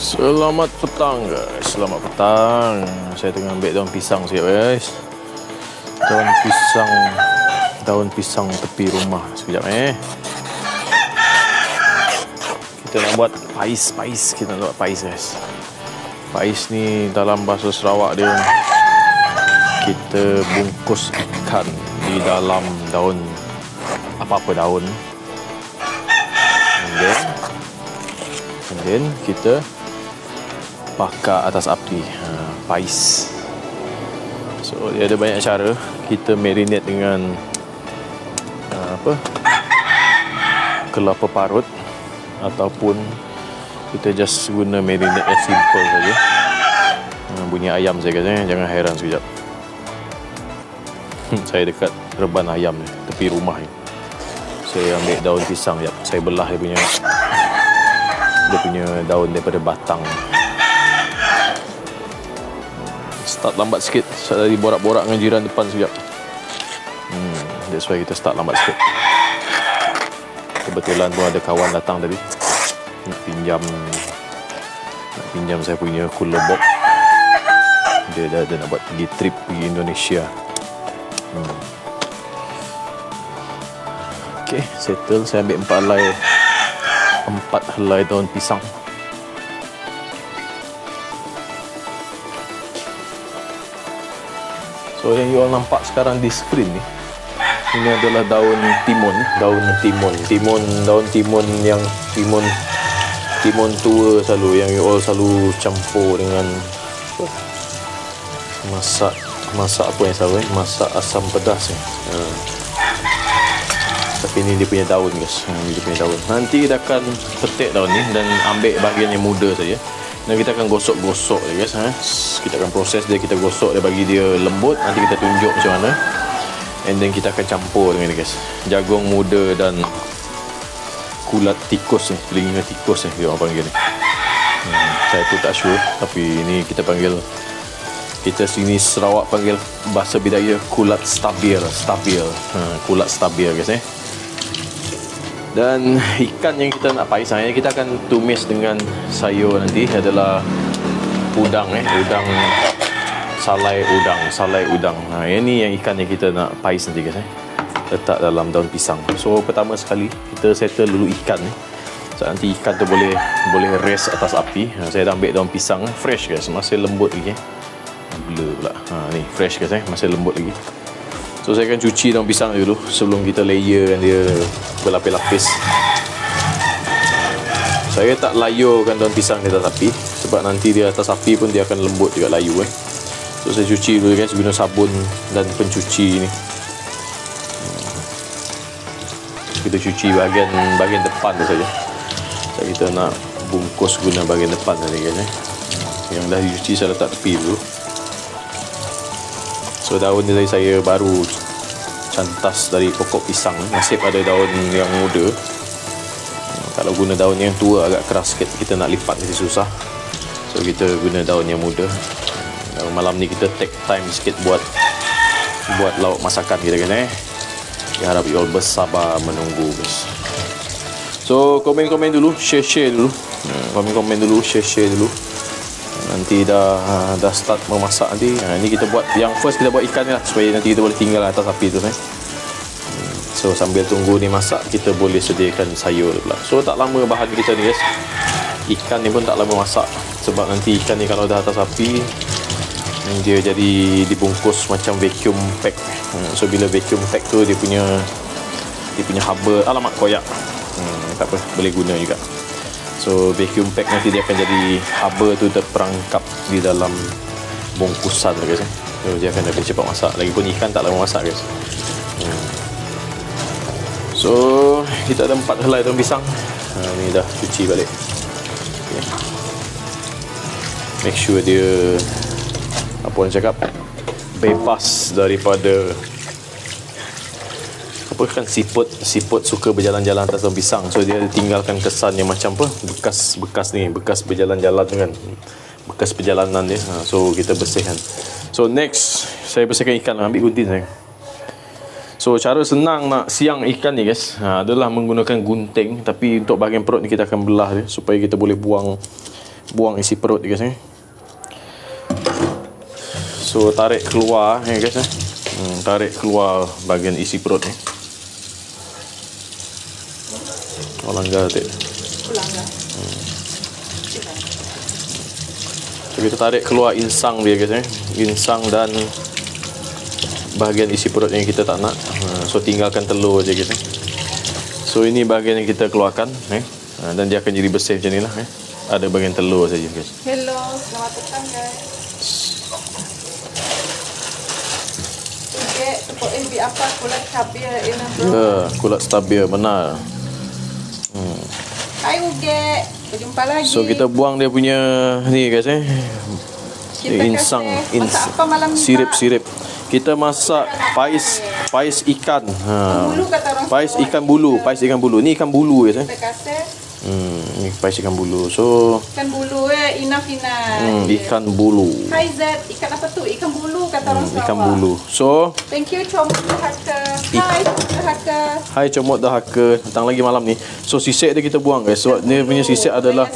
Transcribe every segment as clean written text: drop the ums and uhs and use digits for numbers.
Selamat petang guys, selamat petang. Saya tengah ambil daun pisang sekejap guys. Daun pisang tepi rumah sekejap Kita nak buat pais. Kita nak buat pais guys. Pais ni dalam bahasa Sarawak dia, kita bungkus ikan di dalam daun, apa-apa daun, and then kita bakar atas api. Pais. So dia ada banyak cara. Kita marinate dengan kelapa parut, ataupun kita just guna marinate yang simple saja. Bunyi ayam saya kata, jangan heran sekejap. Saya dekat reban ayam ni, tepi rumah ni. Saya ambil daun pisang sekejap. Saya belah dia punya daun daripada batang. Start lambat sikit. Saya tadi borak-borak dengan jiran depan sekejap. That's why kita start lambat sikit. Kebetulan pun ada kawan datang tadi, nak pinjam saya punya cooler box. Dia dah nak buat pergi trip pergi Indonesia. Okay, settle. Saya ambil 4 helai daun pisang. So yang you all nampak sekarang di skrin ni, ini adalah daun timun yang timun tua selalu, yang you all selalu campur dengan masak apa yang selalu masak asam pedas ni. Tapi ini dia punya daun guys. Dia punya daun. Nanti kita akan petik daun ni dan ambil bahagian yang muda saja. Dan kita akan gosok-gosok dia guys. Kita akan proses dia, kita gosok dia bagi dia lembut. Nanti kita tunjuk macam mana. And then kita akan campur dengan dia guys. Jagung muda dan kulat tikus ni, telinga tikus ni dia orang panggil ni. Saya pun tak sure, tapi ini kita panggil, kita sini Sarawak panggil bahasa Bidaya kulat stabil. Kulat stabil guys Dan ikan yang kita nak pais, kita akan tumis dengan sayur nanti adalah udang salai udang. Ini yang ikan yang kita nak pais nanti guys letak dalam daun pisang. So pertama sekali kita settle dulu ikan ni. So, nanti ikan tu boleh rest atas api. Saya dah ambil daun pisang fresh guys, masih lembut lagi. Blur pula. Ni fresh guys masih lembut lagi. So saya akan cuci daun pisang dulu sebelum kita layer dia berlapis-lapis. Saya tak layurkan daun pisang di atas api sebab nanti dia atas api pun dia akan lembut juga layu So saya cuci dulu guys guna sabun dan pencuci ni. Kita cuci bahagian depan tu saja. So, kita nak bungkus guna bahagian depan tadi guys Yang dah dicuci saya letak tepi dulu. So daun ni saya baru cantas dari pokok pisang. Nasib ada daun yang muda. Kalau guna daun yang tua agak keras sikit, kita nak lipat mesti susah. So kita guna daun yang muda. Malam ni kita take time sikit buat lauk masakan kita kan Saya harap you all bersabar menunggu guys. So komen-komen dulu, share dulu. Komen-komen dulu, share dulu. Nanti dah start memasak nanti. Ini kita buat yang first, kita buat ikan ni lah supaya nanti kita boleh tinggal atas api tu So sambil tunggu ni masak, kita boleh sediakan sayur pula. So tak lama bahan kita ni guys. Ikan ni pun tak lama masak sebab nanti ikan ni kalau dah atas api dia jadi dibungkus macam vacuum pack. So bila vacuum pack tu dia punya haba, alamak koyak. Tak apa, boleh guna juga. So vacuum pack nanti dia akan jadi haba tu terperangkap di dalam bungkusan guys So dia akan lebih cepat masak. Lagipun ikan tak lama masak guys. So kita ada 4 helai daun pisang. Ni dah cuci balik. Make sure dia apa orang cakap bebas daripada kan siput suka berjalan-jalan atas daun pisang. So dia tinggalkan kesan yang macam bekas berjalan-jalan dengan bekas perjalanan dia. So kita bersihkan. So next saya bersihkan ikan. Ambil gunting saya. So cara senang nak siang ikan ni guys adalah menggunakan gunting. Tapi untuk bahagian perut ni kita akan belah dia supaya kita boleh buang buang isi perut guys ni. So tarik keluar guys tarik keluar bahagian isi perut ni. Oh langgar tak? So kita tarik keluar insang dia guys insang dan bahagian isi perut yang kita tak nak. So tinggalkan telur je guys So ini bahagian yang kita keluarkan dan dia akan jadi bersih macam ni lah Ada bahagian telur saja guys. Hello, selamat petang guys. Okay, tepuk apa kulat tabir ini bro. Kulat tabir benar. Hai Uge, berjumpa lagi. So kita buang dia punya ni guys insang, apa malam ni, sirip. Kita masak pais ikan. Bulu kata orang pais ikan bulu, pais ikan bulu. Ni ikan bulu guys Kita kasih. Ni pais ikan bulu. So ikan bulu enough. Ikan bulu. Hai Z, ikan apa tu? Ikan bulu kata orang Sarawak. Ikan bulu. So thank you Comot Dahaka. Hai Dahaka. Hai Comot Dahaka. Datang lagi malam ni. So sisik dia kita buang guys. So dia punya sisik adalah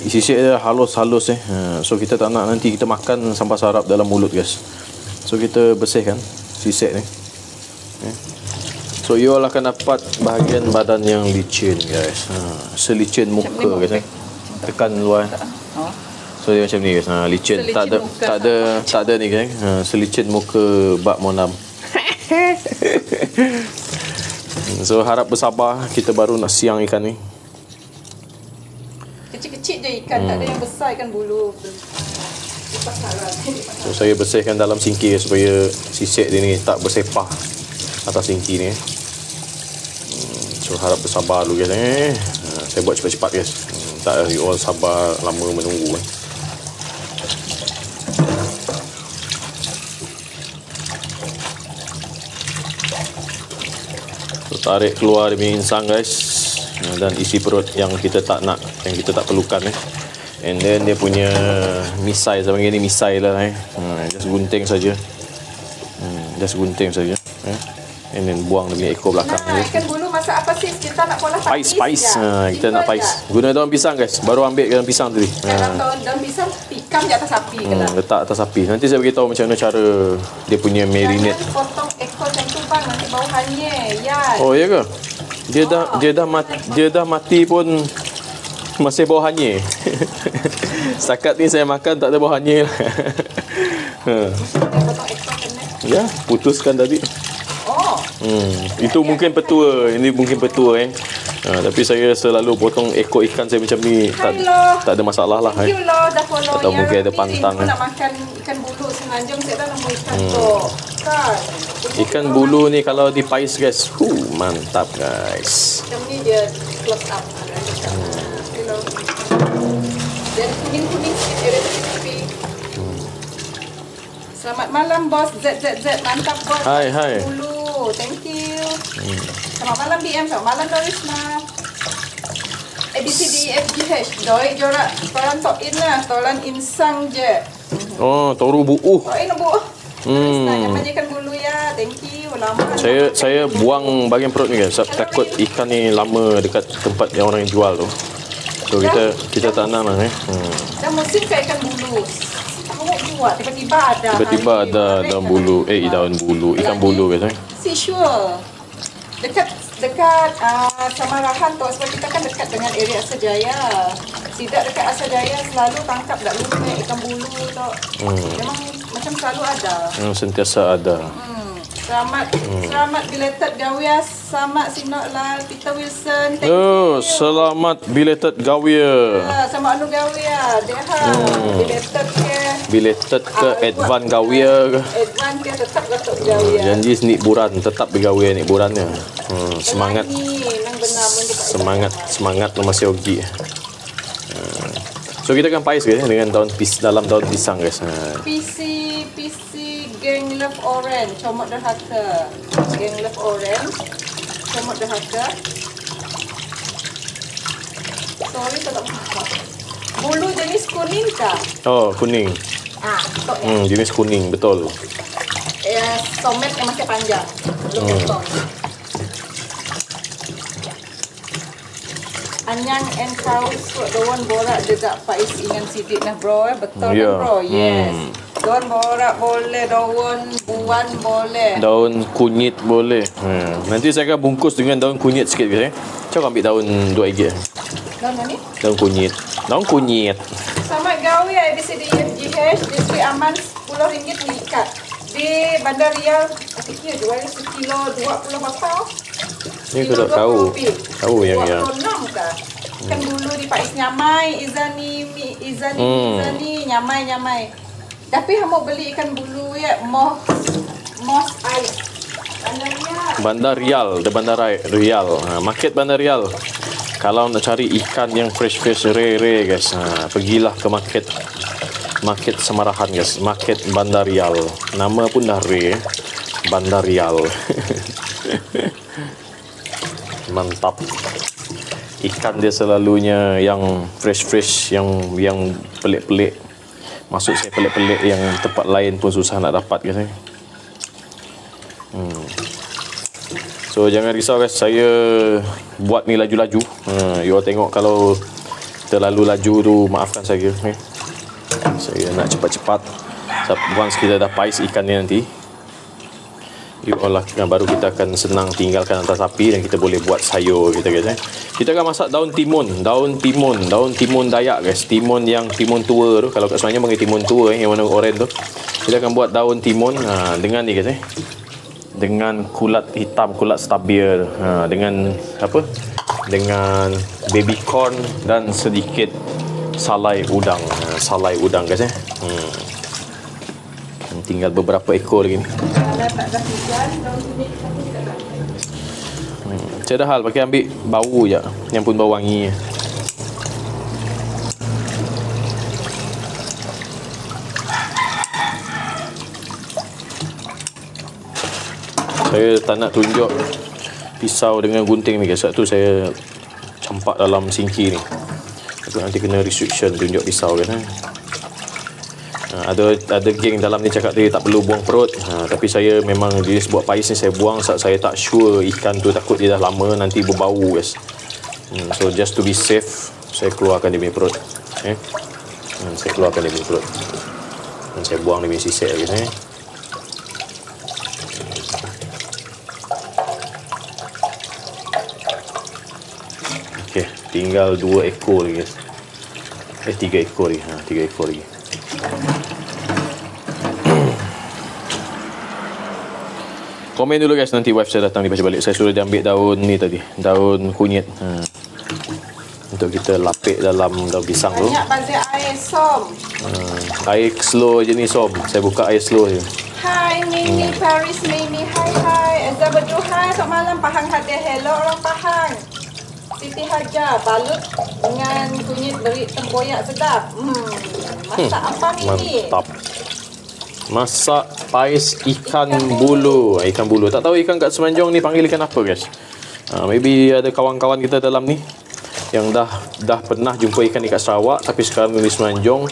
sisik dia halus-halus So kita tak nak nanti kita makan sampah sarap dalam mulut guys. So kita bersihkan sisik ni. So you all akan dapat bahagian badan yang licin guys. Selicin muka guys Tekan luar. So dia macam ni guys. Licin. Tak ada ni guys. Selicin muka Bak Monam. So harap bersabar, kita baru nak siang ikan ni. Kecil-kecil je ikan, tak ada yang besar ikan bulu. So saya bersihkan dalam singki supaya sisik dia ni tak bersepah atas singki ni. So harap bersabar dulu guys Saya buat cepat-cepat guys. Tak you all sabar lama menunggu So tarik keluar dia punya insang guys dan isi perut yang kita tak nak, yang kita tak perlukan And then dia punya misai, saya panggil ni misai lah just gunting saja. Just gunting saja And then buang dia punya ekor belakang ikan bulu masak apa sih? Kita nak pola pais. Kita nak pais. Guna daun pisang guys. Baru ambil daun pisang tadi. Daun pisang tikam di atas api ke lah? Letak atas api. Nanti saya beritahu macam mana cara dia punya marinate. Jangan potong ekor macam tu bang, nanti bau hanyir. Ya. Oh ya ke? Dia dah mati pun masih bau hanyir. Setakat ni saya makan tak ada bau hanyir. Potong ekor kena. Ya, putuskan tadi. Itu mungkin petua. Ini mungkin petua tapi saya selalu potong ekor ikan saya macam ni. Tak ada masalah lah. Thank you loh dah follow. Atau mungkin ada pantang. Ibu nak makan ikan bulu senanjung saya dah nemu ikan tu. Kan. Ikan bulu ni kalau dipais guys, mantap guys. Macam ni dia close up. Dia kuning-kuning sikit area tepi. Selamat malam bos ZZZ, mantap bos. Hai. Bulu, thank you. Selamat malam BM, selamat malam Dorisma. ABCDEFGH, doi jorak tolan tok in lah, tolan insang je. Oh, toru buuh. Tok in bu. Yang majikan bulu ya, thank you. Lama. Saya buang bahagian perut ni guys. Takut ikan ni lama dekat tempat yang orang yang jual tu. So kita tak nak lah Dah musim ke ikan bulu. Tiba-tiba ada daun bulu. Daun bulu. Ikan bulu guys Si sure. Dekat Samarahan tu sebab kita kan dekat dengan area Asajaya. Tidak dekat Asajaya selalu tangkap dak lupa ikan bulu tu. Memang macam selalu ada. Sentiasa ada. Selamat belated Gawia, selamat Sinok Lal, Peter Wilson. Thank you. you. Selamat belated Gawia. Sama anu Gawia. Deha. Belated ke advance Gawia ke? Advance ke tetap gatuk Gawia. Janji nik buran tetap Gawia nik burannya. Semangat. Semangat masih ogi. So kita akan pais guys dengan dalam daun pisang guys. PC Gang Love Orange, Comot Dahaka. Gang Love Orange, Comot Dahaka. Sorry tak apa. Bulu jenis kuning kah? Oh, kuning. Betul. Jenis kuning, betul. Somet yang masih panjang. Belum potong. Anyang and kaus doan borak dedak pais ingan sidik nah bro betul Ya. kan bro? Yes. Doan borak boleh, daun buan boleh. Daun kunyit boleh. Nanti saya akan bungkus dengan daun kunyit sikit guys. Coba ambil daun 2 ringgit. Daun mana ni? Daun kunyit. Daun kunyit. Sama gawe ABCDEFGH Distrik Aman RM10 diikat. Di Bandar Riau kecil jual sekilo 20 berapa? Ni aku tak tahu. Tahu yang 26 kah? Kan dulu di Pais Nyamai, Izani, Nyamai. Tapi hamo beli ikan bulu ya, Mos Ais. Bandar Riau, the Bandar Riau. Market Bandar Riau. Kalau nak cari ikan yang fresh rare guys, pergilah ke market Semarahan guys, market Bandar Riau. Nama pun dah rare, Bandar Riau. Mantap. Ikan dia selalunya yang fresh, yang pelik-pelik. Maksud saya pelik-pelik yang tempat lain pun susah nak dapat guys. So jangan risau guys, saya buat ni laju-laju. You all tengok kalau terlalu laju tu maafkan saya. Saya nak cepat-cepat. Once kita dah pais ikan ni nanti, you all lah, baru kita akan senang tinggalkan atas api dan kita boleh buat sayur kita guys. Kita akan masak daun timun Dayak guys. Timun tua tu, kalau kat Semenanjung panggil timun tua yang warna oranye tu. Kita akan buat daun timun dengan ni guys. Dengan kulat hitam, kulat stabil, dengan apa? Dengan baby corn dan sedikit salai udang. Salai udang guys. Tinggal beberapa ekor lagi ni. Saya dah hal pakai ambil bau je, yang pun bau wangi. Saya tak nak tunjuk pisau dengan gunting ni guys, sebab tu saya campak dalam sinki ni. Takut nanti kena restriction tunjuk pisau kan. Ada geng dalam ni cakap dia tak perlu buang perut. Tapi saya memang jenis buat pais ni saya buang sebab saya tak sure ikan tu, takut dia dah lama nanti berbau guys. So just to be safe, saya keluarkan dia punya perut. Saya keluarkan dia punya perut. Dan saya buang dia punya sisik lagi guys. Okey, tinggal 2 ekor lagi guys. 3 ekor lagi. 3 ekor lagi. Komen dulu guys, nanti wife saya datang dibaca balik. Saya suruh dia ambil daun ni tadi, daun kunyit. Untuk kita lapik dalam daun pisang tu. Banyak bazir air som. Air slow je ni som. Saya buka air slow je. Hai Mimi, Paris Mimi. Hai. Ezra Bedu, hai. Selamat malam. Pahang hadir. Hello orang Pahang. Siti Hajar, balut dengan kunyit beri tempoyak sedap. Masak apa ni? Mantap. Masak pais ikan bulu. Ikan bulu. Tak tahu ikan kat Semenanjung ni panggil ikan apa guys. Maybe ada kawan-kawan kita dalam ni yang dah pernah jumpa ikan ni kat Sarawak tapi sekarang di Semenanjung.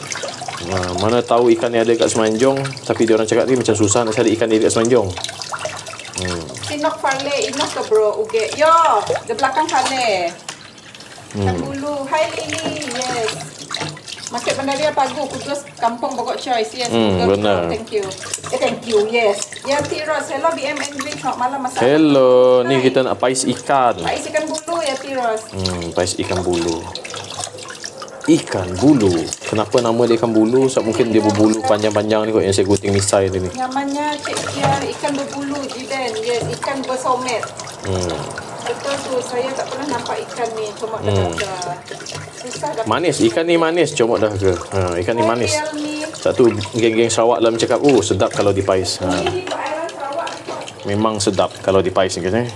Mana tahu ikan ni ada kat Semenanjung, tapi dia orang cakap ni macam susah nak cari ikan ni kat Semenanjung. Sinok Farle, inok ke bro? Uge. Yo, di belakang Farle. Ikan bulu. Hai Lily. Yes. Market Bandaria Pagu, Kudus, Kampung Bogor Choice. Yes, benar. Thank you. Thank you. Yes. Ya, Tiros. Hello, BMN Drink. Selamat malam, Mas. Hello, ni kita nak pais ikan. Pais ikan bulu ya, Tiros. Pais ikan bulu. Ikan bulu. Kenapa nama dia ikan bulu? Sebab mungkin dia berbulu panjang-panjang ni kot yang saya gunting misai tadi. Namanya Cik Kiar ikan berbulu, Jidan. Yes, ikan bersomet. Betul tu, saya tak pernah nampak ikan ni. Cuma dah susah dapat. Manis, ikan ni manis. Comot dah ke? Ikan ni manis. Satu geng-geng Sarawak dalam cakap, oh sedap kalau dipais. Memang sedap kalau dipais guys.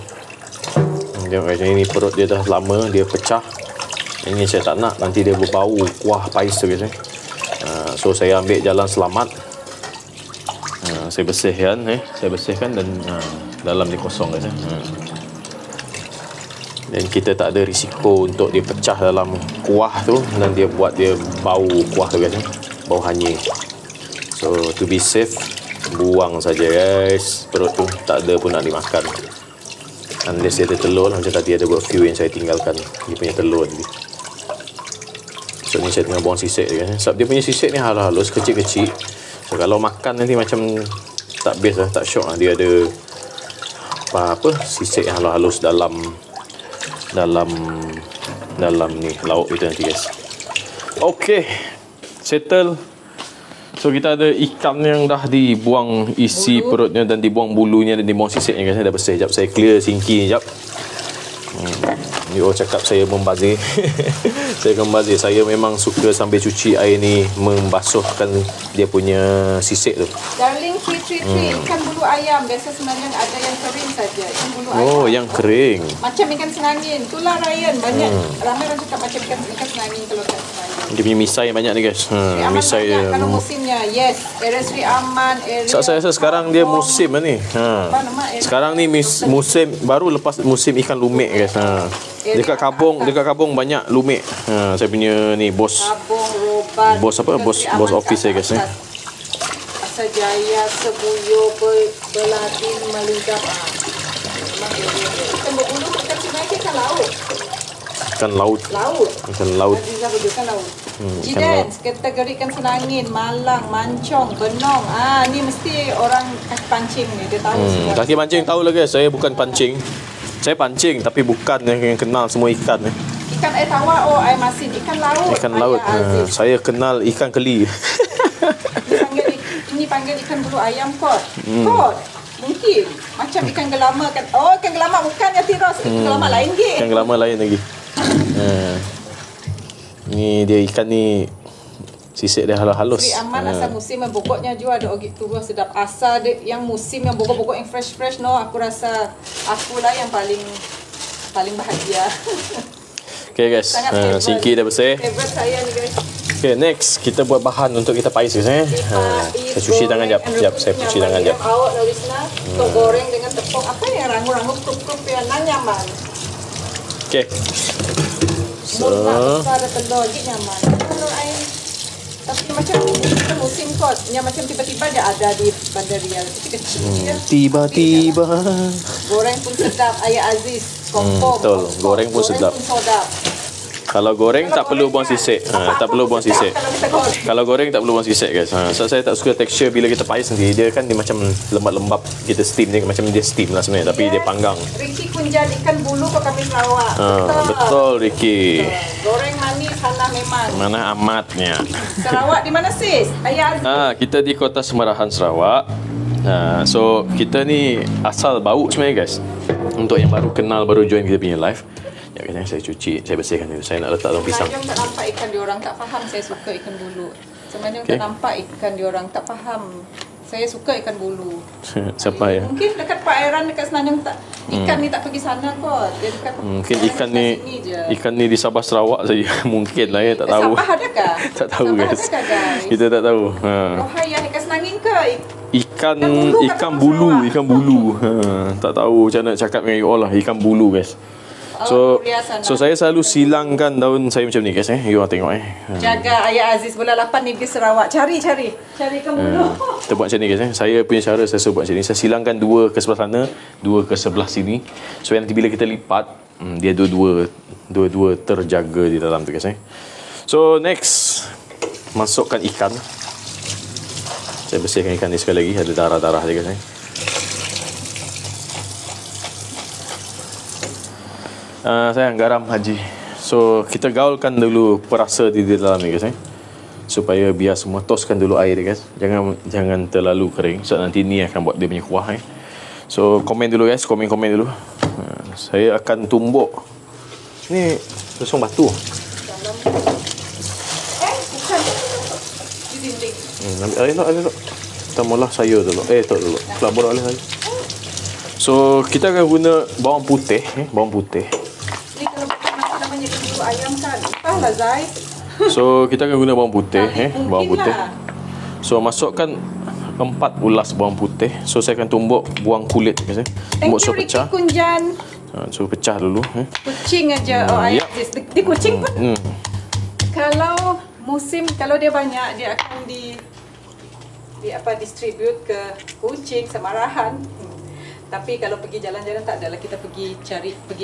Tengok guys, ini perut dia dah lama, dia pecah. Ini saya tak nak, nanti dia berbau kuah pais tu guys. So saya ambil jalan selamat. Saya bersihkan dan dalam dia kosong guys. Dan kita tak ada risiko untuk dia pecah dalam kuah tu dan dia buat dia bau kuah tu guys. Bau hanyir. So to be safe, buang saja guys. Perut tu tak ada pun nak dimakan. Unless dia ada telur lah. Macam tadi ada buat few yang saya tinggalkan dia punya telur tadi. So ni saya tengah buang sisik dia kan. Sebab dia punya sisik ni halus-halus, kecil-kecil. So kalau makan nanti macam tak best lah, tak syok lah. Dia ada apa sisik yang halus-halus dalam ni lauk kita nanti guys. Okay, settle. So kita ada ikan yang dah dibuang isi perutnya dan dibuang bulunya dan dibuang sisiknya guys. Dah bersih. Sekejap saya clear sinki sekejap. Dia orang cakap saya membazir. Saya akan membazir. Saya memang suka sambil cuci air ni membasuhkan dia punya sisik tu. Darling, ikan bulu ayam. Biasa sebenarnya ada yang kering saja. Ikan bulu ayam. Oh, yang kering. Macam ikan senangin. Itulah Ryan. Banyak. Ramai orang cakap macam ikan senangin kalau ikan senangin. Dia punya misai banyak ni guys. Misai dia. Kalau musimnya, yes. Area Sri Aman. Saya rasa sekarang dia musim lah ni. Sekarang ni musim baru lepas musim ikan lumik guys. Dekat Kabung banyak lumik. Saya punya ni bos. Bos apa? Bos office saya guys. Asajaya, Sebuyo, Beladin, Malingap. Ikan berbulu ikan sungai ikan laut. Ikan laut. Ikan laut. Ikan laut. Jidens, kategori ikan senangin, malang, mancong, benong. Ni mesti orang kaki pancing ni, dia tahu semua. Kaki pancing tahu lah guys, saya bukan pancing. Saya pancing tapi bukan yang kenal semua ikan ni. Ikan air tawar, air masin, ikan laut. Ikan laut. Saya kenal ikan keli. Ini panggil ikan bulu ayam kot. Kot. Mungkin macam ikan gelama kan. Oh, ikan gelama bukannya tiros. Ikan gelama lain lagi. Ikan gelama lain lagi. Ni dia ikan ni sisik dia halus-halus. Sri Aman asal musim yang bokoknya juga ada ogit turun sedap. Asal dia, yang musim yang bokok-bokok yang fresh no, aku rasa akulah yang paling bahagia. Okay guys, sinki dah bersih. Favorite saya ni guys. Okay, next kita buat bahan untuk kita pais guys. Saya cuci tangan jap. Saya cuci tangan jap. Awak dari sana, goreng dengan tepung apa yang rangu-rangu krup-krup yang nyaman. Okay. So, ada telur je nyaman. Telur air. Tapi macam musim kot. Yang macam tiba-tiba dia ada di Bandaria. Kecil-kecil. Tiba-tiba. Goreng pun sedap. Ayah Aziz. Confirm. Betul. Goreng pun sedap. Kalau goreng tak perlu buang sisik. Tak perlu buang sisik. Kalau goreng tak perlu buang sisik guys. So saya tak suka tekstur bila kita pais nanti. Dia kan dia macam lembab-lembab. Kita steam dia macam dia steam lah sebenarnya. Tapi dia panggang. Ricky Kunjan ikan bulu kau kami Sarawak. Betul Ricky. Goreng manis sana memang. Mana amatnya. Sarawak di mana sis? Ayah Aziz. Kita di Kota Semerahan Sarawak. So kita ni asal bau sebenarnya guys. Untuk yang baru kenal, baru join kita punya live. Ya, saya cuci, saya bersihkan dulu. Saya nak letak daun pisang. Sebenarnya tak nampak ikan diorang tak faham saya suka ikan bulu. Sebenarnya tak nampak ikan diorang tak faham saya suka ikan bulu. Siapa ya? Mungkin dekat perairan dekat Semenanjung tak ikan ni tak pergi sana kot. Dia dekat mungkin ikan ni di Sabah Sarawak saja. Mungkin lah ya, tak tahu. Sabah adakah? Tak tahu guys. Kita tak tahu. Rohaya ikan senangin ke? Ikan bulu. Tak tahu macam nak cakap dengan you all lah. Ikan bulu guys. So saya selalu silangkan daun saya macam ni guys. You all tengok Jaga Ayah Aziz bola 8 Negeri Sarawak. Cari ikan bulu. Kita buat macam ni guys. Saya punya cara saya suruh buat macam ni. Saya silangkan 2 ke sebelah sana, 2 ke sebelah sini. So nanti bila kita lipat, dia dua-dua terjaga di dalam tu guys. So next, masukkan ikan. Saya bersihkan ikan ni sekali lagi. Ada darah-darah dia guys. Sayang garam Haji. So kita gaulkan dulu perasa di dalam ni guys. Supaya biar semua toskan dulu air dia guys. Jangan terlalu kering. So nanti ni akan buat dia punya kuah. So komen dulu guys. Komen dulu. Saya akan tumbuk. Ni kosong batu. Bukan. Di dinding. Ambil kita mula sayur dulu. Tak dulu. Kelabur oleh lagi. So kita akan guna bawang putih. Bawang putih. Ni kalau namanya bulu ayam kan. Entahlah Zai. So kita akan guna bawang putih. Bawang putih. So masukkan 4 ulas bawang putih. So saya akan tumbuk buang kulit guys. Tumbuk so pecah. Kunjan. So pecah dulu. Kucing aja. Ayah Aziz. Di kucing pun. Kalau musim, kalau dia banyak, dia akan distribute ke kucing, Semarahan. Tapi kalau pergi jalan-jalan tak adalah, kita pergi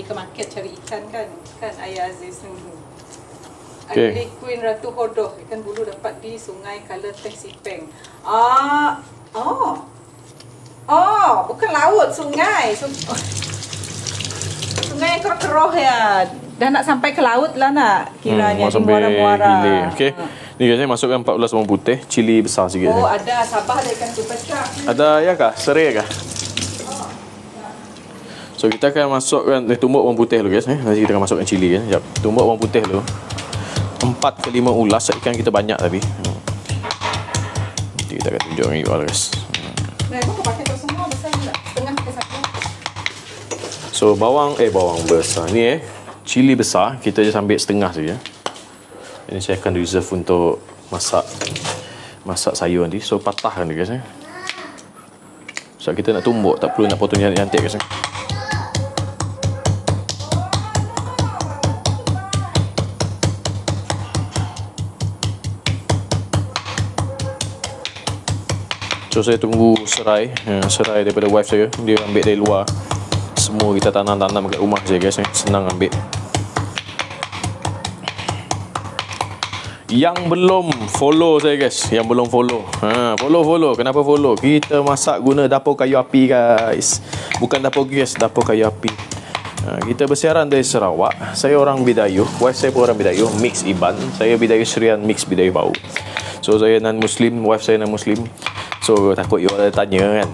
ke market cari ikan kan Ayah Aziz. Agri Queen Ratu Hodoh, ikan bulu dapat di Sungai Kala Teh Sipeng. Bukan laut, sungai. Sungai yang keroh-keroh ya. Dah nak sampai ke laut lah nak. Kiranya di muara-muara. Okey. Ni guys, saya masukkan 14 bawang putih, cili besar sikit. Ada Sabah ada ikan cupacak. Ada ya kah? Serai kah? So kita akan masukkan tumbuk bawang putih dulu guys. Nanti kita akan masukkan cili kan. Sekejap. Tumbuk bawang putih dulu. 4 ke 5 ulas. Ikan kita banyak tadi. Nanti kita akan tunjuk dengan you all guys. Kau pakai tu semua besar tak? Setengah ke satu. So bawang besar ni cili besar kita just ambil setengah saja. Ini saya akan reserve untuk masak sayur nanti. So patahkan dia guys. So kita nak tumbuk, tak perlu nak potong cantik-cantik guys. So saya tunggu serai daripada wife saya. Dia ambil dari luar. Semua kita tanam-tanam kat rumah je guys. Senang ambil. Yang belum follow saya guys, yang belum follow, follow. Kenapa follow? Kita masak guna dapur kayu api guys, bukan dapur gas, dapur kayu api. Kita bersiaran dari Sarawak. Saya orang Bidayuh, wife saya pun orang Bidayuh, mix Iban. Saya Bidayuh Serian, mix Bidayuh Bau. So saya non-Muslim, wife saya non-Muslim. So takut you all tanya kan,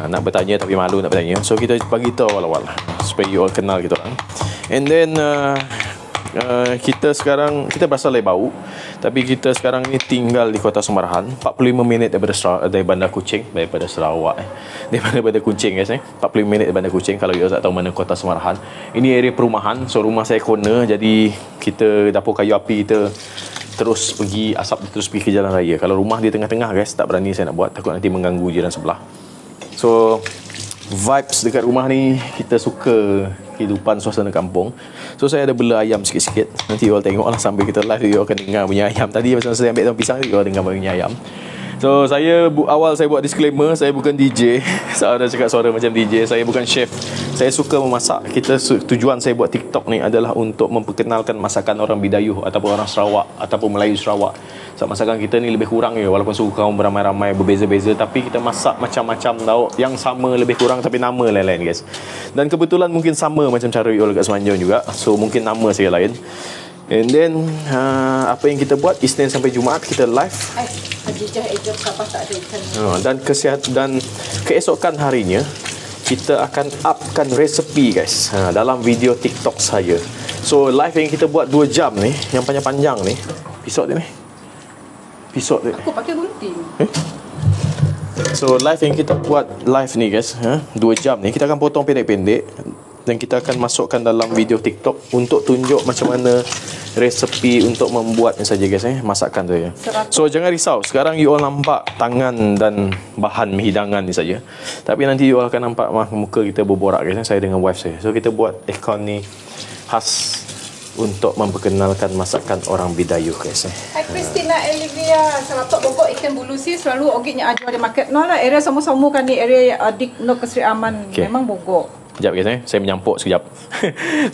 nak bertanya tapi malu nak bertanya. So kita bagi tahu awal-awal supaya you all kenal kita orang. And then kita berasal dari Bau, tapi kita sekarang ni tinggal di Kota Semarahan, 45 minit dari Bandar Kuching, daripada Sarawak daripada Bandar Kuching guys 45 minit dari Bandar Kuching. Kalau you tak tahu mana Kota Semarahan, ini area perumahan. So rumah saya corner, jadi kita dapur kayu api kita terus pergi, asap terus pergi ke jalan raya. Kalau rumah di tengah-tengah guys, tak berani saya nak buat, takut nanti mengganggu jiran sebelah. So vibes dekat rumah ni, kita suka kehidupan suasana kampung. So saya ada bela ayam sikit-sikit. Nanti you all tengok lah sambil kita live, you all akan dengar bunyi ayam. Tadi masa saya ambil daun pisang, you all dengar bunyi ayam. So saya buat disclaimer, saya bukan DJ. Saya dah cakap suara macam DJ. Saya bukan chef. Saya suka memasak. Tujuan saya buat TikTok ni adalah untuk memperkenalkan masakan orang Bidayuh ataupun orang Sarawak ataupun Melayu Sarawak. So, masakan kita ni lebih kurang je, walaupun suku kaum beramai-ramai, berbeza-beza, tapi kita masak macam-macam lauk yang sama lebih kurang, tapi nama lain-lain guys. Dan kebetulan mungkin sama macam cara you all kat Semenanjung juga. So mungkin nama saya lain. And then apa yang kita buat Isnin sampai Jumaat kita live. Hajijah Ejab Sabah tak ada ikan. Dan keesokan harinya kita akan upkan resepi guys dalam video TikTok saya. So live yang kita buat 2 jam ni, yang panjang-panjang ni, episod dia ni. Aku pakai gunting. So live yang kita buat live ni guys, 2 jam ni kita akan potong pendek-pendek dan kita akan masukkan dalam video TikTok untuk tunjuk macam mana resepi untuk membuatnya saja guys, masakan tu ya. So jangan risau, sekarang you all nampak tangan dan bahan hidangan ni saja, tapi nanti you all akan nampak muka kita berborak guys, saya dengan wife saya. So kita buat aircon ni khas untuk memperkenalkan masakan orang Bidayuh guys. Hai Christina Olivia, Seratok Bogor ikan bulu si selalu ogiknya ajual di market. No lah, area sama-sama kan ni area Adik No Kesri Aman, memang Bogor. Sekejap guys, saya menyampuk sekejap.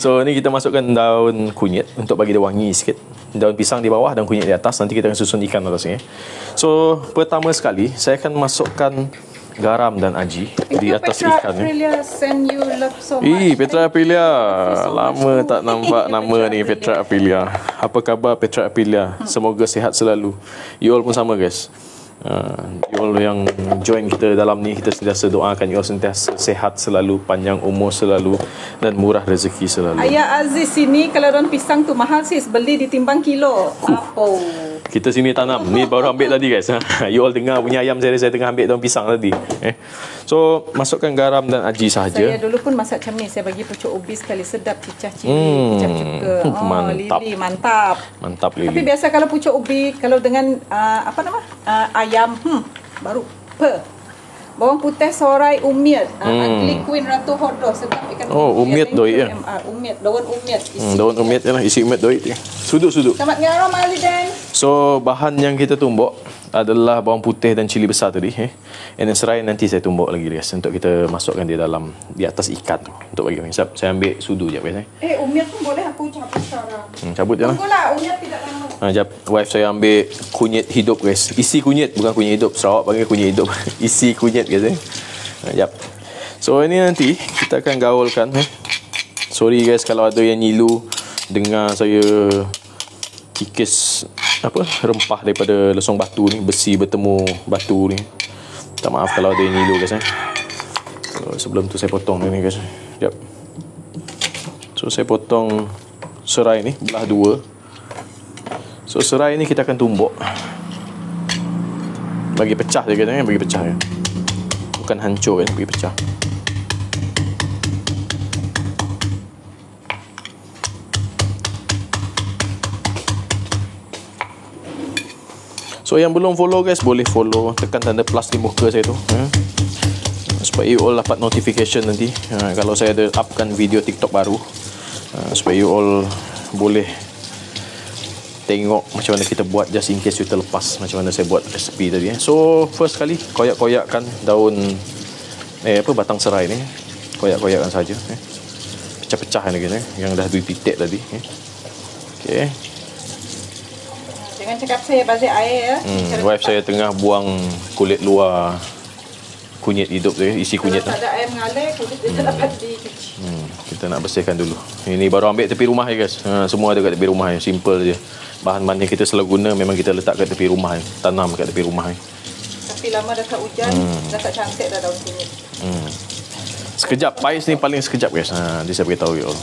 So ni kita masukkan daun kunyit untuk bagi dia wangi sikit. Daun pisang di bawah dan kunyit di atas. Nanti kita akan susun ikan atas ni. So pertama sekali saya akan masukkan garam dan aji di atas ikan ni. Petra Aprilia send you love so much. Petra Aprilia. Lama tak nampak nama ni, Petra Aprilia. Apa khabar Petra Aprilia? Semoga sihat selalu. You all pun sama guys. You all yang join kita dalam ni, kita sentiasa doakan you all sentiasa sehat selalu, panjang umur selalu dan murah rezeki selalu. Ayah Aziz sini kalau daun pisang tu mahal sis, beli ditimbang kilo. Kita sini tanam. Ni baru ambil tadi guys. You all dengar bunyi ayam saya tengah ambil daun pisang tadi. So masukkan garam dan aji sahaja. Saya dulu pun masak macam ni, saya bagi pucuk ubi sekali sedap, cicah cili, cicah cuka. Mantap. Lili, mantap. Mantap Lili. Tapi biasa kalau pucuk ubi kalau dengan ayam baru Bawang putih sorai umiat. Ugly Queen Ratu Hodoh. Sedap ikan Oh, umiat doi ya. Umiat, daun umiat. Daun umiat je lah, isi umiat doi. Suduk. Selamat ngaram Ali Dan. So, bahan yang kita tumbuk adalah bawang putih dan cili besar tadi. And then serai nanti saya tumbuk lagi guys. Untuk kita masukkan di atas ikan tu. Untuk bagi saya ambil sudu je guys. Umiat pun boleh aku cabut sekarang. Cabut je lah. Tunggulah, umiat tidak lama. Jap, wife saya ambil kunyit hidup guys. Isi kunyit, bukan kunyit hidup. Sarawak panggil kunyit hidup. Isi kunyit guys. Jap. So ini nanti kita akan gaulkan. Sorry guys kalau ada yang nyilu dengar saya kikis rempah daripada lesong batu ni, besi bertemu batu ni. Tak maaf kalau ada yang nyilu guys. So, sebelum tu saya potong ni guys. Jap. So saya potong serai ni belah dua. So serai ni kita akan tumbuk. Bagi pecah je guys, bagi pecah je. Bukan hancur kan, bagi pecah. So yang belum follow guys, boleh follow. Tekan tanda plus di muka saya tu, supaya you all dapat notification nanti kalau saya ada upkan video TikTok baru, supaya you all boleh tengok macam mana kita buat, just in case you terlepas macam mana saya buat resipi tadi. So first kali koyak-koyakkan daun batang serai ni. Koyak-koyakkan saja. Pecah-pecah ni guys, yang dah 2 titik tadi. Okey. Jangan cakap saya bazir air ya. Wife saya tengah buang kulit luar kunyit hidup tu, isi kunyit tu. Kalau tak ada air mengalir, kulit dia tak dapat dicuci. Kita nak bersihkan dulu. Ini baru ambil tepi rumah ya guys. Semua ada kat tepi rumah ya. Simple je. Bahan-bahan yang kita selalu guna memang kita letak kat tepi rumah ya. Tanam kat tepi rumah ya. Tapi lama dah tak hujan, dah tak cantik dah daun kunyit. Sekejap, pais ni paling sekejap guys. Dia saya beritahu you all.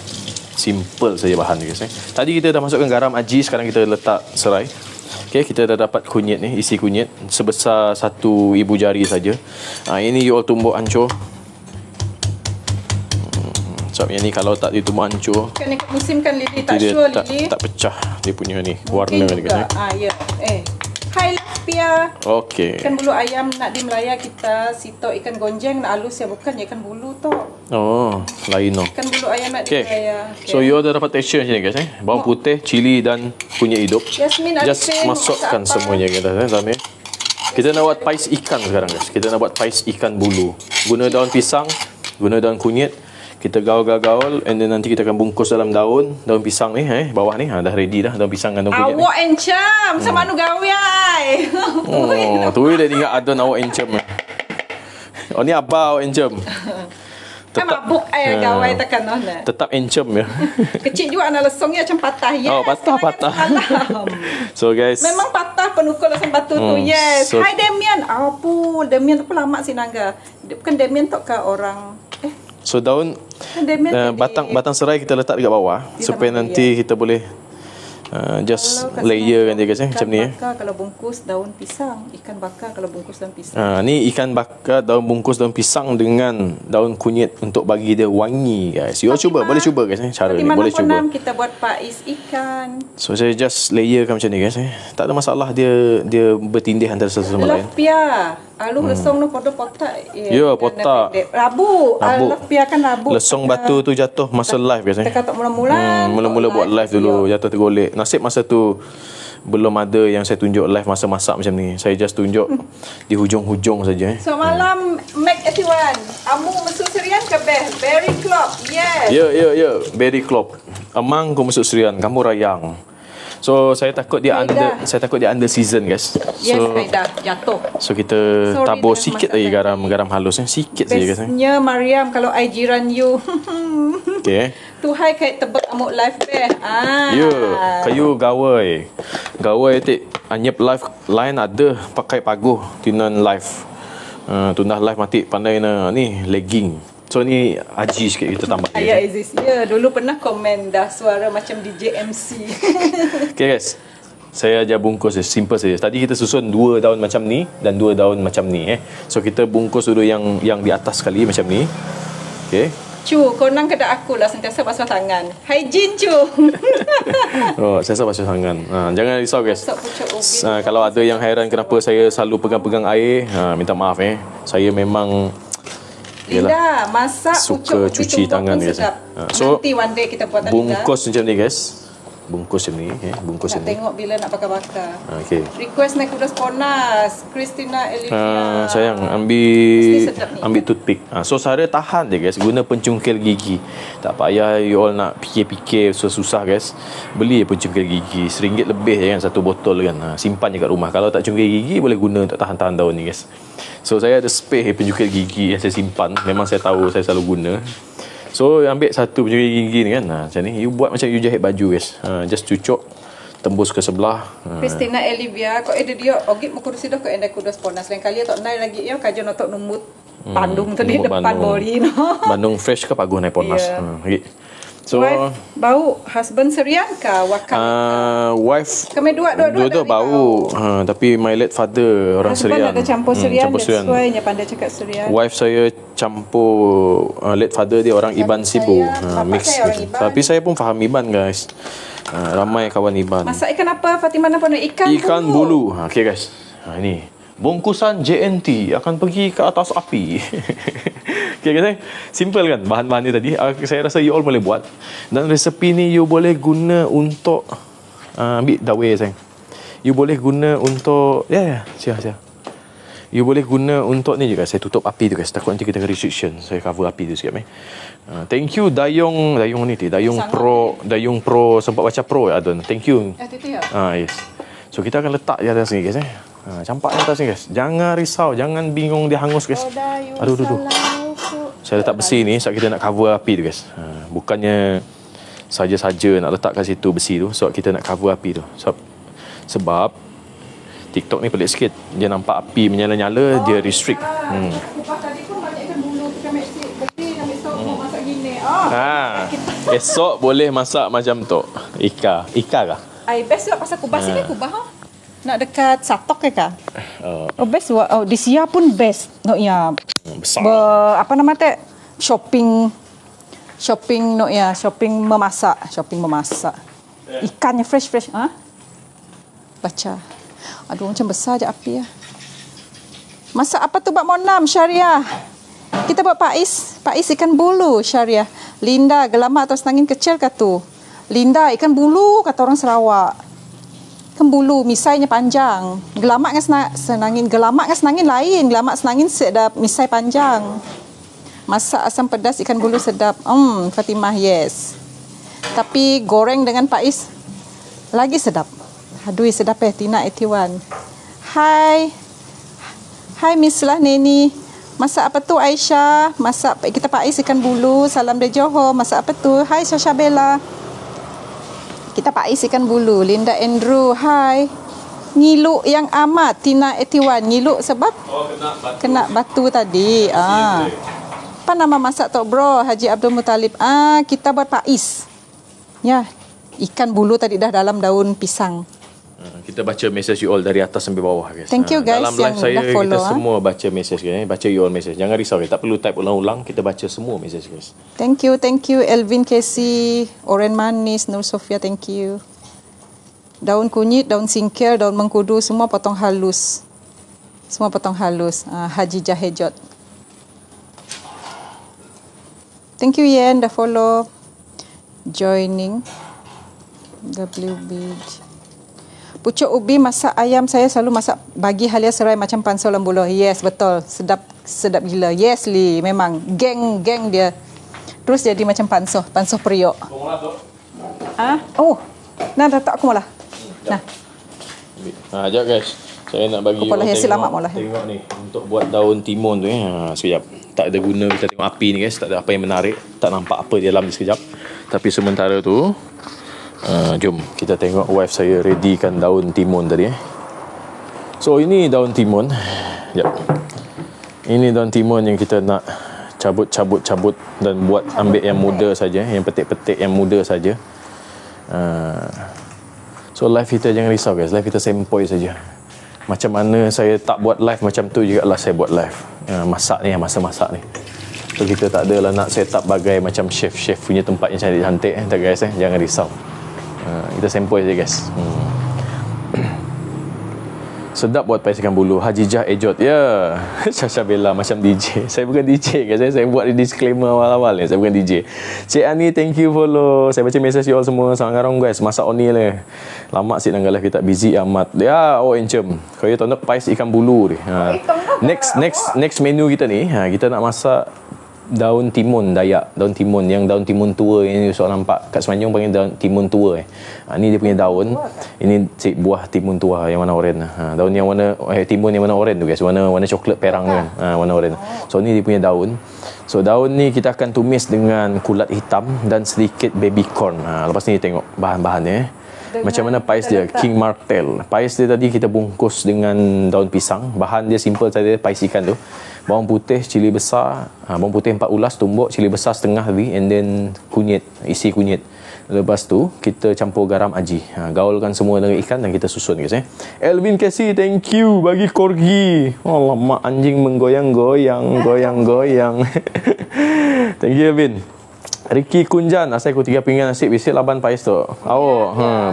Simple saja bahan ni guys. Tadi kita dah masukkan garam aji, sekarang kita letak serai. Okay, kita dah dapat kunyit ni, isi kunyit sebesar 1 ibu jari saja. Ini you all tumbuk hancur. Sebab yang ni kalau tak ditumbuk hancur, Kan ikut musim kan Lily, tak dia sure tak Lily. pecah dia punya ni, Mungkin warna ni juga. guys. Ya. Hai Pia. Okey. Ikan bulu ayam nak di Melaya kita sito ikan gonjeng nak halus ya, bukan ikan bulu tu. Oh, lain no. Ikan bulu ayam nak di Okay. Melaya. So you dah dapat texture macam ni guys. Bawang putih, cili dan kunyit hidup. Yasmin Just Arifin, masukkan masak apa? semuanya kita dalam ni. Kita nak buat pais ikan sekarang guys. Kita nak buat pais ikan bulu. Guna daun pisang, guna daun kunyit. Kita gaul-gaul and then nanti kita akan bungkus dalam daun pisang ni bawah ni dah ready dah daun pisang dan daun kunyit ni. Awak encam sama anu gawe ai. Oh, tu dia ingat adon awak encem. Oh ni apa awak encem? Kan mabuk ai gawe tekan noh nah. Tetap encem ya. Kecil juga anak lesongnya macam patah. Yes. Oh, patah. So guys, memang patah penukul lesong batu tu. Yes. So, Hai Demian. Apa? Demian tu lama si Nangga. Bukan Demian tu ke orang so daun batang serai kita letak dekat bawah supaya nanti kita boleh just layer kan dia guys macam ni kalau bungkus daun pisang, ikan bakar kalau bungkus daun pisang. Ni ikan bakar bungkus daun pisang dengan daun kunyit untuk bagi dia wangi guys. You cuba, boleh cuba guys cara ni, boleh cuba. Kita buat pais ikan. So saya just layerkan macam ni guys. Tak ada masalah dia bertindih antara satu sama lain. Lapia. Alu lesong no podo potak. Ya, potak. Rabu. Lapia kan rabu. Lesong batu tu jatuh masa live guys. Kita kata mula-mula buat live dulu, jatuh tergolek. Nasib masa tu belum ada yang saya tunjuk live masa masak macam ni. Saya just tunjuk di hujung-hujung saja. So malam Mac 81. Amu mesut serian ke Berry Club. Yes. Ya. Berry Club. Amang ku mesut serian, kamu rayang. So saya takut dia under season guys. Yes, dah jatuh. So kita tabur sikit lagi garam halus sikit saja guys. Bestnya Mariam kalau I jiran you. Okay. Tuhai kait tebak amuk live Ya, kayu gawai. Gawai tik anyep live lain ada pakai paguh tinan live. Tundah live mati pandai ni legging. So ni aji sikit kita tambah. Ya Aziz. Ya, dulu pernah komen dah suara macam DJ MC. Okay guys. Saya ajar bungkus simple saja. Tadi kita susun 2 daun macam ni dan 2 daun macam ni So kita bungkus dulu yang di atas sekali macam ni. Okay. Cu, konang kedai aku lah sentiasa basuh tangan. Hygiene, Cu. Oh, saya basuh tangan. Jangan risau guys. Masak pucuk ubi. Kalau ada yang hairan kenapa saya selalu pegang-pegang air, minta maaf Saya memang Linda, masak suka pucuk cuci ubi tangan pun guys. sedap. So Nanti one day kita buat bungkus macam ni guys. Bungkus macam ni, bungkus nak macam ni. tengok bila nak bakar-bakar. Okey. Request naik kudas panas. Christina Olivia. Sayang, sedap ni. ambil toothpick. So Sarah tahan je guys, guna pencungkil gigi. Tak payah you all nak fikir-fikir susah-susah guys. Beli je pencungkil gigi, RM1 lebih je kan satu botol kan. Simpan je kat rumah. Kalau tak cungkil gigi boleh guna untuk tahan-tahan daun ni guys. So saya ada spare pencungkil gigi yang saya simpan. Memang saya tahu saya selalu guna. So ambil satu pencungkil gigi ni kan. Macam ni you buat macam you jahit baju guys. Just cucuk, tembus ke sebelah. Christina Olivia, kau ada dia ogit mo kursi dah kau endai kudas panas. Lain kali tok nai lagi yo kajo notok numut Bandung tadi depan bori no. Bandung fresh ke paguh naik panas. Okay. So wife bau, husband serian ka wakam. Wife kami dua bau. Tapi my late father orang husband Serian. Ada campur Serian. Sesuai nya pandai cakap Serian. Wife saya campur late father dia orang Iban Sibu. Mix. Tapi saya pun faham Iban guys. Ramai kawan Iban. Masak ikan apa Fatimah nak pandai? Ikan bulu. Okay guys. Ini bungkusan JNT akan pergi ke atas api. Okay guys, simple kan bahan-bahan ni tadi. Saya rasa you all boleh buat. Dan resepi ni you boleh guna untuk ambil dawai sayang. You boleh guna untuk siap. You boleh guna untuk ni je guys. Saya tutup api tu guys. Takut nanti kita ada restriction. Saya cover api tu sikit thank you Dayung ni Dayung Pro sempat baca Pro Adon. Thank you. Yes. So kita akan letak di atas ni guys campak di atas ni guys. Jangan risau, jangan bingung dia hangus guys. Aduh. Saya letak besi ni sebab kita nak cover api tu guys. Bukannya saja-saja nak letak kat situ besi tu sebab kita nak cover api tu. Sebab TikTok ni pelik sikit. Dia nampak api menyala-nyala, dia restrict. Kupas tadi pun banyak ikan bulu. Kita beli ambil sok masak gini. Esok boleh masak macam tu. Ika kah? Best juga pasal kubas ni kubah. Nak dekat Satok ke kah? Best di Sia pun best. No ya. Besar. Apa nama teh? Shopping no ya, shopping memasak. Ikannya fresh. Baca. Aduh macam besar je api ya. Masak apa tu Bak Monam Syariah? Kita buat Pais ikan bulu Syariah. Linda, gelamak atau senangin kecil kah tu? Linda, ikan bulu kata orang Sarawak. Ikan bulu, misainya panjang. Gelamak dengan senangin lain. Gelamak senangin sedap, misai panjang. Masak asam pedas ikan bulu sedap. Fatimah, yes. Tapi goreng dengan Pais lagi sedap. Aduh, sedap Tina 81. Hai Miss lah Neni. Masak apa tu Aisyah? Masak kita Pais ikan bulu. Salam dari Johor. Masak apa tu? Hai Syasha Bella. Kita Pais ikan bulu. Linda Andrew, hai. Ngiluk yang amat Tina 81. Ngiluk sebab kena batu tadi. Apa nama masak tok bro? Haji Abdul Muttalib. Kita buat Pais. Ya, ikan bulu tadi dah dalam daun pisang. Kita baca message you all dari atas sampai bawah guys. Thank you guys dalam live saya dah follow, kita semua baca message guys. Baca you all message. Jangan risau guys. Tak perlu type ulang-ulang. Kita baca semua message guys. Thank you Elvin Casey, Oren Manis, Nur Sofia, thank you. Daun kunyit, daun singkir, daun mengkudu semua potong halus. Haji Jahejot. Thank you Yen dah follow. Joining WB. Pucuk ubi masak ayam saya selalu masak bagi halia serai macam pansau lembulo. Yes, betul. Sedap gila. Yes, Li. Memang geng dia. Terus jadi macam pansoh periuk. Nah, dah tak aku malah. Nah. Sekejap guys. Saya nak bagi tengok ni untuk buat daun timun tu sekejap. Tak ada guna kita tengok api ni guys. Tak ada apa yang menarik. Tak nampak apa di dalam ni sekejap. Tapi sementara tu jom kita tengok wife saya readykan daun timun tadi So ini daun timun. Ini daun timun yang kita nak cabut dan ambil yang muda saja, yang petik-petik yang muda saja. So live kita jangan risau guys, live kita sempoi saja. Macam mana saya tak buat live macam tu juga lah saya buat live. Masak ni, masa masak ni. So kita tak adalah nak set up bagai macam chef punya tempat yang cantik-cantik tak guys jangan risau. Kita sempoi je guys. Sedap buat pais ikan bulu. Hajijah Ejot. Ya. Syasha Bella macam DJ. Saya bukan DJ guys. Saya buat disclaimer awal-awal ni. Saya bukan DJ. Cik Ani, thank you follow. Saya baca message you all semua. Sangat ngarong guys. Masak oni lah. Lama sih nanggal live kita busy amat. Ya, encem. Kau tonton pais ikan bulu ni. Next menu kita ni, kita nak masak daun timun Dayak, daun timun yang daun timun tua yang you nampak kat Semenanjung panggil daun timun tua. Ni dia punya daun. Ini buah timun tua yang warna oranye. Daun yang warna timun yang warna oranye tu guys, warna coklat perang kan. Warna oranye. So ni dia punya daun. So daun ni kita akan tumis dengan kulat hitam dan sedikit baby corn. Lepas ni tengok bahan-bahannya. Macam mana pais dia, King Martel. Pais dia tadi kita bungkus dengan daun pisang. Bahan dia simple saja, pais ikan tu. Bawang putih, cili besar, bawang putih 4 ulas tumbuk, cili besar setengah tadi, and then kunyit, isi kunyit. Lepas tu kita campur garam aji. Gaulkan semua dengan ikan dan kita susun guys. Elvin Casey, thank you bagi corgi. Alamak, anjing menggoyang-goyang, goyang-goyang. Thank you Elvin. Ricky Kunjan, asal aku 3 pinggan nasi bisik laban pais tu.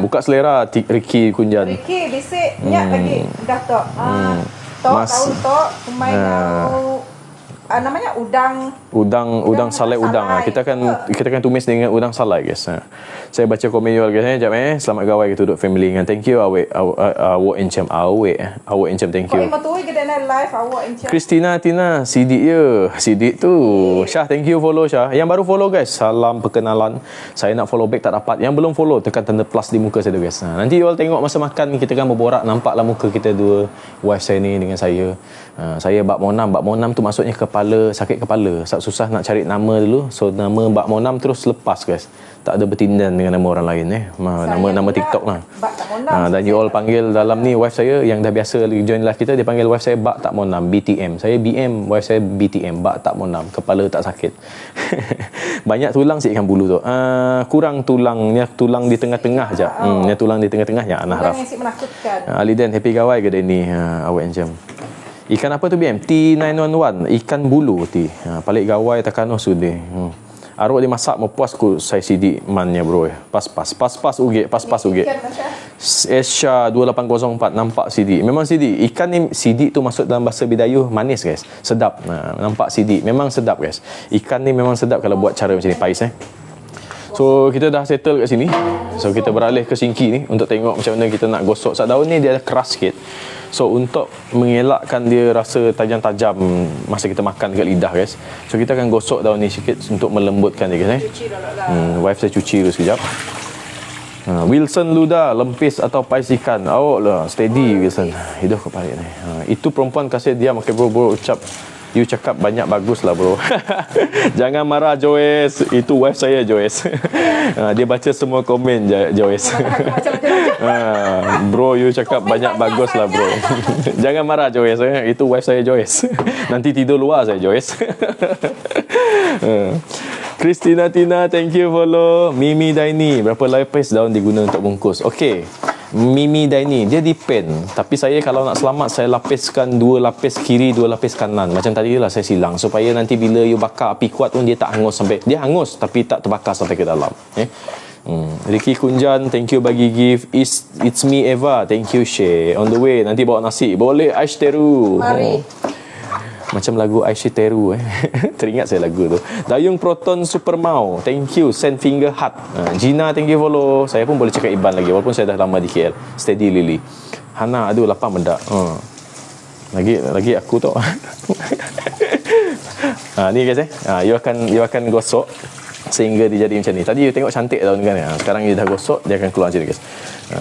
Buka selera Ricky Kunjan. Ricky bisik nyak lagi dah tok. Tok tahu tok pemain namanya udang salai udang. Kita akan tumis dengan udang salai guys. Saya baca komen you all guys jap selamat gawai kita duduk family dengan thank you awak encem thank you. Christina Tina sidik ya sidik tu. Syah thank you follow Syah. Yang baru follow guys salam perkenalan. Saya nak follow back tak dapat. Yang belum follow tekan tanda plus di muka saya tu guys. Nanti you all tengok masa makan kita kan berborak nampaklah muka kita dua wife saya ni dengan saya. Saya Bak Monam tu maksudnya sakit kepala. Susah nak cari nama dulu. So nama Bak Monam terus lepas guys. Tak ada bertindan dengan nama orang lain nama TikTok lah. Dan you all panggil dalam ni wife saya yang dah biasa join live kita, dia panggil wife saya Bak Tak Monam, BTM. Saya BM, wife saya BTM, Bak Tak Monam, kepala tak sakit. Banyak tulang si ikan bulu tu. Kurang tulangnya, tulang di tengah-tengah je. Tulang di tengah-tengah ya Anah Raf. Aliden happy gawai ke dia ni awak encam. Ikan apa tu BM? T911, ikan bulu T. Palik gawai takano sudah. Arwah dia masak mau puas ku saya sidik mannya bro. Pas uge. Esha 2804 nampak sidik. Memang sidik. Ikan ni sidik tu masuk dalam bahasa Bidayuh manis guys. Sedap. Nampak sidik. Memang sedap guys. Ikan ni memang sedap kalau buat cara macam ni pais So kita dah settle kat sini. So kita beralih ke singki ni untuk tengok macam mana kita nak gosok. Sebab daun ni dia ada keras sikit. So untuk mengelakkan dia rasa tajam-tajam masa kita makan dekat lidah guys. So kita akan gosok daun ni sikit untuk melembutkan dia guys wife saya cuci dulu sekejap. Wilson Luda, lempis atau pais ikan. Awak lah, steady Wilson. Hidup kepala ni. Itu perempuan kasih diam. Okay bro ucap. You cakap banyak bagus lah bro. Jangan marah Joyce. Itu wife saya Joyce. Dia baca semua komen Joyce. Bro you cakap banyak bagus lah bro. Jangan marah Joyce. Itu wife saya Joyce. Nanti tidur luar saya Joyce. Christina Tina thank you follow. Mimi Daini, berapa lapis daun diguna untuk bungkus? Okay, Mimi Daini, dia depend. Tapi saya kalau nak selamat, saya lapiskan 2 lapis kiri, 2 lapis kanan. Macam tadi lah saya silang. Supaya nanti bila you bakar api kuat pun dia tak hangus sampai. Dia hangus tapi tak terbakar sampai ke dalam. Ricky Kunjan, thank you bagi gift. It's me Eva, thank you Shay. On the way, nanti bawa nasi. Boleh Aish Teru. Mari. Macam lagu Aisyah Teru Teringat saya lagu tu. Dayung Proton Supermau, thank you. Send finger heart. Gina, thank you follow. Saya pun boleh cakap Iban lagi walaupun saya dah lama di KL. Steady Lily. Hana, aduh lapar mendak. Lagi aku tu. Ni guys you akan gosok sehingga dia jadi macam ni. Tadi you tengok cantik daun kan. Sekarang you dah gosok, dia akan keluar macam ni guys.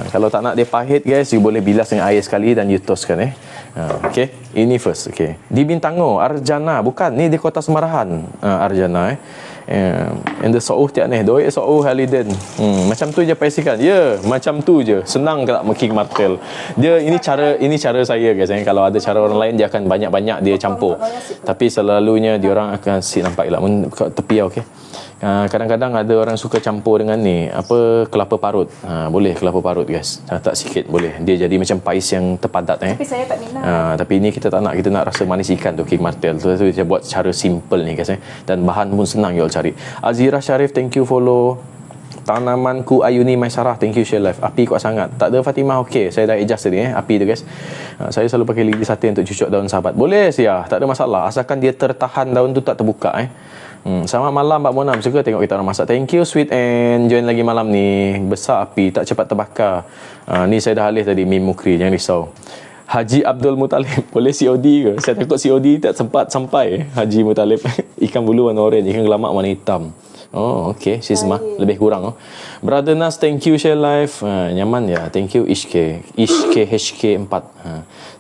Kalau tak nak dia pahit guys, you boleh bilas dengan air sekali dan you toskan okay, ini first. Okay, di Bintango Arjana, bukan ni di Kota Semarahan. Arjana and the South tiak ni doi South Haliden. Macam tu je paisikan. Macam tu je. Senang ke tak King Martel. Dia ini cara saya guys. Kalau ada cara orang lain dia akan banyak-banyak dia campur. Tapi selalunya dia orang akan nampak lah kat tepi okey. Kadang-kadang ada orang suka campur dengan ni apa, kelapa parut. Boleh kelapa parut guys, tak sikit boleh, dia jadi macam pais yang terpadat. Tapi saya tak minat. Tapi ni kita tak nak, kita nak rasa manis ikan tu, king martel tu kita buat cara simple ni guys. Dan bahan pun senang you all cari. Azira Syarif, thank you follow. Tanamanku Ayuni Maisarah, thank you share live. Api kuat sangat. Tak ada Fatimah, okey. Saya dah adjust tadi api tu guys. Saya selalu pakai lidi sate untuk cucuk daun sahabat. Boleh Sia, tak ada masalah. Asalkan dia tertahan, daun tu tak terbuka Selamat malam Mbak Mona, suka tengok kita orang masak. Thank you sweet and join lagi malam ni. Besar api, tak cepat terbakar. Ni saya dah alih tadi meme Mukri, jangan risau. Haji Abdul Mutalib, boleh COD ke? Saya takut COD tak sempat sampai. Haji Mutalib, ikan bulu warna orange, ikan gelamak warna hitam. Oh, okay. Sisma lebih kurang. Brother Nas, thank you share live. Nyaman ya. Thank you Ishk HK4.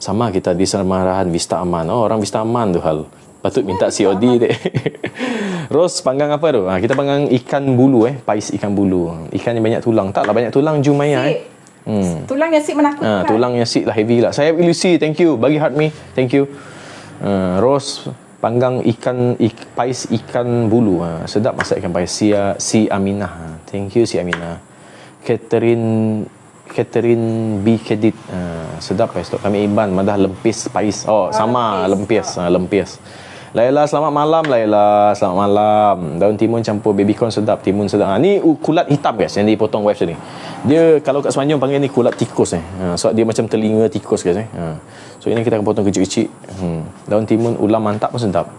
Sama kita di Semarahan Vista Aman. Orang Vista Aman tu hal. Patut minta COD dek. Ros, panggang apa tu? Kita panggang ikan bulu pais ikan bulu. Ikan yang banyak tulang. Taklah banyak tulang Jumaya Tulang yang sik menakutkan. Tulang yang sik lah, heavy lah. Saya ilusi, thank you. Bagi heart me, thank you. Ros, panggang pais ikan bulu. Sedap masak ikan pais. Si Aminah. Thank you si Aminah. Catherine B. Kedit. Sedap pais tu. Kami Iban madah lempis pais. Sama lempis. Laila, selamat malam Laila. Selamat malam. Daun timun campur baby corn sedap. Timun sedap. Ni kulat hitam guys yang dipotong wife tadi. Dia kalau kat Semenanjung panggil ni kulat tikus sebab dia macam telinga tikus guys So ini kita akan potong kecil-kecil. Daun timun ulam mantap pun sedap.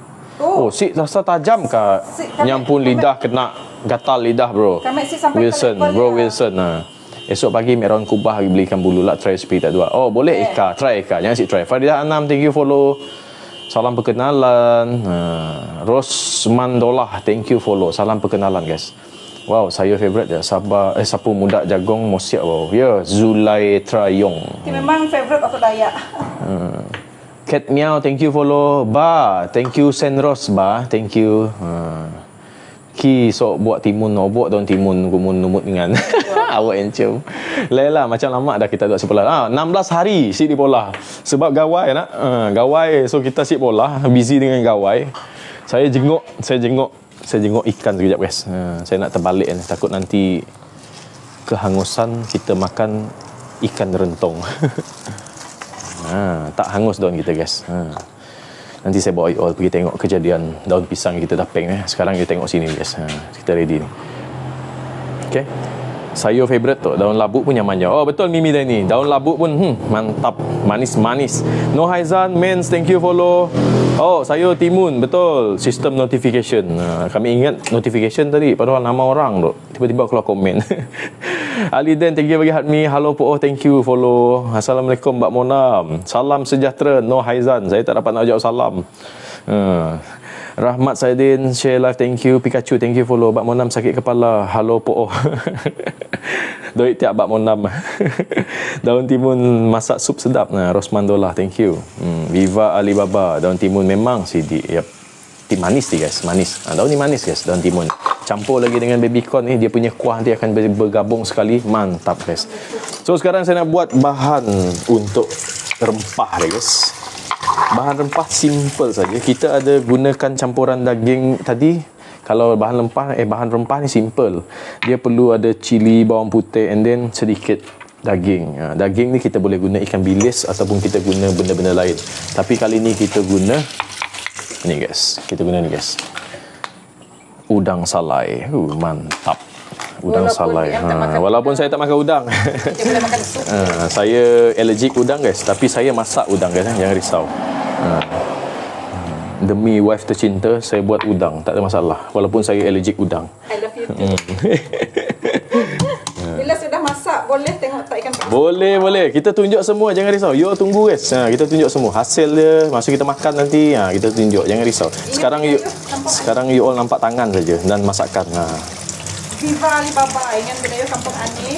Sik rasa tajam ke? Nyampun lidah, kena gatal lidah bro. Wilson, bro Wilson. Esok pagi Meron Kubah beli ikan bulu lah, try seperti tak dua. Boleh Ika, try Ika. Jangan try. Faridah Anam, thank you follow. Salam perkenalan. Rosmandolah, thank you follow. Salam perkenalan guys. Wow, saya favorite dia. Sapu muda jagong mosiak wow. Zulai Trayong. Dia memang favorite aku Dayak. Cat Meow, thank you follow. Ba, thank you Senros ba. Thank you. Ki sok buat timun, buat daun timun gumun numut dengan. Awak encem. Laila macam lama dah kita buat sepolah. 16 hari si di bola. Sebab gawai nak. Gawai so kita si bola, busy dengan gawai. Saya jenguk ikan sekejap guys. Saya nak terbalik takut nanti kehangusan kita makan ikan rentong. Tak hangus daun kita guys. Nanti saya bawa you all pergi tengok kejadian daun pisang yang kita taping Sekarang you tengok sini guys. Kita ready ni. Okay. Sayur favorite tu daun labu pun nyaman je. Betul Mimi dah ni. Daun labu pun mantap, manis-manis. No Haizan Mens, thank you follow. Sayur timun, betul. Sistem notification. Kami ingat notification tadi padahal nama orang tu. Tiba-tiba keluar komen. Ali Den, thank you bagi heart me. Hello Po, thank you follow. Assalamualaikum Mbak Mona. Salam sejahtera. No Haizan. Saya tak dapat nak jawab salam. Rahmat Saidin, share live, thank you. Pikachu, thank you follow. Mbak Monam sakit kepala. Halo Po. Doit tiap Mbak Monam. Daun timun masak sup sedap. Rosmandolah, thank you. Viva Alibaba, daun timun memang CD. Yep. Manis ni guys, manis. Daun ni manis guys, daun timun. Campur lagi dengan baby corn ni, dia punya kuah dia akan bergabung sekali. Mantap guys. So sekarang saya nak buat bahan untuk rempah dia guys. Bahan rempah simple saja. Kita ada gunakan campuran daging tadi. Kalau bahan rempah ni simple. Dia perlu ada cili, bawang putih and then sedikit daging. Daging ni kita boleh guna ikan bilis ataupun kita guna benda-benda lain. Tapi kali ni kita guna ni guys. Kita guna ni guys. Udang salai. Mantap. Udang salai. Walaupun saya tak makan udang. Dia boleh makan sup. Saya allergic udang guys, tapi saya masak udang guys, jangan risau. Demi wife tercinta saya buat udang, tak ada masalah. Walaupun saya allergic udang. I love you too. Bila sudah masak boleh tengok tak ikan. Boleh. Kita tunjuk semua, jangan risau. You tunggu guys. Kita tunjuk semua hasil dia. Masa kita makan nanti, kita tunjuk, jangan risau. Sekarang you all nampak tangan saja dan masakan. Viva Alibaba, ingat benda kampung Ani.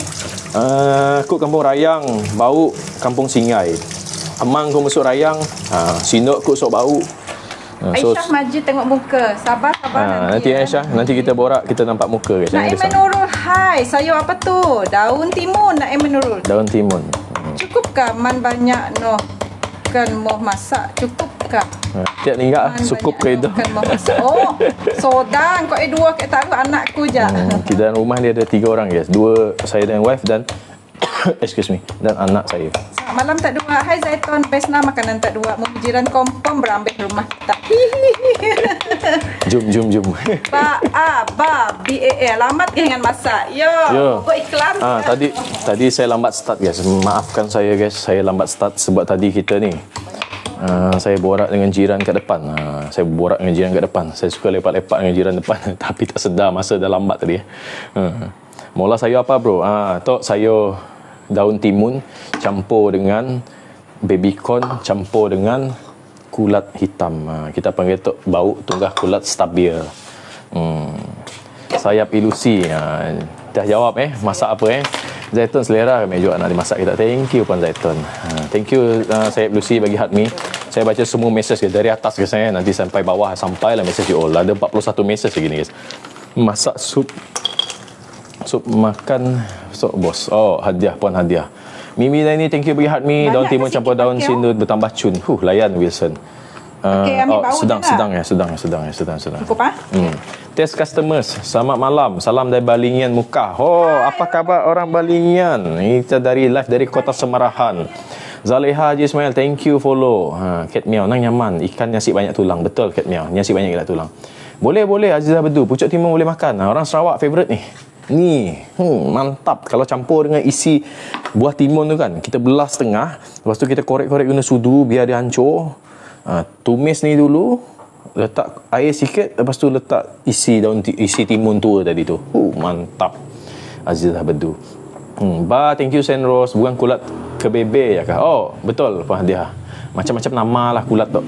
Kut kampung Rayang, Bau kampung Singai. Amang kau masuk Rayang, Sinok kut sok Bau. Aisyah Majid tengok muka. Sabar nanti Aisyah, nanti kita borak, kita nampak muka guys. Naim Nurul, hai. Sayur apa tu? Daun timun, Naim Nurul. Daun timun. Cukupkah man banyak no? bukan mau masak, cukupkah? Tiap ni enggak cukup ke itu? Bukan mau masak. Oh, sodang. Kau dua ke taruh anakku je. Di dalam rumah dia ada 3 orang guys. 2 saya dan wife dan excuse me, dan anak saya. Malam tak dua. Hai Zaitun, best nak makanan tak dua. Mujiran kompom berambil rumah kita. Jom. Ba BAA alamat dengan masak. Yo. Kau iklan. Tadi saya lambat start guys. Maafkan saya guys. Saya lambat start sebab tadi kita ni saya borak dengan jiran kat depan. Saya suka lepak-lepak dengan jiran depan tapi tak sedar masa dah lambat tadi. Mula sayur apa bro? Tok sayur daun timun campur dengan baby corn campur dengan kulat hitam. Kita panggil tok bau tunggah kulat stabil. Sayap ilusi. Dah jawab masak apa Zaitun selera kami juga nak dimasak kita. Thank you Puan Zaitun. Thank you Sayap ilusi bagi Hadmi. Saya baca semua mesej dari atas ke saya nanti sampai bawah sampailah mesej you all. Ada 41 mesej lagi ni guys. Masak sup makan sok bos. Oh, hadiah Puan hadiah. Mimi Daini, thank you bagi Hadmi. Daun timun campur daun sindut bertambah cun. Layan Wilson. Sedang. Cukup Test customers. Selamat malam. Salam dari Balingian Mukah. Apa khabar orang Balingian? Kita dari live dari Kota Semarahan. Zaleha Haji Ismail, thank you follow. Cat Meow nang nyaman. Ikan nasi banyak tulang. Betul Cat Meow. Nasi banyak gila tulang. Boleh Azizah Bedu. Pucuk timun boleh makan. Orang Sarawak favorite ni. Mantap. Kalau campur dengan isi buah timun tu kan, kita belah setengah, lepas tu kita korek-korek guna sudu biar dia hancur. Tumis ni dulu, letak air sikit, lepas tu letak isi timun tua tadi tu. Mantap. Azizah Bedu. Thank you Senros. Bukan kulat kebebe ya kah? Betul Puan Hadiah. Macam-macam nama lah kulat tu.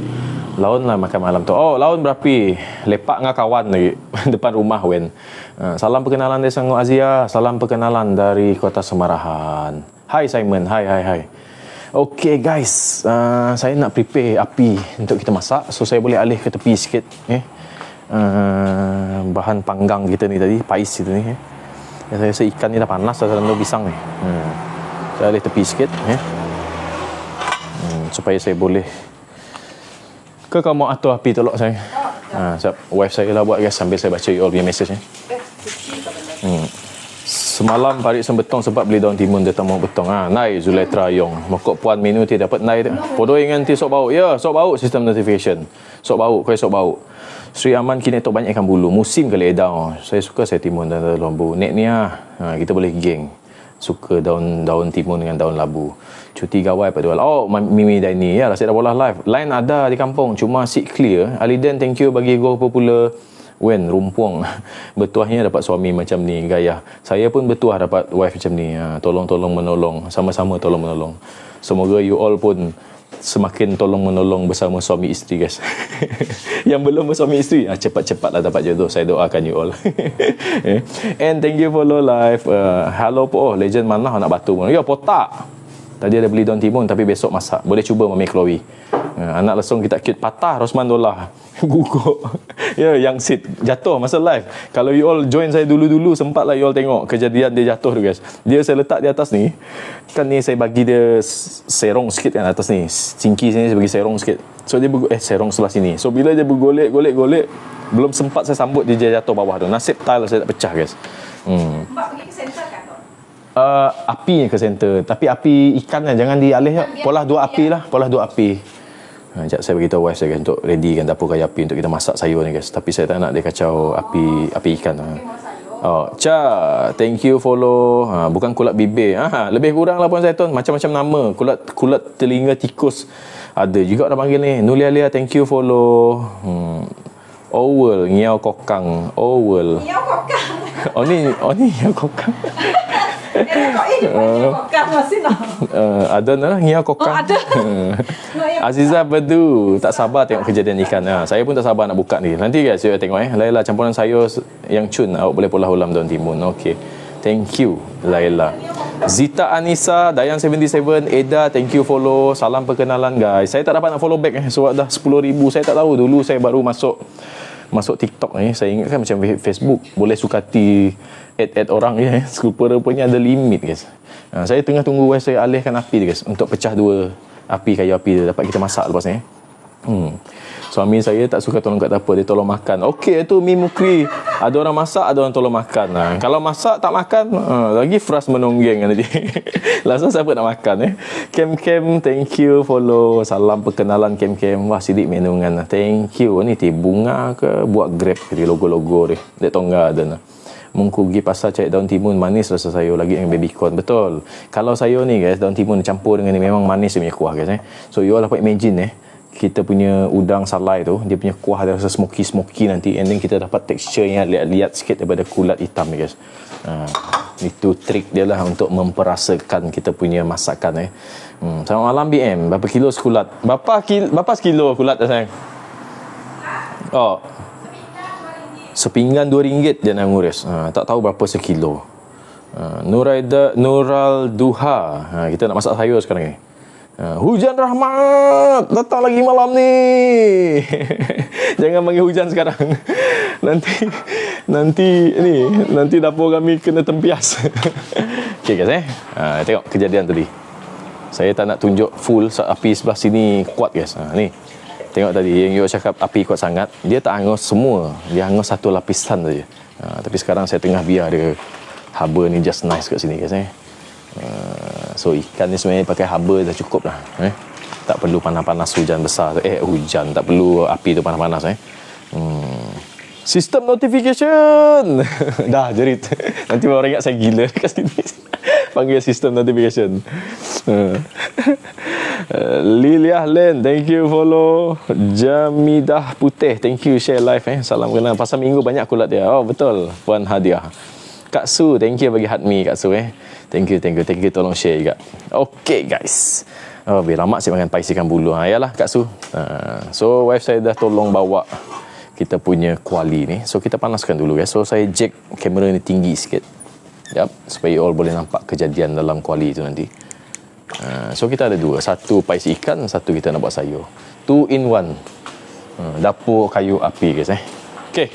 Laun lah makan malam tu. Laun berapi. Lepak dengan kawan lagi depan rumah Wen. Salam perkenalan dari Sanggup Azia. Salam perkenalan dari Kota Semarahan. Hai Simon. Hai. Okay guys. Saya nak prepare api untuk kita masak. So saya boleh alih ke tepi sikit. Bahan panggang kita ni tadi. Pais itu ni. Saya rasa ikan ni dah panas dalam daun pisang ni. Saya alih tepi sikit. Supaya saya boleh kamu atur api tolok saya. Wife saya lah buat guys sambil saya baca you all punya message ni. Semalam Parik Sembetong sempat beli daun timun dia tak mau betong. Nai Zuletra Yong. Mokok puan menu ti dapat nai. Podo ingan ti sok bau. Ya, sok bau sistem notification. Sok bau. Sri Aman kini tok banyak ikan bulu. Musim kali edang. Saya suka saya timun dan lembu. Nek ni kita boleh geng. Suka daun timun dengan daun labu. Cuti gawai pada Mimi Daini. Ya, saya dah bola live. Line ada di kampung, cuma seat clear. Aliden, thank you bagi go popular. Wen, rumpuang. Bertuahnya dapat suami macam ni, gaya. Saya pun bertuah dapat wife macam ni. Tolong menolong. Sama-sama tolong menolong. Semoga you all pun semakin tolong menolong bersama suami isteri guys. Yang belum bersuami isteri, cepat-cepatlah dapat jodoh. Saya doakan you all. And thank you follow live. Hello po. Legend mana nak batu. Ya, potak. Tadi ada beli daun timun tapi besok masak. Boleh cuba Mami Chloe. Anak lesung kita cute patah Rosman Dolah. Gugur. Yang sit jatuh masa live. Kalau you all join saya dulu-dulu sempatlah you all tengok kejadian dia jatuh tu guys. Dia saya letak di atas ni. Kan ni saya bagi dia serong sikit kan atas ni. Cingki sini saya bagi serong sikit. So dia serong sebelah sini. So bila dia bergolek belum sempat saya sambut dia jatuh bawah tu. Nasib tile saya tak pecah guys. Mbak pergi ke center kan? Api ke center. Tapi api ikan lah. Jangan dialih. Polah dua api lah. Sekejap saya beritahu wife saya guys, untuk ready kan dapur kayu api untuk kita masak sayur ni guys. Tapi saya tak nak dia kacau api ikan. Thank you follow. Bukan kulat bibir. Lebih kurang lah Puan Zaitun. Macam-macam nama. Kulat telinga tikus. Ada juga orang panggil ni. Nulia, thank you follow. Owl, ngiau kokang. Owl. Ngiau kokang. Ni ngiau kokang. Ada lah ngiau kokang. Ada. Azizah Bedu tak sabar tengok kejadian ikan. Saya pun tak sabar nak buka ni. Nanti guys saya tengok Laila campuran sayur yang cun. Awak boleh polah ulam daun timun. Okey. Thank you Laila. Zita Anissa, Dayan 77, Eda, thank you follow. Salam perkenalan guys. Saya tak dapat nak follow back sebab dah 10,000. Saya tak tahu dulu saya baru masuk TikTok ni. Saya ingat kan macam Facebook boleh sukati add orang Rupanya ada limit guys. Saya tengah tunggu saya alihkan api guys untuk pecah dua kayu api tu dapat kita masak lepas ni. Suami saya tak suka tolong kat dapur, dia tolong makan. Okey tu Mi Mukri, ada orang masak, ada orang tolong makan. Kalau masak tak makan, lagi frust menonggeng nanti. Langsung siapa nak makan Kem, thank you follow. Salam perkenalan Kem. Wah sidik menungan. Thank you. Ni bunga ke buat Grab ke logo-logo dia. Dek tongga ada. Mungku pergi pasar cari daun timun, manis rasa sayur lagi dengan baby corn. Betul. Kalau sayur ni guys, daun timun campur dengan ni memang manis dia punya kuah guys. So you all dapat imagine kita punya udang salai tu, dia punya kuah ada rasa smoky nanti, and then kita dapat tekstur yang liat sikit daripada kulat hitam ni guys. Itu trik dia lah untuk memperasakan kita punya masakan Selamat malam BM. Berapa kilo sekulat? Berapa sekilo kulat sayang? Oh, sepinggan RM2 dia nak ngurus. Tak tahu berapa sekilo. Nural Duha. Kita nak masak sayur sekarang ni. Hujan rahmat datang lagi malam ni. Jangan panggil hujan sekarang. Nanti dapur kami kena tempias. Okey guys tengok kejadian tadi. Saya tak nak tunjuk full api sebelah sini kuat guys. Ni. Tengok tadi yang you cakap api kuat sangat, dia tak hangus semua. Dia hangus satu lapisan saja. Tapi sekarang saya tengah biar dia haba ni just nice kat sini guys So ikan ni sebenarnya pakai haba dah cukup lah tak perlu panas-panas hujan besar hujan, tak perlu api tu panas-panas Sistem notification. Dah jerit. Nanti orang ingat saya gila kat sini. Panggil sistem notification. Liliah Len, thank you follow. Jamidah Putih, thank you share live Salam kenal. Pasal minggu banyak kulat dia. Oh betul. Puan Hadiah. Kak Su, thank you bagi Hatmi Kak Su Thank you tolong share juga. Okay guys. Biar lama saya makan pais ikan bulu. Yalah Kak Su. So wife saya dah tolong bawa kita punya kuali ni. So kita panaskan dulu guys. So saya jack kamera ni tinggi sikit. Supaya all boleh nampak kejadian dalam kuali tu nanti. So kita ada dua. Satu pais ikan, satu kita nak buat sayur. 2 in 1. Dapur kayu api guys Okay.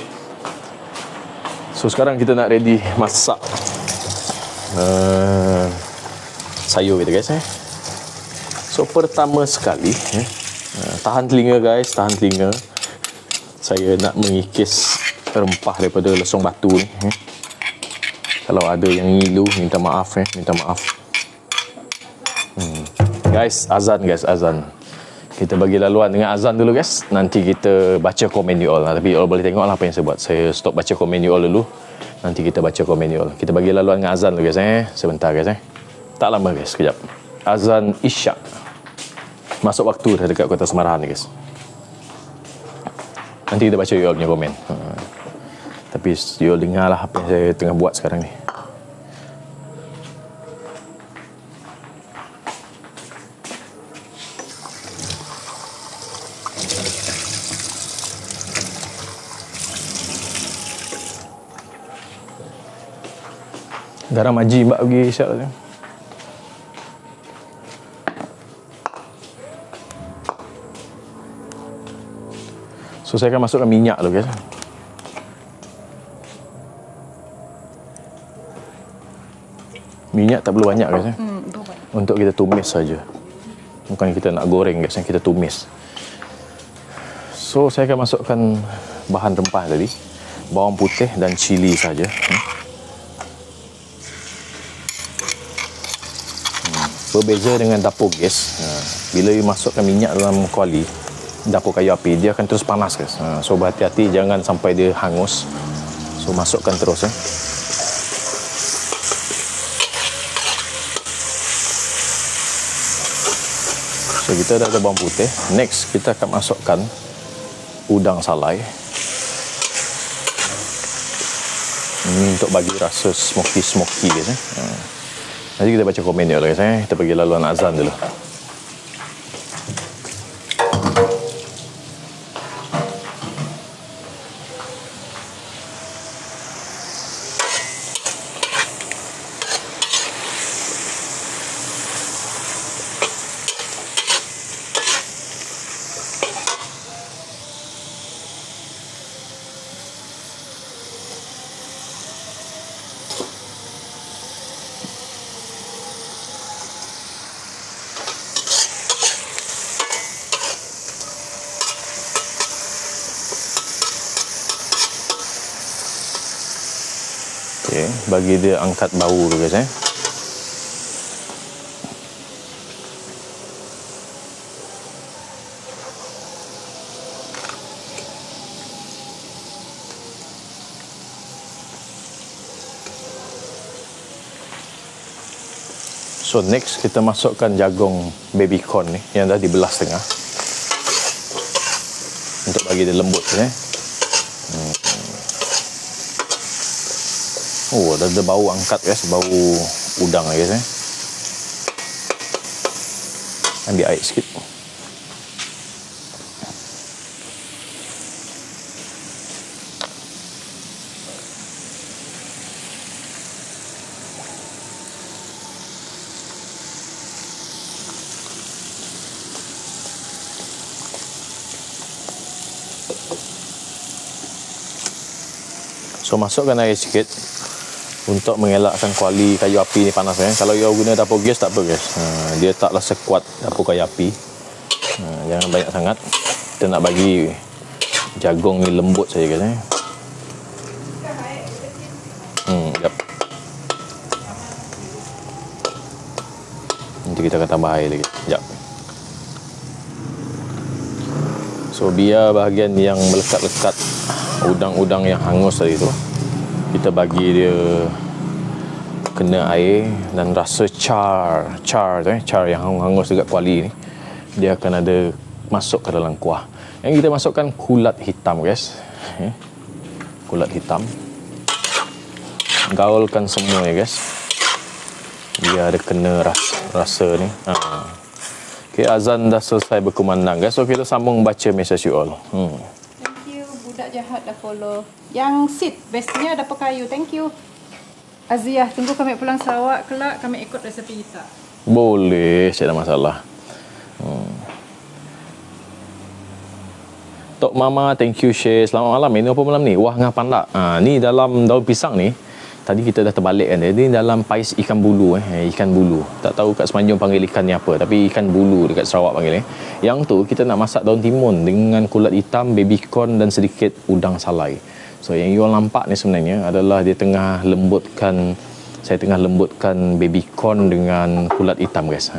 So sekarang kita nak ready masak sayur kita guys So pertama sekali tahan telinga guys, tahan telinga. Saya nak mengikis rempah daripada lesung batu ni Kalau ada yang ngilu, minta maaf minta maaf. Guys, azan. Kita bagi laluan dengan azan dulu guys. Nanti kita baca komen you all. Tapi you all boleh tengok lah apa yang saya buat. Saya stop baca komen you all dulu. Nanti kita baca komen you all. Kita bagi laluan dengan azan dulu guys Sebentar guys Tak lama guys, sekejap. Azan Isyak. Masuk waktu dah dekat Kota Semarahan ni guys. Nanti kita baca you all punya komen. Tapi you all dengar lah apa yang saya tengah buat sekarang ni. Garam haji mbak pergi siap tadi. So saya akan masukkan minyak dulu guys. Minyak tak perlu banyak guys Untuk kita tumis saja. Bukan kita nak goreng guys, kita tumis. So saya akan masukkan bahan rempah tadi. Bawang putih dan cili saja. Berbeza dengan dapur gas. Bila you masukkan minyak dalam kuali dapur kayu api, dia akan terus panas guys. So berhati-hati jangan sampai dia hangus. So masukkan terus So kita dah ada bawang putih. Next kita akan masukkan udang salai. Ini untuk bagi rasa smoky guys Nanti kita baca komen dia guys Kita bagi laluan azan dulu. Okey, bagi dia angkat bau tu guys. So next kita masukkan jagung baby corn ni yang dah dibelah setengah untuk bagi dia lembut Oh, dah ada bau angkat guys, bau udang guys Ambil air sikit. So masukkan air sikit untuk mengelakkan kuali kayu api ni panas Kalau you guna dapur gas tak apa guys. Dia taklah sekuat dapur kayu api. Jangan banyak sangat. Kita nak bagi jagung ni lembut saja guys Yep. Nanti kita akan tambah air lagi. Sekejap. So biar bahagian yang melekat-lekat udang-udang yang hangus tadi tu, kita bagi dia kena air dan rasa char yang hangus dekat kuali ni, dia akan ada masuk ke dalam kuah. Yang kita masukkan kulat hitam guys. Kulat hitam. Gaulkan semua ya guys. Biar ada kena rasa ni. Okay, azan dah selesai berkumandang guys. So kita sambung baca message you all. Budak jahat dah follow. Yang seat bestnya dapur kayu. Thank you. Aziah, tunggu kami pulang Sarawak kelak kami ikut resepi kita. Boleh, tak ada masalah. Tok Mama, thank you share. Selamat malam. Ini apa malam ni? Wah ngah pandak. Ni dalam daun pisang ni. Tadi kita dah terbalik kan. Ini dalam pais ikan bulu ikan bulu. Tak tahu kat Semenanjung panggil ikan ni apa, tapi ikan bulu dekat Sarawak panggil Yang tu kita nak masak daun timun dengan kulat hitam, baby corn dan sedikit udang salai. So yang you all nampak ni sebenarnya adalah dia tengah lembutkan, saya tengah lembutkan baby corn dengan kulat hitam guys.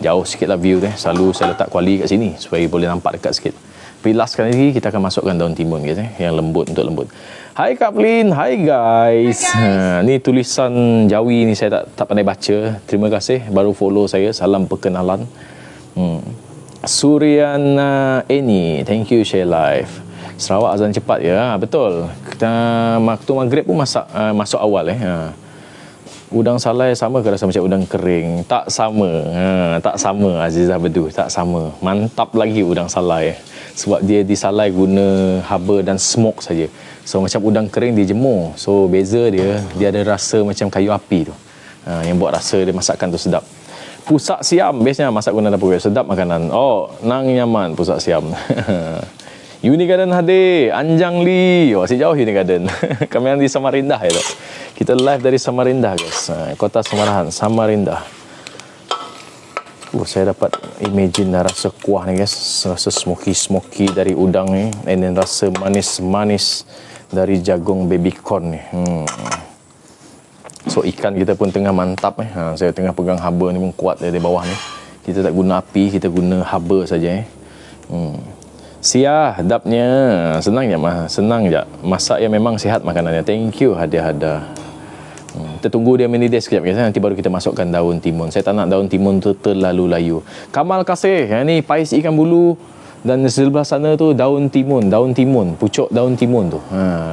Jauh sikit lah view dia. Selalu saya letak kuali kat sini supaya boleh nampak dekat sikit. Tapi last kali lagi kita akan masukkan daun timun guys yang lembut untuk lembut. Hai Kak Plin, hai guys. Ni tulisan Jawi ni saya tak pandai baca. Terima kasih baru follow saya. Salam perkenalan. Suryana Eni, thank you share live. Sarawak azan cepat ya. Betul. Kita waktu maghrib pun masuk awal Udang salai sama ke rasa macam udang kering? Tak sama. Tak sama Azizah Bedu, tak sama. Mantap lagi udang salai. Sebab dia disalai guna haba dan smoke saja. So macam udang kering dia jemur. So beza dia ada rasa macam kayu api tu. Yang buat rasa dia masakan tu sedap. Pusak siam biasanya masak guna dapur sedap makanan. Oh, nang nyaman pusak siam. Uni Garden hadir, Anjang Li. Oh, si jauh Uni Garden. Kami yang di Samarinda ya. Kita live dari Samarinda guys. Kota Samarahan, Samarinda. Saya dapat imagine rasa kuah ni guys. Rasa smoky dari udang ni. And then rasa manis-manis dari jagung baby corn ni. So ikan kita pun tengah mantap saya tengah pegang haba ni pun kuat dari bawah ni. Kita tak guna api, kita guna haba saja Sia, hadapnya. Senang je senang je. Masak yang memang sihat makanannya. Thank you hadiah-hadiah. Kita tunggu dia mendidih sekejap guys. Nanti baru kita masukkan daun timun. Saya tak nak daun timun tu terlalu layu. Kamal kasih. Yang ni pais ikan bulu. Dan sebelah sana tu daun timun, pucuk daun timun tu.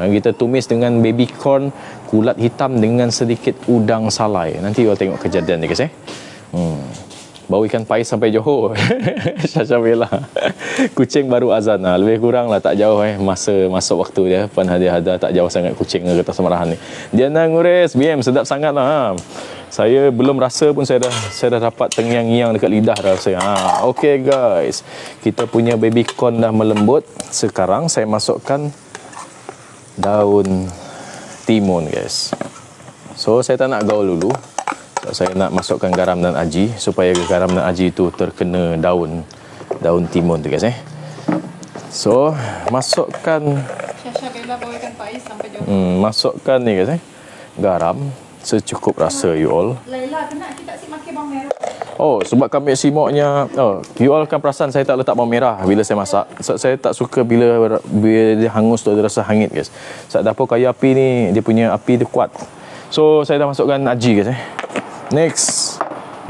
Kita tumis dengan baby corn, kulat hitam dengan sedikit udang salai. Nanti you tengok kejadian ni guys Bau ikan pais sampai Johor. Syasha Bella. Kucing baru azan. Lebih kurang lah tak jauh masa masuk waktu dia. Puan hadiah-hadiah tak jauh sangat kucing ke Kota Samarahan ni. Diana Nguris, BM sedap sangat lah. Saya belum rasa pun saya dah dapat tengiang-ngiang dekat lidah dah rasa. Okay guys. Kita punya baby corn dah melembut. Sekarang saya masukkan daun timun guys. So saya tak nak gaul dulu. Saya nak masukkan garam dan aji supaya garam dan aji itu terkena daun timun tu guys So masukkan Syasha Bella bawa ikan pais sampai Johor. Masukkan ni guys garam secukup rasa you all. Laila, kenapa kita asyik makan bawang merah? Oh, sebab kami simoknya, you all akan perasan saya tak letak bawang merah bila saya masak. Saya tak suka bila dia hangus tu ada rasa hangit guys. Sebab dapur kayu api ni, dia punya api dia kuat. So, saya dah masukkan aji guys. Next.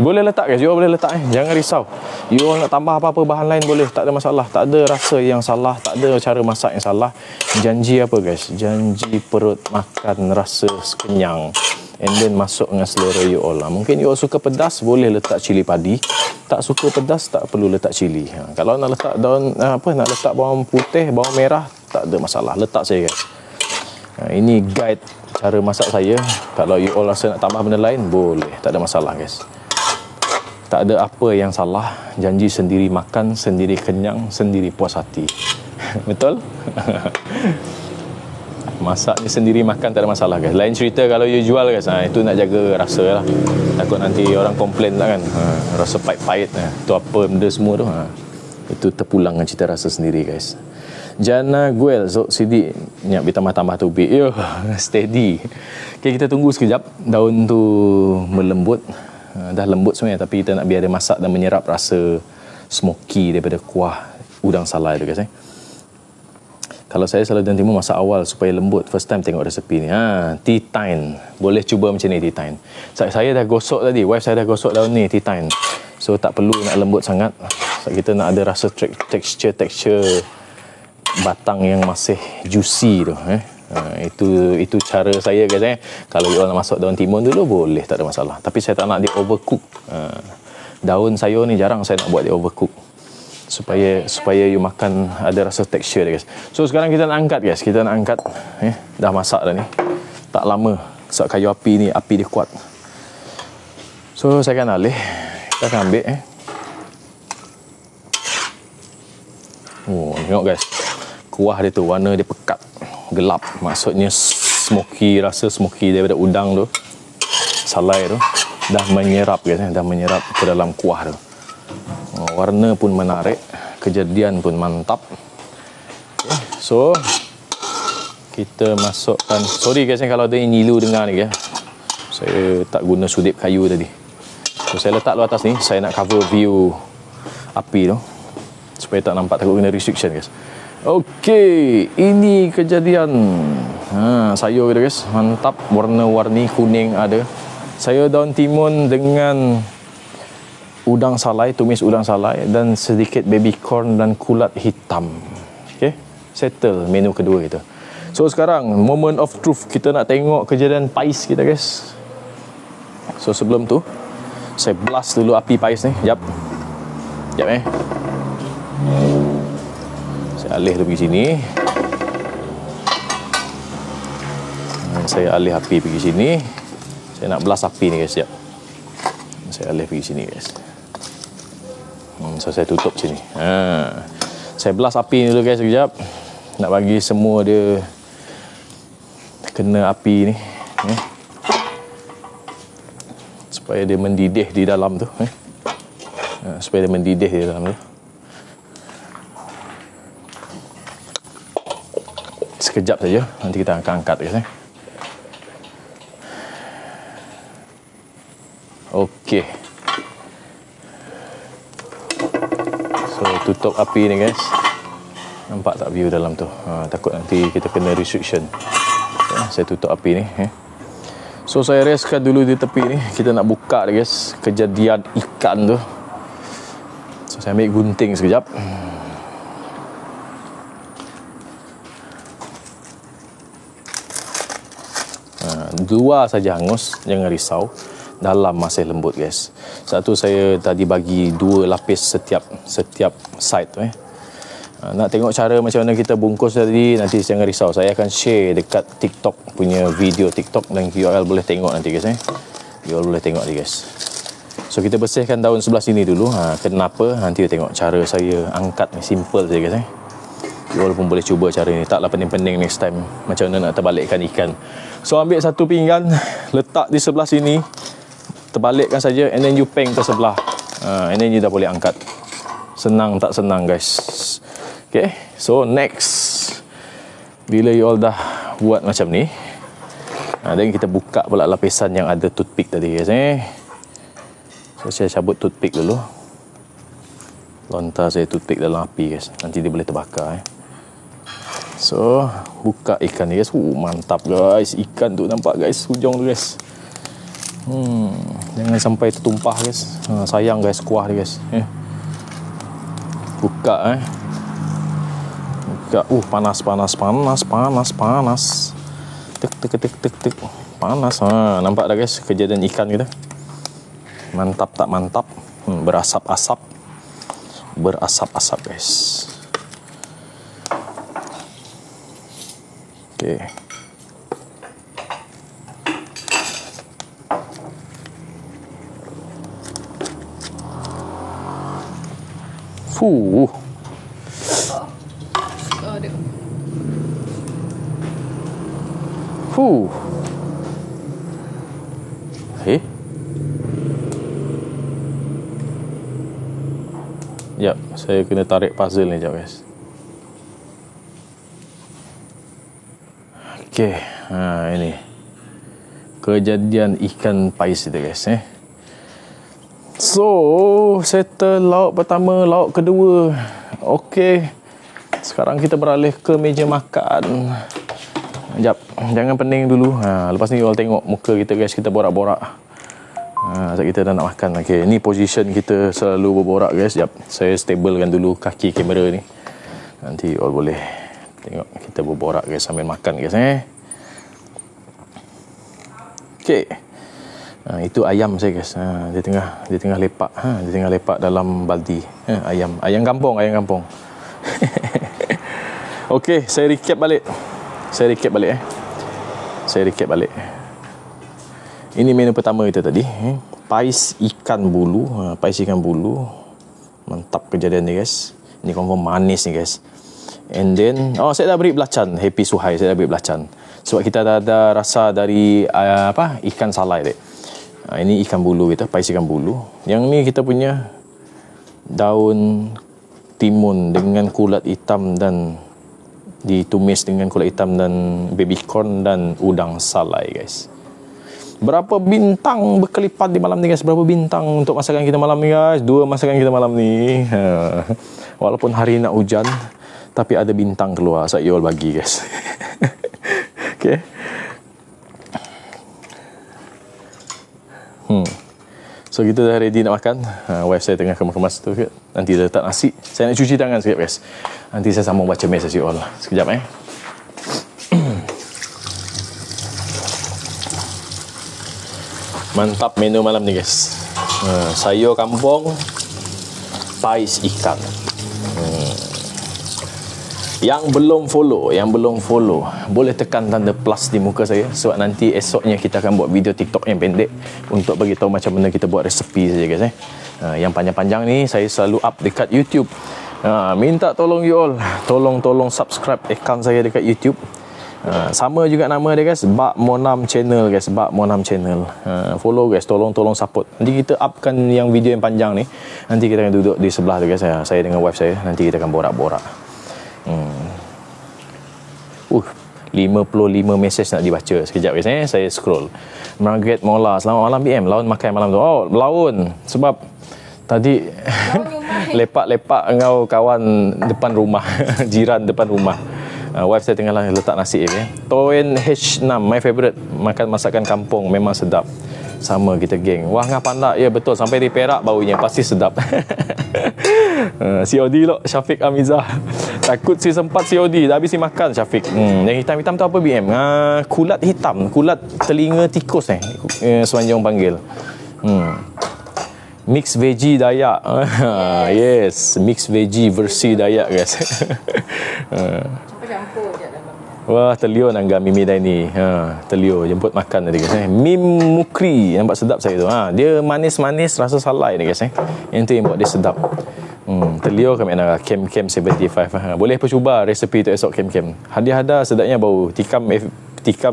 Boleh letak guys, you all boleh letak jangan risau. You all nak tambah apa-apa bahan lain boleh, tak ada masalah. Tak ada rasa yang salah, tak ada cara masak yang salah. Janji apa guys? Janji perut makan rasa kenyang. And then masuk dengan selera you all. Mungkin you all suka pedas, boleh letak cili padi. Tak suka pedas, tak perlu letak cili. Kalau nak letak daun nak letak bawang putih, bawang merah, tak ada masalah. Letak saya guys. Ini guide cara masak saya. Kalau you all rasa nak tambah benda lain, boleh, tak ada masalah guys. Tak ada apa yang salah. Janji sendiri makan, sendiri kenyang, sendiri puas hati. Betul? Masak ni sendiri makan tak ada masalah guys. Lain cerita kalau you jual guys, itu nak jaga rasa lah. Takut nanti orang komplain tak kan, rasa pahit-pahit tu apa benda semua tu. Itu terpulang dengan cita rasa sendiri guys. Jana guel Zok sidik nyak tambah-tambah tubik. Yo, steady. Okay, kita tunggu sekejap daun tu melembut. Dah lembut sebenarnya, tapi kita nak biar dia masak dan menyerap rasa smoky daripada kuah udang salai tu guys. Kalau saya selalu dan timur masak awal supaya lembut. First time tengok resepi ni. Tea thyme. Boleh cuba macam ni tea thyme. Saya dah gosok tadi. Wife saya dah gosok daun ni tea thyme. So tak perlu nak lembut sangat. So, kita nak ada rasa texture batang yang masih juicy tu. Itu cara saya guys. Kalau you nak masuk daun timun dulu boleh, tak ada masalah. Tapi saya tak nak dia overcook. Daun sayur ni jarang saya nak buat dia overcook. Supaya you makan ada rasa tekstur dia guys. So sekarang kita nak angkat guys. Kita nak angkat. Dah masak dah ni. Tak lama. Sebab kayu api ni, api dia kuat. So saya akan alih. Kita akan ambil tengok guys. Kuah dia tu, warna dia pekat, gelap. Maksudnya smoky, rasa smoky daripada udang tu, salai tu dah menyerap guys. Dah menyerap ke dalam kuah tu. Warna pun menarik, kejadian pun mantap. So kita masukkan, sorry guys kalau ada yang nyilu dengar ni guys, saya tak guna sudip kayu tadi. So saya letak luar atas ni, saya nak cover view api tu supaya tak nampak, takut kena restriction guys. Okey, ini kejadian sayur kita guys, mantap. Warna-warni kuning ada. Sayur daun timun dengan udang salai, tumis udang salai dan sedikit baby corn dan kulat hitam. Okey, settle menu kedua kita. So sekarang moment of truth, kita nak tengok kejadian pais kita guys. So sebelum tu saya blast dulu api pais ni. Jap saya alih tu pergi sini. Saya alih api pergi sini. Saya nak blast api ni guys. Jap, saya alih pergi sini guys. So saya tutup sini. Saya blast api ni dulu guys sekejap. Nak bagi semua dia kena api ni, supaya dia mendidih di dalam tu. Supaya dia mendidih di dalam tu. Sekejap saja, nanti kita akan angkat guys. Okey. So tutup api ni guys. Nampak tak view dalam tu? Takut nanti kita kena restriction. Saya tutup api ni. So saya reskan dulu di tepi ni. Kita nak buka dia guys, kejadian ikan tu. So saya ambil gunting sekejap. Dua saja hangus, jangan risau. Dalam masih lembut guys. Satu saya tadi bagi 2 lapis setiap side tu. Nak tengok cara macam mana kita bungkus tadi, nanti jangan risau. Saya akan share dekat TikTok punya video TikTok dan QL boleh tengok nanti guys. QL boleh tengok nanti guys. So kita bersihkan daun sebelah sini dulu. Kenapa? Nanti tengok cara saya angkat ni, simple saja guys. QL pun boleh cuba cara ni. Taklah pening-pening next time macam mana nak terbalikkan ikan. So ambil satu pinggan, letak di sebelah sini, terbalikkan saja, and then you peng ke sebelah. And then you dah boleh angkat. Senang tak senang guys. Okay, so next, bila you all dah buat macam ni, Dan kita buka pula lapisan yang ada toothpick tadi guys. So saya cabut toothpick dulu. Lontar saya toothpick dalam api guys. Nanti dia boleh terbakar. So buka ikan ni guys. Mantap guys. Ikan tu nampak guys. Hujung tu guys. Jangan sampai tertumpah guys. Sayang guys kuah dia guys. Buka buka. Panas. Tek. Panas. Nampak dah guys kejadian ikan kita. Mantap tak mantap. Berasap-asap guys. Okey. Sekejap, saya kena tarik puzzle ni sekejap guys. Okey, ini kejadian ikan pais itu guys. So, settle lauk pertama, lauk kedua. Okey, sekarang kita beralih ke meja makan. Sekejap, jangan pening dulu. Lepas ni you all tengok muka kita guys, kita borak-borak. Kita dah nak makan. Okey, ni position kita selalu berborak guys. Sekejap, saya stablekan dulu kaki kamera ni. Nanti you all boleh tengok kita berborak guys sambil makan guys. Okey. Itu ayam saya guys. Dia tengah lepak. Dia tengah lepak dalam baldi. Ayam kampung. Okey, saya recap balik. Ini menu pertama kita tadi. Pais ikan bulu. Mantap kejadian ni guys. Ini confirm manis ni guys. And then saya dah beri belacan. Happy Suhai saya dah beri belacan. Sebab kita dah ada rasa dari ikan salai dek. Ini ikan bulu kita, pais ikan bulu. Yang ni kita punya daun timun dengan kulat hitam dan ditumis dengan kulat hitam dan baby corn dan udang salai guys. Berapa bintang berkelipat di malam ni guys. Berapa bintang untuk masakan kita malam ni guys. 2 masakan kita malam ni. Walaupun hari nak hujan, tapi ada bintang keluar. Saya you all bagi guys. Okay. So kita dah ready nak makan. Wife saya tengah kemas-kemas tu. Nanti dah letak nasi. Saya nak cuci tangan sekejap guys. Nanti saya sambung baca message you all. Sekejap Mantap menu malam ni guys. Sayur kampung, pais ikan. Yang belum follow boleh tekan tanda plus di muka saya, sebab nanti esoknya kita akan buat video TikTok yang pendek untuk bagi tahu macam mana kita buat resepi saja guys. Yang panjang-panjang ni saya selalu up dekat YouTube. Minta tolong you all, tolong subscribe akaun saya dekat YouTube. Sama juga nama dia guys, Bak Monam Channel guys, Bak Monam Channel. Follow guys, tolong support. Nanti kita upkan yang video yang panjang ni. Nanti kita akan duduk di sebelah tu guys. Saya dengan wife saya, nanti kita akan borak-borak. 55 mesej nak dibaca. Sekejap guys, saya scroll. Margaret Mola, selamat malam BM. Laun makan malam tu. Laun. Sebab tadi lepak-lepak dengan kawan depan rumah. Jiran depan rumah. Wife saya tengah letak nasi Toen H6, my favourite. Makan masakan kampung memang sedap. Sama kita geng. Wah ngah pandak. Ya betul, sampai di Perak baunya pasti sedap. COD lo Syafiq Amizah. Takut si sempat COD dah habis si makan Syafiq. Yang hitam-hitam tu apa BM? Kulat hitam, kulat telinga tikus Semenanjung panggil. Mix veggie Dayak. Yes, mix veggie versi Dayak guys. Campur je dalam. Wah, telio nangga Mimi Daini. Telio jemput makan tadi guys. Mim Mukri, nampak sedap saya tu. Dia manis-manis rasa salai ni guys. Yang tu yang buat dia sedap. Telio kami nak Kem 75. Boleh percuba resepi tu esok Kem. Hadiah-hadiah sedapnya bau. Tikam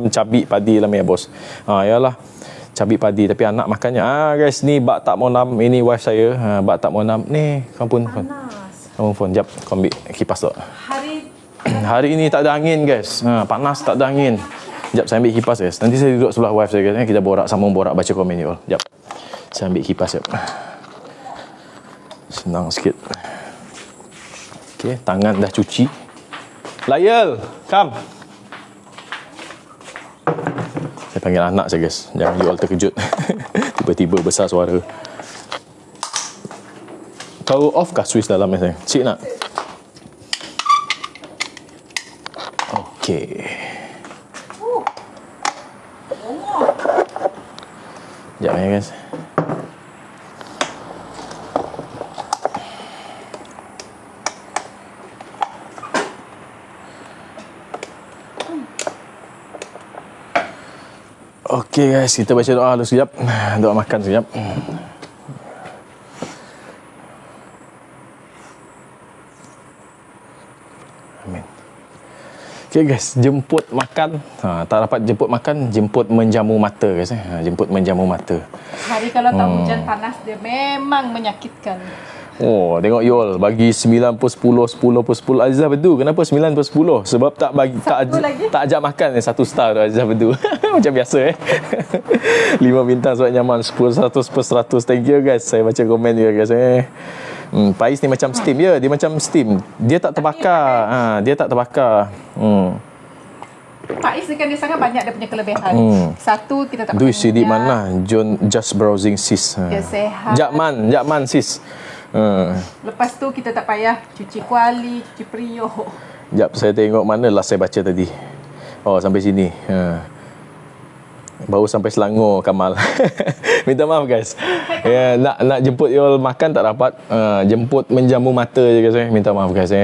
cabi padi lah ya bos. Yalah. Cabi padi tapi anak makannya. Guys, ni bak tak mau nam. Ini wife saya. Bak tak mau nam. Ni, kampun. Kamu phone. Jap, kau ambil kipas tu. Hari ini tak ada angin guys. Panas tak ada angin. Sekejap, saya ambil kipas guys. Nanti saya duduk sebelah wife saya guys. Kita borak, sambung borak, baca komen you all. Sekejap. Saya ambil kipas sekejap. Senang sikit. Okay, tangan dah cuci. Layel, come. Saya panggil anak saya guys. Jangan you all terkejut. Tiba-tiba besar suara. Kau off kah switch dalam ni saya? Cik nak? Okay. Sekejap ya guys. Okay guys, kita baca doa dulu sekejap. Doa makan sekejap. Amin. Okay guys, jemput makan. Tak dapat jemput makan, jemput menjamu mata guys. Jemput menjamu mata. Hari kalau tak hujan panas dia memang menyakitkan. Oh, tengok you all bagi 9 per 10, 10 per 10. Azizah Bedu, kenapa 9 per 10? Sebab tak bagi tak ajak makan 1 star tu Azizah Bedu. Macam biasa 5 bintang sebab nyaman, 10 100 per 100. Thank you guys. Saya baca komen juga guys. Pais ni macam steam ya, dia macam steam. Dia tak terbakar. Dia tak terbakar. Faiz kan dia sangat banyak dia punya kelebihan. Satu, kita tak pakai minyak. Sidik mana? John just browsing sis. Dia sehat. Jakman sis. Lepas tu kita tak payah cuci kuali, cuci periuk. Sekejap, saya tengok mana last saya baca tadi. Oh, sampai sini. Baru sampai Selangor Kamal. Minta maaf guys. Nak jemput you all makan tak dapat. Jemput menjamu mata je guys. Minta maaf guys.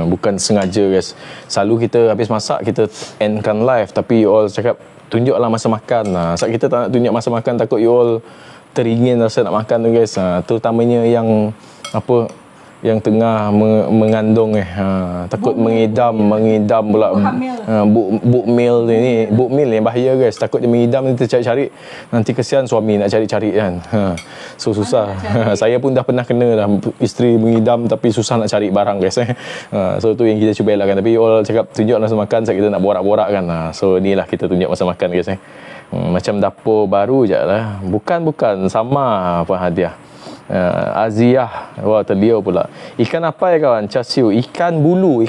Bukan sengaja guys. Selalu kita habis masak kita endkan live, tapi you all cakap tunjuklah masa makan. Saat kita tak nak tunjuk masa makan, takut you all teringin rasa nak makan tu guys. Terutamanya yang yang tengah mengandung takut mengidam pula buk mil ni, buk mil yang bahaya guys. Takut dia mengidam, kita cari-cari nanti kesian suami nak cari-cari kan. So susah. Saya pun dah pernah kena dah, isteri mengidam tapi susah nak cari barang guys. So tu yang kita cuba elakkan. Tapi all cakap tunjuk masa makan, saat kita nak borak-borak kan. So inilah kita tunjuk masa makan guys. Macam dapur baru je lah. Bukan sama apa hadiah. Aziah, wah terliau pula. Ikan apa ya kawan? Chasiu, ikan bulu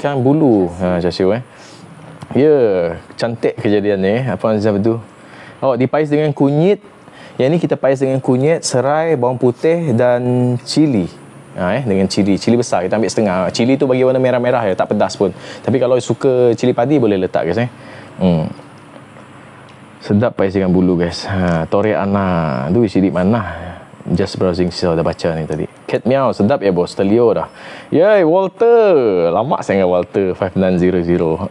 chasiu ya, cantik kejadian ni. Apa Aziah betul? Oh, dipais dengan kunyit. Yang ni kita pais dengan kunyit, serai, bawang putih dan cili. Dengan cili besar kita ambil setengah. Cili tu bagi warna merah-merah ya, tak pedas pun. Tapi kalau suka cili padi boleh letak guys. Sedap pais dengan bulu guys. Tore Ana, tu sidik mana? Just browsing, saya dah baca ni tadi. Cat Meow, sedap ya bos, terliur dah. Yay, Walter. Lama saya dengan Walter 5900.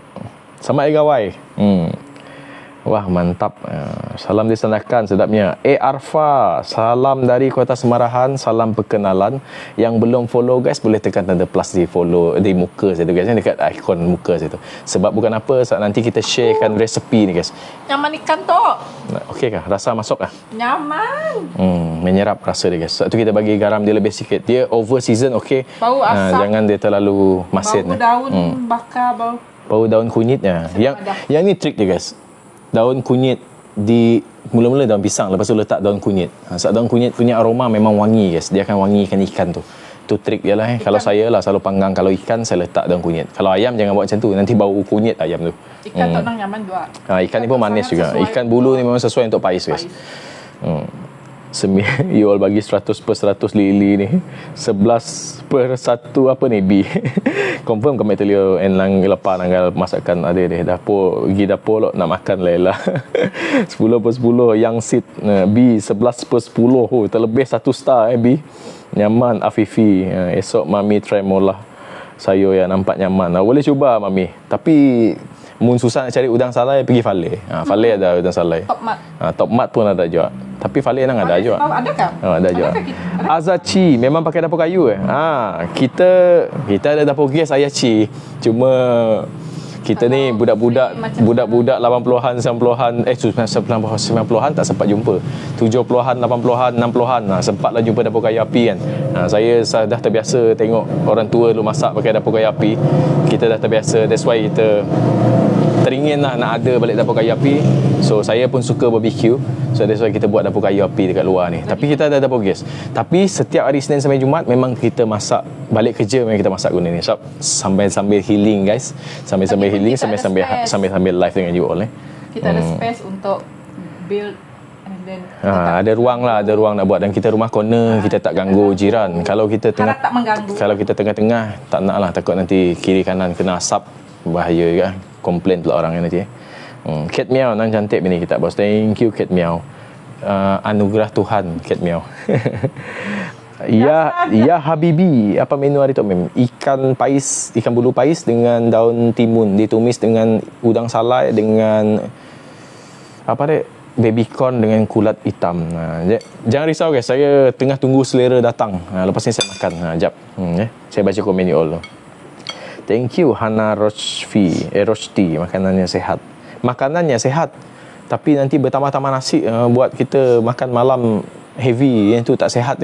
Selamat ya gawai. Wah, mantap. Salam disanakan, sedapnya. Arfa, salam dari Kota Semarahan, salam perkenalan. Yang belum follow guys, boleh tekan tanda plus di follow di muka saya tu guys, dekat ikon muka saya tu. Sebab bukan apa, saat nanti kita sharekan resepi ni guys. Nyaman ikan tu. Okey kah? Rasa masuk kah? Nyaman. Menyerap rasa dia guys. Saat tu kita bagi garam dia lebih sikit. Dia over season okey. Bau asap. Jangan dia terlalu masin. Bau daun bakar, bau daun kunyitnya. Yang ni trik dia guys. Daun kunyit mula-mula daun pisang, lepas tu letak daun kunyit. Saat daun kunyit punya aroma memang wangi guys. Dia akan wangikan ikan tu. Tu trik dia lah. Kalau saya lah selalu panggang, kalau ikan saya letak daun kunyit. Kalau ayam jangan buat macam tu, nanti bau kunyit ayam tu. Ikan tak nyaman juga. Ikan ni pun manis juga. Ikan bulu ni memang sesuai untuk pais guys. You all bagi 100 per 100 lili ni. 11 per 1 apa ni B. Confirm kami telio enlang lepas nanggal masakan ada deh. Pergi dapur lo nak makan Laila. 10 per 10 yang sit B 11 per 10. Oh, terlebih 1 star B. Nyaman Afifi. Esok mami try molah sayur yang nampak nyaman. Boleh cuba mami. Tapi mun susah nak cari udang salai, pergi Fale. Fale ada udang salai. Top Mat pun ada juga. Tapi Fale nang ada juga. Adakah? Ada juga. Azachi memang pakai dapur kayu kita ada dapur gas Ayachi. Cuma kita ni budak-budak 80-an 90-an 90-an tak sempat jumpa. 70-an 80-an 60-an sempatlah jumpa dapur kayu api kan. Saya dah terbiasa tengok orang tua dulu masak pakai dapur kayu api. Kita dah terbiasa, that's why kita teringin lah nak ada balik dapur kayu api. So saya pun suka barbecue. So that's why kita buat dapur kayu api dekat luar ni. Tapi kita ada dapur gas. Tapi setiap hari Senin sampai Jumaat memang kita masak, balik kerja memang kita masak guna ni. So sambil healing guys. Sambil healing, sambil live dengan you all Kita ada space untuk build. Ada ruang nak buat, dan kita rumah corner, kita tak ganggu jiran. Kalau kita tengah tak mengganggu. Kalau kita tengah-tengah, tak nak lah, takut nanti kiri kanan kena asap, bahaya juga. Komplain pula orang nanti. Cat Meow nan cantik bini kita bos. Thank you Cat Meow. Anugerah Tuhan Cat Meow. Ya Habibi, apa menu hari tu mem? Ikan bulu pais dengan daun timun ditumis dengan udang salai dengan apa dek? Baby corn dengan kulat hitam. Jangan risau guys, saya tengah tunggu selera datang. Lepas ni saya makan. Jap. Saya baca komen you all. Thank you Hana Roshti. Makanannya sehat. Makanannya sehat. Tapi nanti bertambah-tambah nasi buat kita makan malam heavy, yang tu tak sehat.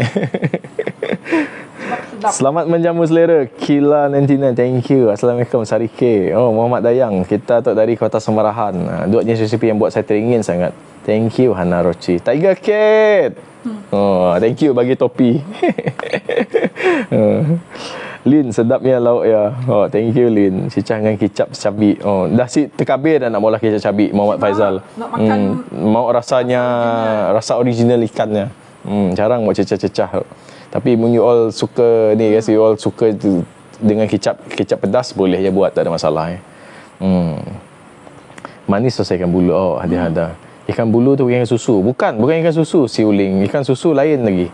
Selamat menjamu selera Kila 99. Thank you. Assalamualaikum Sarike. Muhammad Dayang. Kita dari Kota Semarahan. Dua jenis resipi yang buat saya teringin sangat. Thank you Hana Rochi. Tiger Cat. Thank you bagi topi. Lin, sedapnya lauk ya. Thank you Lin. Cicah dengan kicap cabi. Dah si terkabir dah nak bola kicap cabi. Muhammad Faizal. Nak makan. Mau rasa original ikannya. Jarang buat cecah-cecah. Tapi you all suka ni guys, you all suka dengan kicap pedas, boleh je buat, tak ada masalah. Manis selesaikan bulu. Ada. Ikan bulu tu ikan susu. Bukan ikan susu si Uling. Ikan susu lain lagi.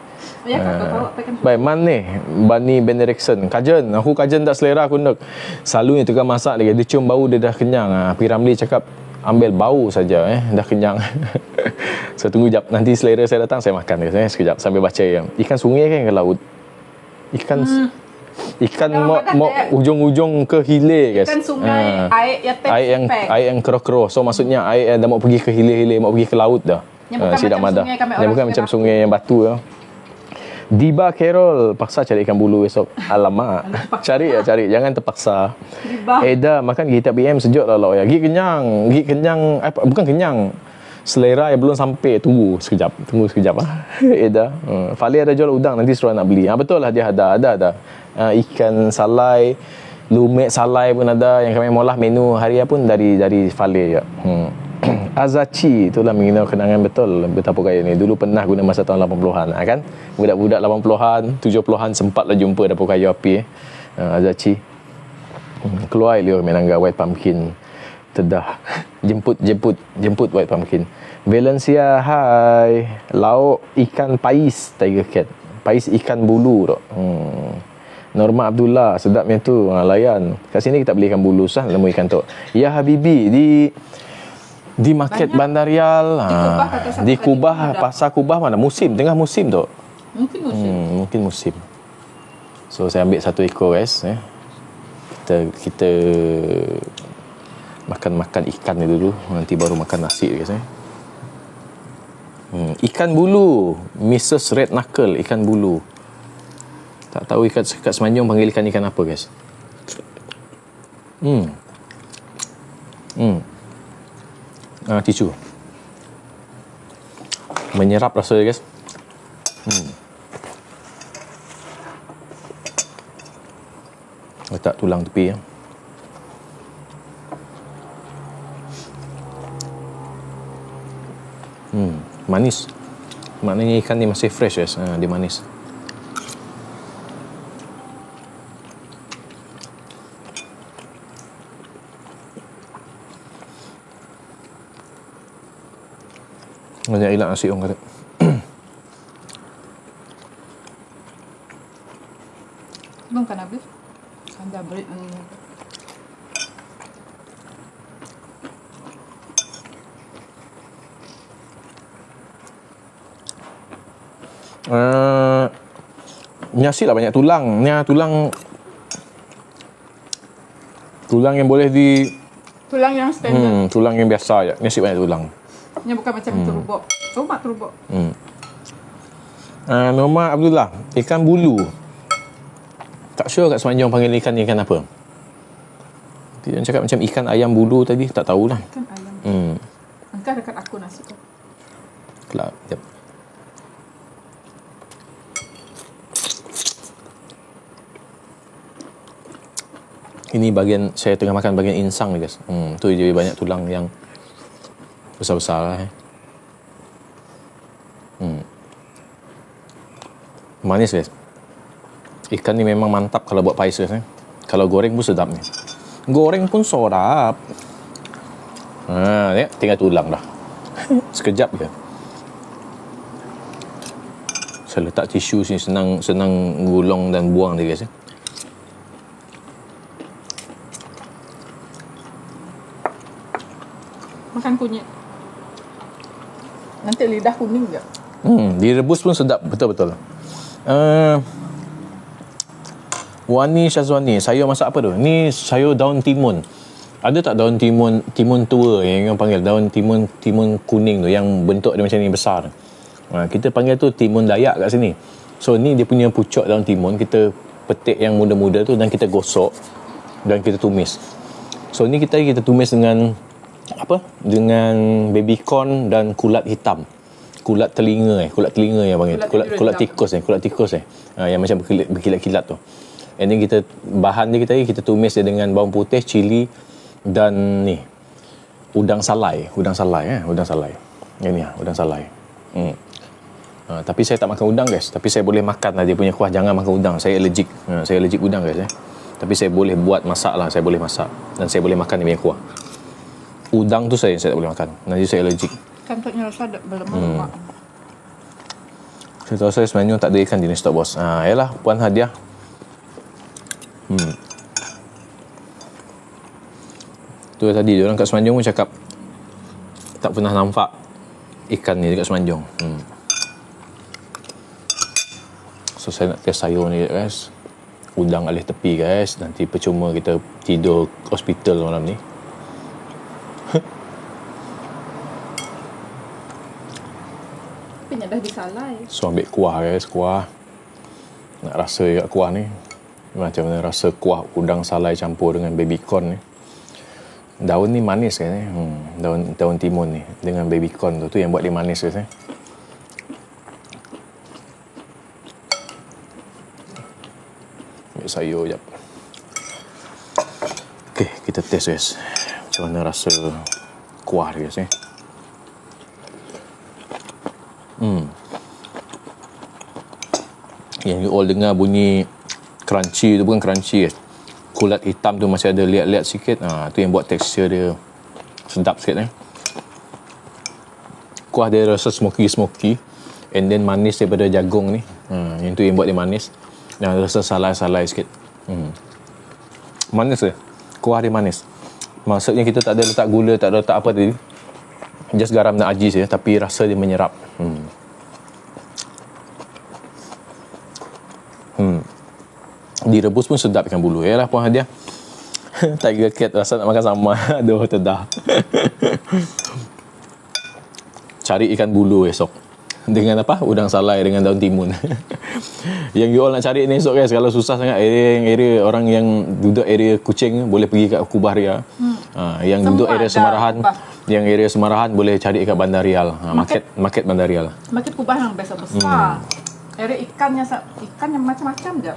Baik, mana Bani Benediction. Kajen. Aku kajen tak selera aku nak. Selalunya tukang masak lagi. Dia cium bau dia dah kenyang. P. Ramli cakap ambil bau saja dah kenyang. So tunggu jap, nanti selera saya datang saya makan sekejap sambil baca ya. Ikan sungai kan ke laut? Ikan mau ujung-ujung ke hilir guys. Ikan sungai, air yang keruh-keruh. So maksudnya air yang dah mau pergi ke hilir-hilir, mau pergi ke laut dah. Sidak madah. Yang bukan macam sungai yang batu ya. Diba Carol, paksa cari ikan bulu esok. Alamak. Cari. Jangan terpaksa. Eda, makan kita BM sejuk lah ya. Gigi kenyang. Bukan kenyang. Selera yang belum sampai. Tunggu sekejap. Eda. Fali ada jual udang. Nanti suruh nak beli. Betul lah dia ada. Ikan salai. Lumek salai pun ada. Yang kami molah menu harian pun dari Fali ya. Azachi, itulah mengenal kenangan betul betapa kaya ni. Dulu pernah guna masa tahun 80-an kan. Budak-budak 80-an, 70-an sempatlah jumpa dapur kayu api. Azachi. Keluar dia menangga white pumpkin. Tedah. Jemput white pumpkin. Valencia, hai. Lauk ikan pais Tiger Cat. Pais ikan bulu tu. Norma Abdullah, sedapnya tu. Layan. Kat sini kita beli ikan bulu sah, lemu ikan tu. Ya Habibi di market Bandarial, di Kubah, pasar Kubah mana tengah musim tu. Mungkin musim. So saya ambil satu ekor guys. Kita makan ikan ni dulu, nanti baru makan nasi guys. Ikan bulu, Mrs. Red Knuckle, ikan bulu. Tak tahu kat Semenanjung panggil ikan apa guys. Tisu menyerap rasa guys. Letak tulang tepi ya. Manis. Maknanya ikan ni masih fresh guys. Dia manis. Banyak hilang nasi orang kata. Belum kan habis? Anda beri nasi lah banyak tulang. Ni tulang yang boleh tulang yang standard. Tulang yang biasa je. Nasi banyak tulang. Yang bukan macam terubok. Terubok. Norma Abdullah, ikan bulu. Tak sure kat Semenanjung panggil ikan apa. Dia cakap macam ikan ayam bulu tadi, tak tahulah. Ikan ayam. Angkat dekat aku nasi tu. Kelak, jap. Ini bahagian, saya tengah makan bahagian insang ni guys. Tu dia banyak tulang yang besar-besar lah. Manis guys. Ikan ni memang mantap kalau buat pais guys. Kalau goreng pun sedap ni. Goreng pun sedap. Tengok, tinggal tulang dah. Sekejap je. Saya letak tisu sini, senang gulung dan buang dia guys. Makan kunyit. Nanti lidah kuning tak? Direbus pun sedap, betul-betul. Wani Syazwani, sayur masak apa tu? Ni sayur daun timun. Ada tak daun timun tua yang orang panggil daun timun kuning tu yang bentuk dia macam ni besar? Kita panggil tu timun Dayak kat sini. So ni dia punya pucuk daun timun, kita petik yang muda-muda tu dan kita gosok dan kita tumis. So ni kita tumis dengan apa? Dengan baby corn dan kulat hitam. Kulat telinga yang panggil. Kulat tikus yang macam berkilat-kilat tu. And then bahan dia kita tumis dia dengan bawang putih, cili dan ni udang salai. Udang salai. Yang ni udang salai. Tapi saya tak makan udang guys, tapi saya boleh makan lah dia punya kuah. Jangan makan udang, saya allergic. Saya allergic udang guys. Tapi saya boleh buat masak lah, saya boleh masak dan saya boleh makan dia punya kuah. Udang tu saya tak boleh makan. Nanti saya allergic. Kantutnya rasa berlemak. Saya tahu saya sebenarnya tak ada ikan di stok bos. Yalah, puan hadiah. Tu tadi dia orang kat Semenanjung pun cakap tak pernah nampak ikan ni dekat Semenanjung. So saya nak test sayur ni guys. Udang alih tepi guys. Nanti percuma kita tidur hospital malam ni. Tapi dah disalai. So ambil kuah guys, kuah. Nak rasa juga kuah ni. Macam mana rasa kuah udang salai campur dengan baby corn ni. Daun ni manis kan daun timun ni dengan baby corn tu yang buat dia manis guys. Ambil sayur jap. Okey, kita test guys. Macam mana rasa kuah dia guys. Yang you all dengar bunyi crunchy tu bukan crunchy guys. Kulat hitam tu masih ada liat-liat sikit. Tu yang buat tekstur dia sedap sikit Kuah dia rasa smoky and then manis daripada jagung ni. Yang tu yang buat dia manis. Dan rasa salai-salai sikit. Manis ke? Kuah dia manis. Maksudnya kita tak ada letak gula, tak ada letak apa tadi. Just garam dan aji saja, tapi rasa dia menyerap. Direbus pun sedap ikan bulu. Yalah puan hadiah. Tiger cat rasa nak makan sama. Aduh, terdah. Cari ikan bulu esok. Dengan apa? Udang salai dengan daun timun. Yang you all nak cari ni esok guys. Kalau susah sangat area orang yang duduk area Kuching boleh pergi kat Kubah Ria. Yang duduk area Semarahan, yang area Semarahan boleh cari kat Bandar Rial. Market Bandar Rial. Market Kubah yang besar. Area ikan yang macam-macam je.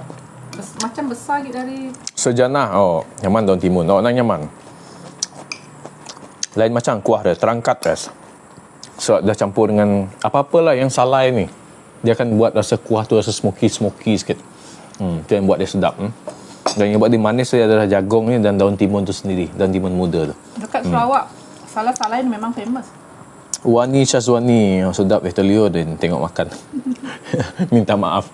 Macam besar gitu dari Sejanah. Nyaman daun timun. Nyaman. Lain macam kuah dia terangkat guys. So dah campur dengan apa-apalah yang salai ni, dia akan buat rasa kuah tu rasa smoky sikit. Tu yang buat dia sedap. Dan yang buat dia manis dia adalah jagung ni dan daun timun tu sendiri, daun timun muda tu. Dekat Sarawak, salai ni memang famous. Wani Syazwani, sedap terliur dan tengok makan. Minta maaf.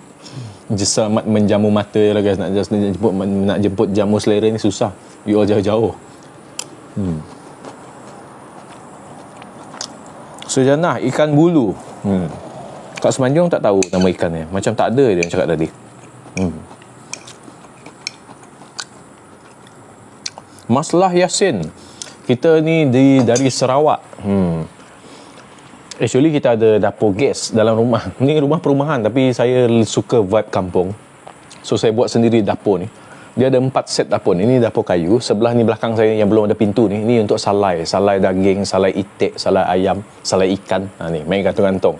Selamat menjamu mata lah guys. Nak jemput jamu selera ni susah. You all jauh-jauh. Sejanah ikan bulu. Kat Semenanjung tak tahu nama ikan ni. Macam tak ada dia yang cakap tadi. Maslah Yasin. Kita ni dari Sarawak. Actually kita ada dapur gas dalam rumah. Ni rumah perumahan tapi saya suka vibe kampung. So saya buat sendiri dapur ni. Dia ada 4 set dapur. Ini dapur kayu. Sebelah ni belakang saya yang belum ada pintu ni. Ini untuk salai. Salai daging, salai itik, salai ayam, salai ikan. Ni main gantung-gantung.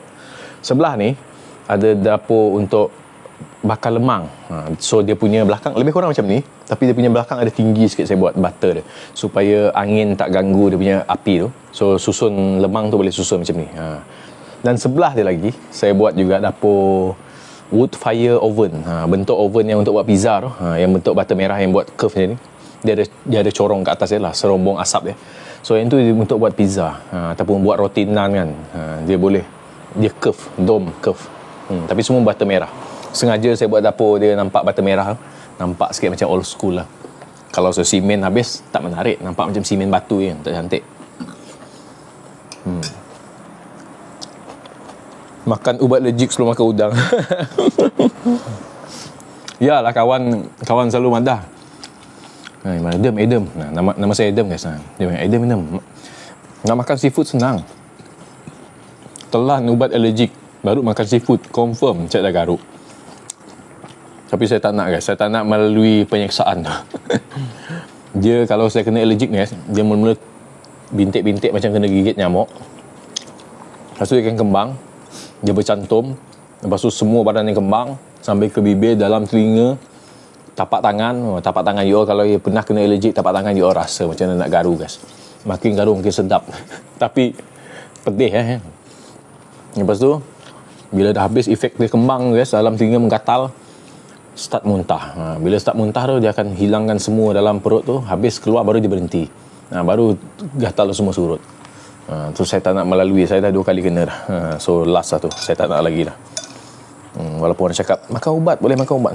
Sebelah ni ada dapur untuk bakar lemang. So dia punya belakang lebih kurang macam ni. Tapi dia punya belakang ada tinggi sikit, saya buat butter dia. Supaya angin tak ganggu dia punya api tu. So susun lemang tu boleh susun macam ni. Dan sebelah dia lagi, saya buat juga dapur wood fire oven. Bentuk oven yang untuk buat pizza tu, yang bentuk bata merah yang buat curve macam ni. Dia ada corong kat atas dia lah, serombong asap dia. So yang tu dia untuk buat pizza, ataupun buat roti nan kan. Dia boleh, dia curve, dome curve. Tapi semua bata merah. Sengaja saya buat dapur dia nampak bata merah, nampak sikit macam old school lah. Kalau saya simen habis tak menarik, nampak macam simen batu je, tak cantik. Makan ubat legit sebelum makan udang. Yalah, kawan selalu madah. Adam. Nama saya Adam guys. Dia bilang Adam. Nak makan seafood senang. Telan ubat allergic baru makan seafood, confirm cak dah garuk. Tapi saya tak nak guys. Saya tak nak melalui penyiksaan. Dia kalau saya kena allergic guys, dia mula-mula bintik-bintik macam kena gigit nyamuk. Lepas tu dia akan kembang. Dia bercantum. Lepas tu semua badan dia kembang sampai ke bibir, dalam telinga, tapak tangan you all, kalau you pernah kena allergic tapak tangan, you all rasa macam nak garu guys. Makin garu makin sedap. Tapi pedih Lepas tu bila dah habis efek dia kembang guys, dalam telinga menggatal, start muntah. Bila start muntah tu dia akan hilangkan semua dalam perut tu, habis keluar baru dia berhenti. Baru gatal tu semua surut. Tu saya tak nak melalui. Saya dah 2 kali kena dah. So last lah tu, saya tak nak lagi dah. Walaupun orang cakap makan ubat, boleh makan ubat,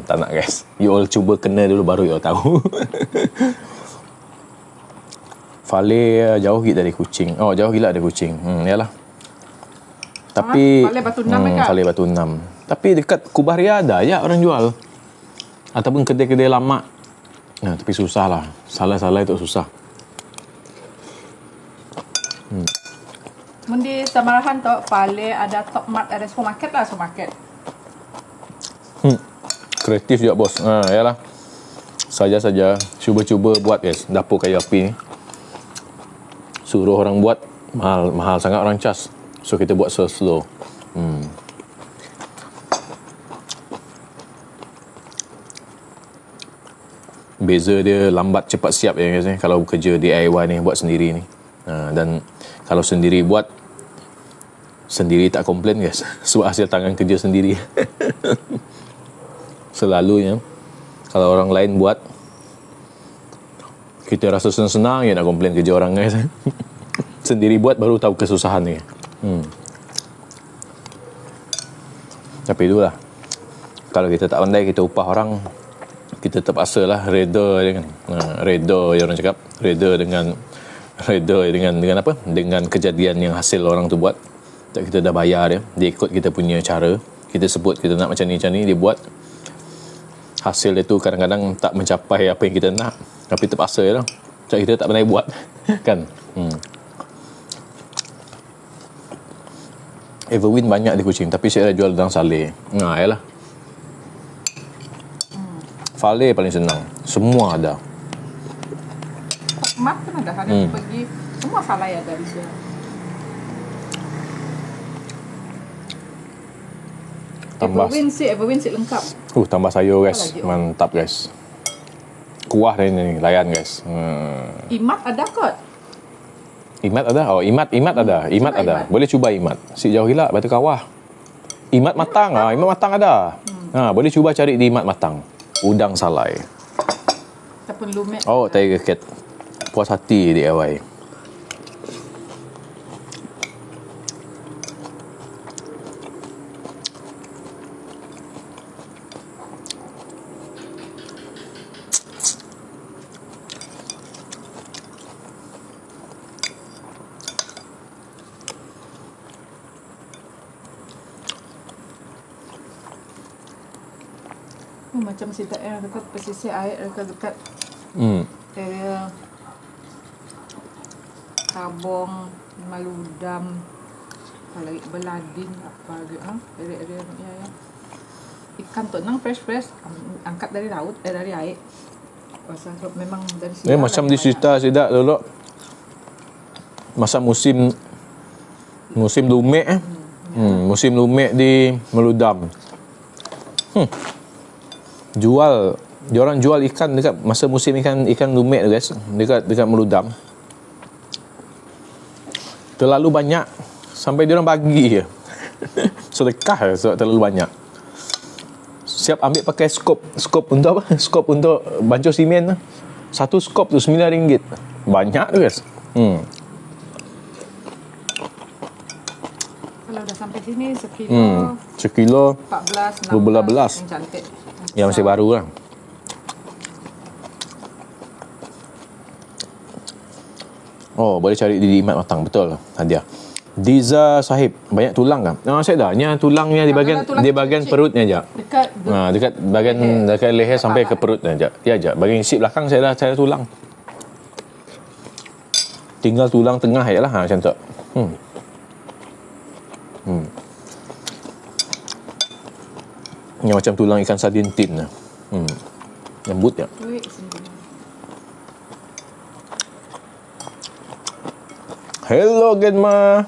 tak nak guys. You all cuba kena dulu baru you all tahu. Fale jauh gila dari kucing. Oh, jauh gila dari kucing. Yalah. Tapi Fale Batu 6 dekat. Fale Batu 6. Tapi dekat Kubah Ria ada ya orang jual. Ataupun kedai-kedai lama. Tapi susah lah. Salah-salah itu susah. Di Samarahan tu, Fale ada Top Mart, ada supermarket lah, supermarket. Kreatif juga bos. Yalah. Saja-saja cuba-cuba buat guys dapur kayu api ni. Suruh orang buat mahal sangat orang cas. So kita buat slow. Beza dia lambat cepat siap ya guys. Kalau kerja DIY ni buat sendiri ni. Dan kalau sendiri buat, sendiri tak komplain guys. Sebab hasil tangan kerja sendiri. Selalunya kalau orang lain buat, kita rasa senang-senang je nak komplain kerja orang guys. Sendiri buat baru tahu kesusahan ni. Tapi itulah, kalau kita tak pandai, kita upah orang, kita terpaksa lah reda dengan orang cakap, reda dengan apa, dengan kejadian yang hasil orang tu buat. Tak, kita dah bayar dia ikut kita punya cara, kita sebut kita nak macam ni, dia buat. Hasil dia tu kadang-kadang tak mencapai apa yang kita nak, tapi terpaksa je lah. Sebab kita tak pandai buat. Kan. Everwin banyak di Kuching, tapi saya dah jual udang saleh. Yalah. Fale paling senang, semua ada. Mak pun ada, hari pergi semua Fale ada di sini. Tambah Everwin si lengkap. Tambah sayur guys, mantap guys. Kuah dia ni, layan guys. Imat ada kot. Imat ada? Oh, Imat ada. Imat ada. Boleh cuba Imat. Si jauh gila Batu Kawah. Imat matang. Imat matang ada. Boleh cuba cari di Imat matang. Udang salai. Ataupun lumet. Oh, Tiger Cat. Puas hati DIY. Macam si tak dekat pesisir air, dekat area Tabong, Maludam, lagi Belading apa lagi area-area ni ya. ikan tenang fresh angkat dari laut, dari air. Pasal memang dari sini. Macam di cerita Sidak dulu. Masa musim lumek musim lumek di Meludam. Diorang jual ikan dekat masa musim ikan lumek tu guys, dekat Meludam. Terlalu banyak sampai diorang bagi je. Sedekah sebab terlalu banyak. Siap ambil pakai skop untuk apa? Skop untuk bancuh simen. Satu skop tu RM9. Banyak tu guys. Kalau dah sampai sini sekilo 14, 16 12 yang cantik. yang masih baru lah. Oh, boleh cari di Mat Matang. Betul hadiah. Diza Sahib, banyak tulang kan? Saya dah. Ni tulangnya di bahagian perutnya je. Dekat bahagian dekat leher sampai ke perutnya je. Ya je. Bahagian sip belakang saya dah tulang. Tinggal tulang tengah je lah macam tu. Yang macam tulang ikan sardin tin lah. Lembut je. Hello Genma.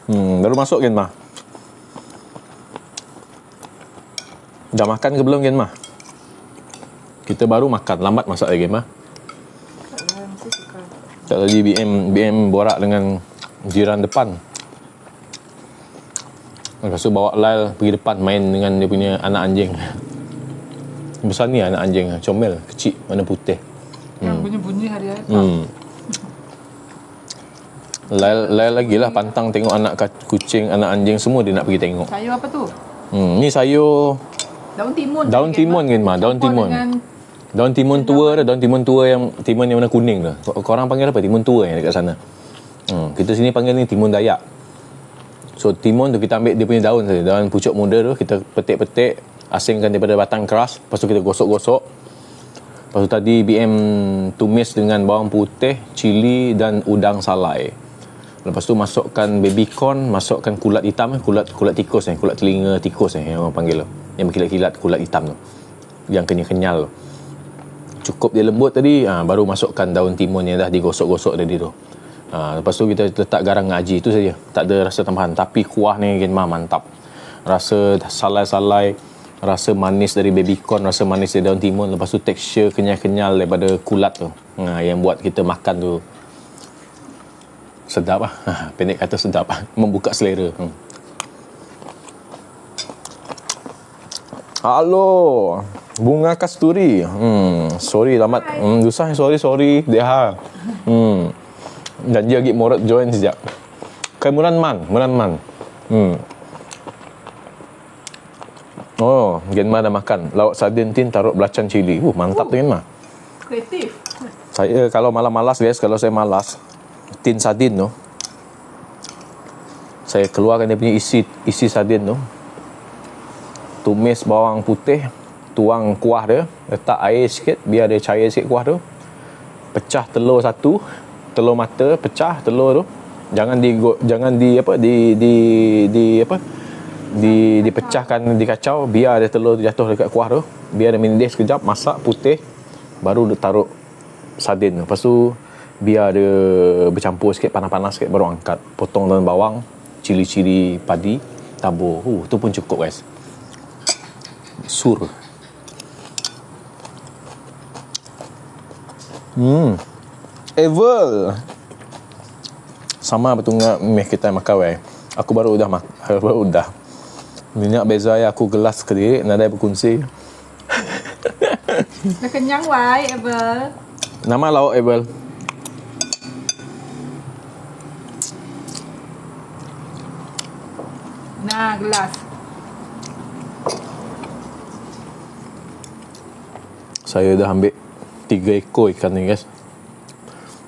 Baru masuk Genma. Dah makan ke belum Genma? Kita baru makan, lambat masak lagi Genma. Tak tadi BM borak dengan jiran depan. Lepas tu bawa Lyle pergi depan main dengan dia punya anak anjing. Besar ni anak anjing, comel, kecil, warna putih. Yang bunyi-bunyi hari-hari. Lyle lagi lah pantang tengok anak kucing, anak anjing semua dia nak pergi tengok. Sayur apa tu? Ni sayur daun timun. Daun timun kan mah, daun timun. Daun timun tua dah, daun timun tua yang timun yang warna kuning tu. Korang panggil apa? Timun tua yang dekat sana. Kita sini panggil ni timun Dayak. So timun tu kita ambil dia punya daun saja, daun pucuk muda tu kita petik-petik, asingkan daripada batang keras, lepas tu kita gosok-gosok. Lepas tu tadi BM tumis dengan bawang putih, cili dan udang salai. Lepas tu masukkan baby corn, masukkan kulat hitam, kulat tikus kulat telinga tikus yang orang panggil tu. Yang berkilat-kilat kulat hitam tu. Yang kenyal-kenyal tu. Cukup dia lembut tadi, baru masukkan daun timun yang dah digosok-gosok tadi tu. Lepas tu kita letak garam ngaji tu saja. Tak ada rasa tambahan, tapi kuah ni mantap. Rasa salai-salai, rasa manis dari baby corn, rasa manis dari daun timun, lepas tu tekstur kenyal-kenyal daripada kulat tu. Yang buat kita makan tu sedap lah. Pendek kata sedap lah. Membuka selera. Halo Bunga Kasturi. Sorry lambat. Susah sorry Deha. Janji lagi morat join sejak. Kai Muran Man. Oh, Genma dah makan. Lauk sardin tin taruh belacan cili. Mantap tu Genma. Kreatif. Saya kalau malas guys, kalau saya malas tin sardin tu, saya keluarkan dia punya isi sardin tu, tumis bawang putih, tuang kuah dia, letak air sikit biar dia cair sikit kuah tu, pecah telur satu, telur mata, pecah telur tu, jangan dipecahkan, dikacau, biar dia telur tu jatuh dekat kuah tu, biar dia mendidih sekejap, masak putih, baru dia taruh sardin tu. Lepas tu biar dia bercampur sikit, panas-panas sikit, baru angkat, potong daun bawang, cili-cili padi, tabur. Tu pun cukup guys. Sur. Evel. Sama betul dengan meh kita makan weh. Aku baru dah. Minyak beza ya aku gelas kediri, nadai berkunci. Dah kenyang wai, Evel. Nama lauk Evel. Nah, gelas. Saya dah ambil 3 ekor ikan ni guys.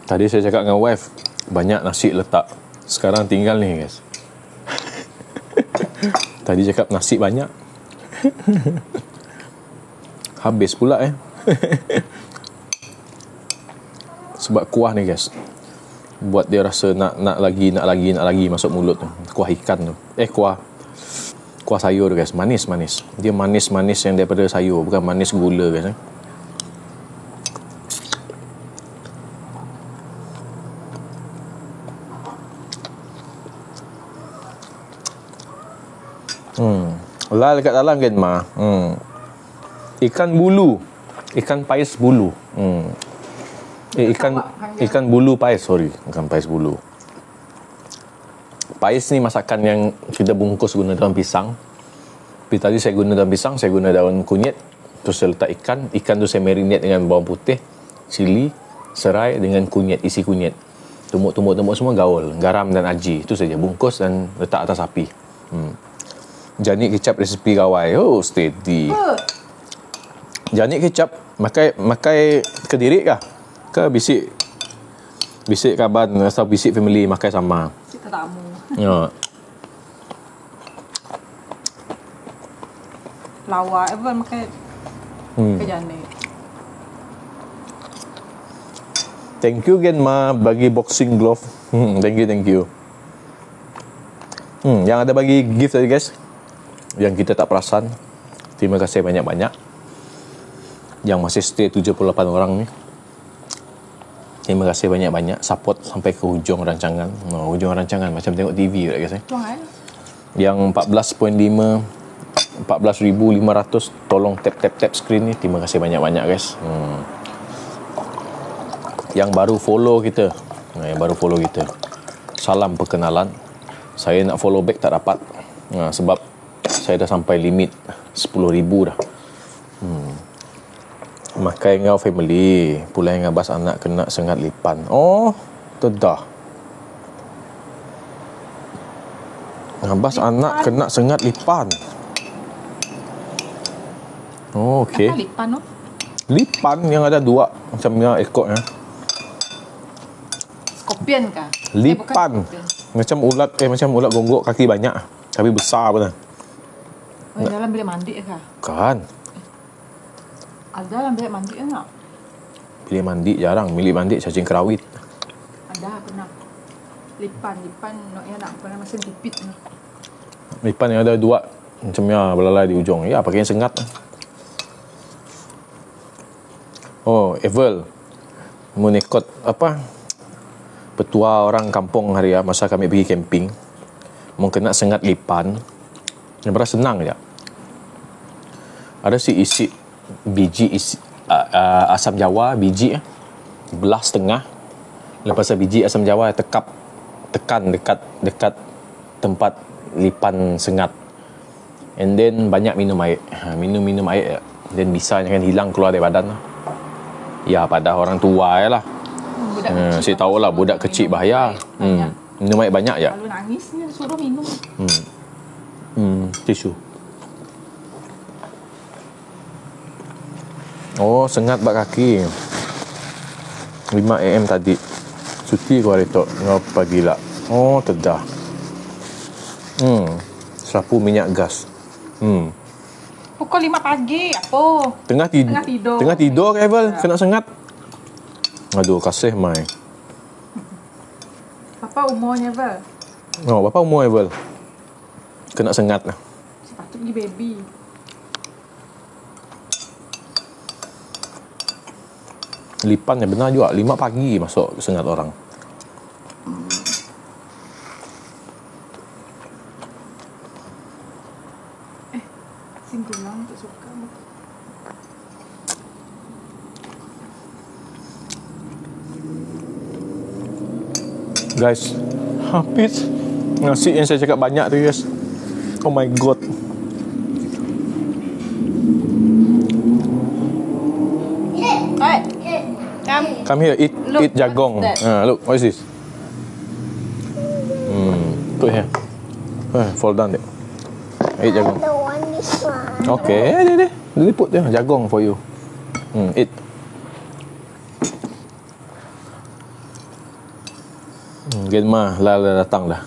Tadi saya cakap dengan wife, banyak nasi letak. Sekarang tinggal ni guys. Tadi cakap nasi banyak. Habis pula Sebab kuah ni guys, buat dia rasa nak lagi masuk mulut tu. Kuah ikan tu. Kuah sayur guys, manis-manis. Dia manis-manis yang daripada sayur, bukan manis gula guys. Lah dekat dalam kan ma. Ikan bulu. Ikan pais bulu. Ikan bulu pais, sorry. Ikan pais bulu. Pais ni masakan yang kita bungkus guna daun pisang. Tapi tadi saya guna daun pisang, saya guna daun kunyit. Terus saya letak ikan. Ikan tu saya marinate dengan bawang putih, cili, serai dengan kunyit, isi kunyit. Tumbuk-tumbuk semua gaul. Garam dan aji. Itu saja. Bungkus dan letak atas api. Janik kecap resipi gawai. Oh, steady. Janik kecap makai kediri kah? Ke bisik kaban atau bisik family makai sama? Bisik tetamu. Ya. Lawa apa makai janik. Thank you again ma bagi boxing glove. Thank you. Yang ada bagi gift tadi guys, yang kita tak perasan, terima kasih banyak-banyak. Yang masih stay 78 orang ni, terima kasih banyak-banyak. Support sampai ke hujung rancangan. Hujung rancangan macam tengok TV tak guys. Yang 14,500 tolong tap screen ni, terima kasih banyak-banyak guys. Yang baru follow kita, salam perkenalan. Saya nak follow back tak dapat, sebab saya dah sampai limit 10,000 dah. Makai ngau family, pulai ngabas anak kena sengat lipan. Oh, tedah. Ngabas anak kena sengat lipan. Oh, okey. Apa lipan tu? Lipan yang ada dua macam ekor ya. Skopian kah? Lipan. Macam ulat gonggok kaki banyak tapi besar benar. Oh, dalam bilik mandi kah? Kan. Ada dalam bilik mandi enggak? Bilik mandi jarang, bilik mandi cacing kerawit. Ada kena. Lipan nak pernah mesin tipit ni. Lipan yang ada dua macamnya belalai di ujung. Ya, pakai yang sengat. Oh, Evel. Menekot apa? Petua orang kampung hari ya, masa kami pergi camping. Mau kena sengat lipan. Yang berasa senang je. Ada si isi biji asam jawa, biji belah setengah. Lepas biji asam jawa tekan dekat tempat lipan sengat. And then banyak minum air. Minum air. Then bisa akan hilang keluar dari badan. Ya, pada orang tua lah. Saya tahulah budak kecil bahaya. Minum air banyak je. Kalau nangis ni suruh minum. Tisu. Oh, sengat bak kaki. 5 AM tadi. Cuti kau hari tu. Ngapa gila. Oh, tedah. Sapu minyak gas. Pukul 5 pagi apa? Tengah tidur ke Evel? Kena sengat. Aduh, kasih mai. Apa umurnya, Vel? Oh, berapa umur Evel? Kena sengat lah. Sepatut pergi baby. Lipan yang benar juga 5 pagi masuk sengat orang. Singgulang tak suka. Guys, habis nasi yang saya cakap banyak tu guys. Oh my god. Hey, Come here, eat jagong. Look, what is this? Put here. Fall down there. Eat jagong. I don't want this one. Okay, dia put there jagong for you. Eat. Genma lah datang dah.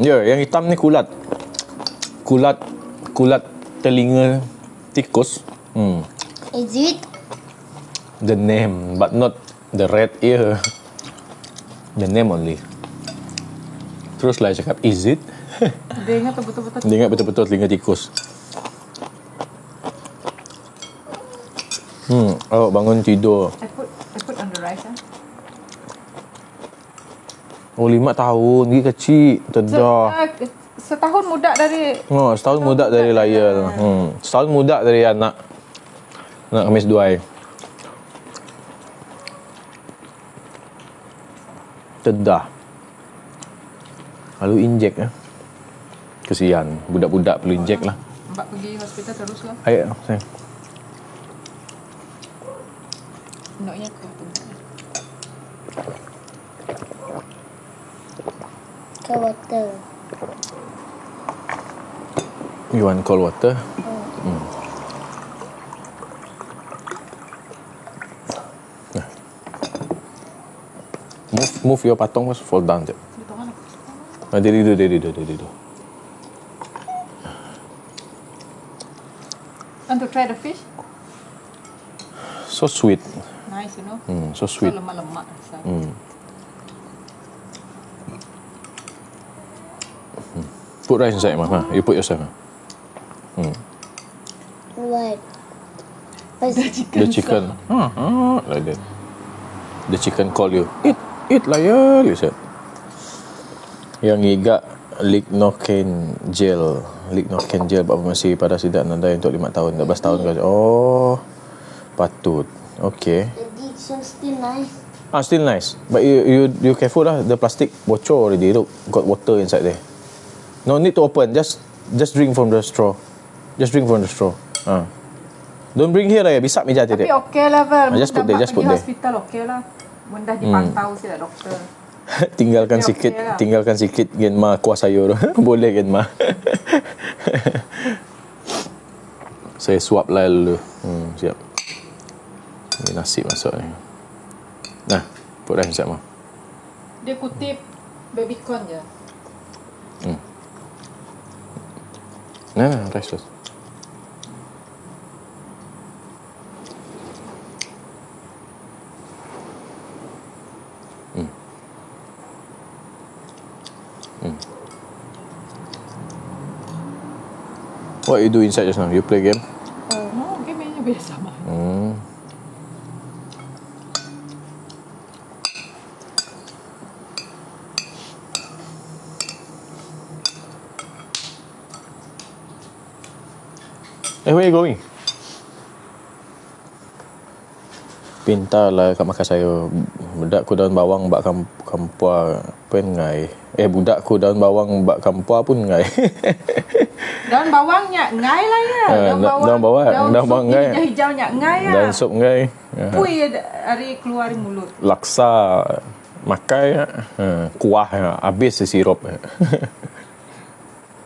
Ya, yang hitam ni kulat telinga tikus. Is it? The name, but not the red ear. The name only. Terus lah cakap, is it? Dia ingat betul-betul. Dia ingat betul-betul telinga tikus. Awak bangun tidur. I put on the rice. Oh, 5 tahun. Gigi kecil. Tedah. Setahun muda dari... Oh, setahun muda dari Layal. Setahun muda dari anak Khamis Duai. Tedah. Lalu injek ya. Kesian. Budak-budak perlu injek lah. Mbak pergi hospital terus lah. Ayo, sayang. Naknya ke water. You want cold water? Move your patong first, fall down je. Dia tidur. Want to try the fish? So sweet. Nice, you know. So sweet. So lemak-lemak. Put rice inside, Mama. You put yourself. What? The chicken. Like that. The chicken call you. Eat Layal, you said. Yang igak lignocaine gel. Lignocaine gel masih pada sidak nandai untuk 5 tahun, 12 tahun ke. Oh, patut. Okay. The dish is still nice. Still nice. But you careful lah. The plastic bocor already. Look, got water inside there. No need to open. Just drink from the straw. Don't bring here lah ya. Bisa meja Tapi tidak. okey lah, Val. Just put there. Pergi hospital okey lah. Bunda dipantau sila doktor. tinggalkan Tapi sikit, okey lah. tinggalkan sikit Genma kuah sayur. Boleh Genma. Saya suap lah dulu. Siap. Ini nasi masuk ni. Nah, put rice siap, Ma. Dia kutip baby corn je. Nah, rice first. What you do inside just now? You play game? No, game ni biasa mah. Where you going? Pintarlah kat makan saya. Budakku daun bawang bak kampua pengai. Budakku daun bawang bak kampua pun ngai. Daun bawangnya ngai lah ya. Daun bawang ngai. Hijau-hijaunya ngai ya. Daun sup ngai. Pui hari keluar dari mulut. Laksa makai kuah habis sirup.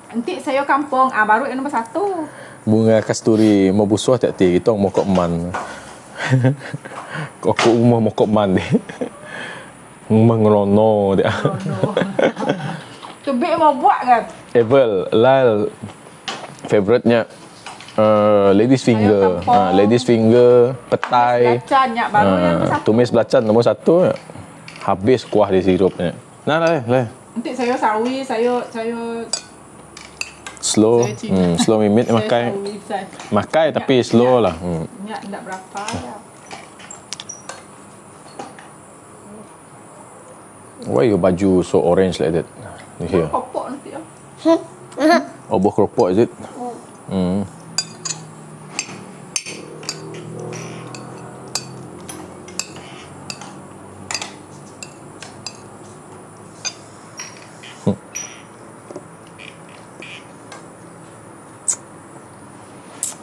Nanti sayur kampung baru yang nombor 1. Bunga kasturi mau busuh tak ti kita mokok man. Kok umah mokok man ni. Mengerono dia. Tebik mau buat kan? Evel, Lal favorite-nya ladies finger. Ladies finger, petai. Belacannya baru yang nombor 1. Tumis belacan nombor 1. Habis kuah di sirupnya. Nah, Nanti sayur sawi, sayur slow. Slow mimit makai. Makai tapi slow lah. Minyak tak berapa ya. Why your baju so orange like that? You hear? Kopok nanti ya. Oh, buah keropok is it?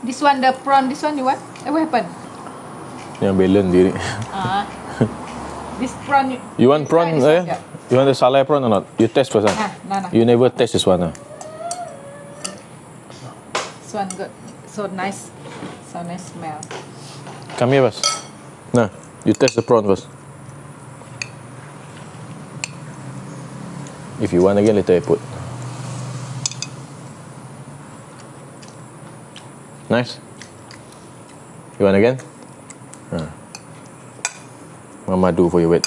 This one, the prawn, this one you want? What happened? Yang balance diri. This prawn You want prawn? Yeah. You want the salai prawn or not? You taste first. Nah. You never taste this one. This one good. So nice smell. Come here first. Nah, you taste the prawn first. If you want again, later I put. Nice. You want again? Mama do for you, wait.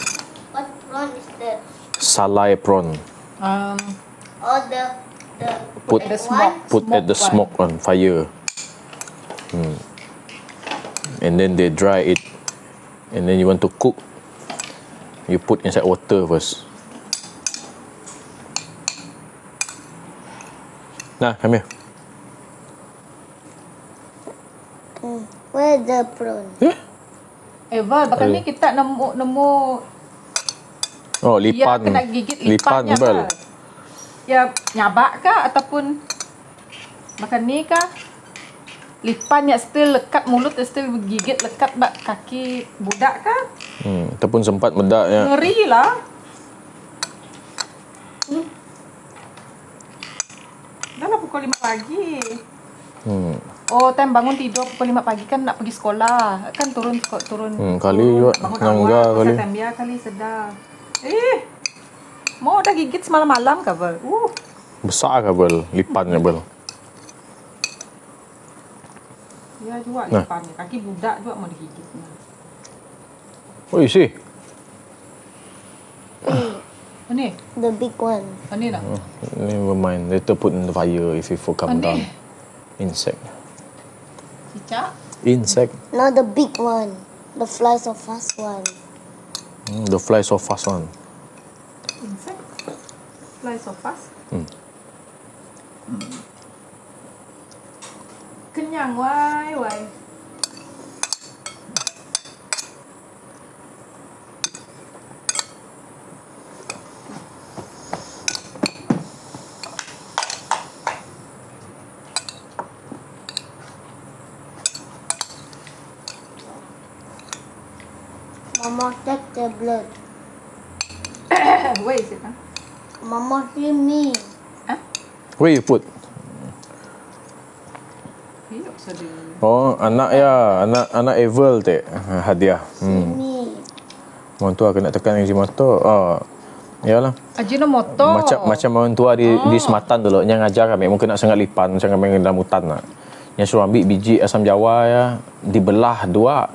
What prawn is that? Salai prawn. Oh, the put the smoke. put at the smoke on fire. And then they dry it. And then you want to cook, you put inside water first. Nah, come here. Where's the prawn? Val, bahkan ni kita nemu Oh, lipan. ya kena gigit Lipan, lipannya Bel. kah? Ya nyabak kah ataupun bahkan ni kah? Lipannya still lekat mulut, still gigit lekat bak kaki budak kah? Ataupun sempat medaknya. Ngeri lah. Dah lah pukul 5 pagi. Oh, time bangun tidur pukul 5 pagi kan nak pergi sekolah. Kan turun. Kali juga bangun nangga awal, kali. September kali sedar. Mau dah gigit semalam-malam kah, Bel? Besar ke Bel? Lipannya Bel. Ya juga Nah. lipannya. Kaki budak juga mau digigit. Oh, you see? Oh ni? The big one. Oh ni dah. Never mind. Later put in the fire if it come Oh, ni. down. Insect. Cicak? Insect. Not the big one. The flies of fast one. The fly so fast one. Insect? Fly so fast? Kenyang wai. Mama take the blood. Where is it? Huh? Mama hear me. Where you put? Hidup sedih. Oh, anak ya. Anak Evel te. Hadiah. Hear me. Orang tua kena tekan Ajinomoto. Oh. Yalah. Ajinomoto. Macam orang tua di Sematan dulu yang ngajar kami mungkin nak sangat lipan, sangat main dalam hutan nak. Yang suruh ambil biji asam jawa ya, dibelah dua.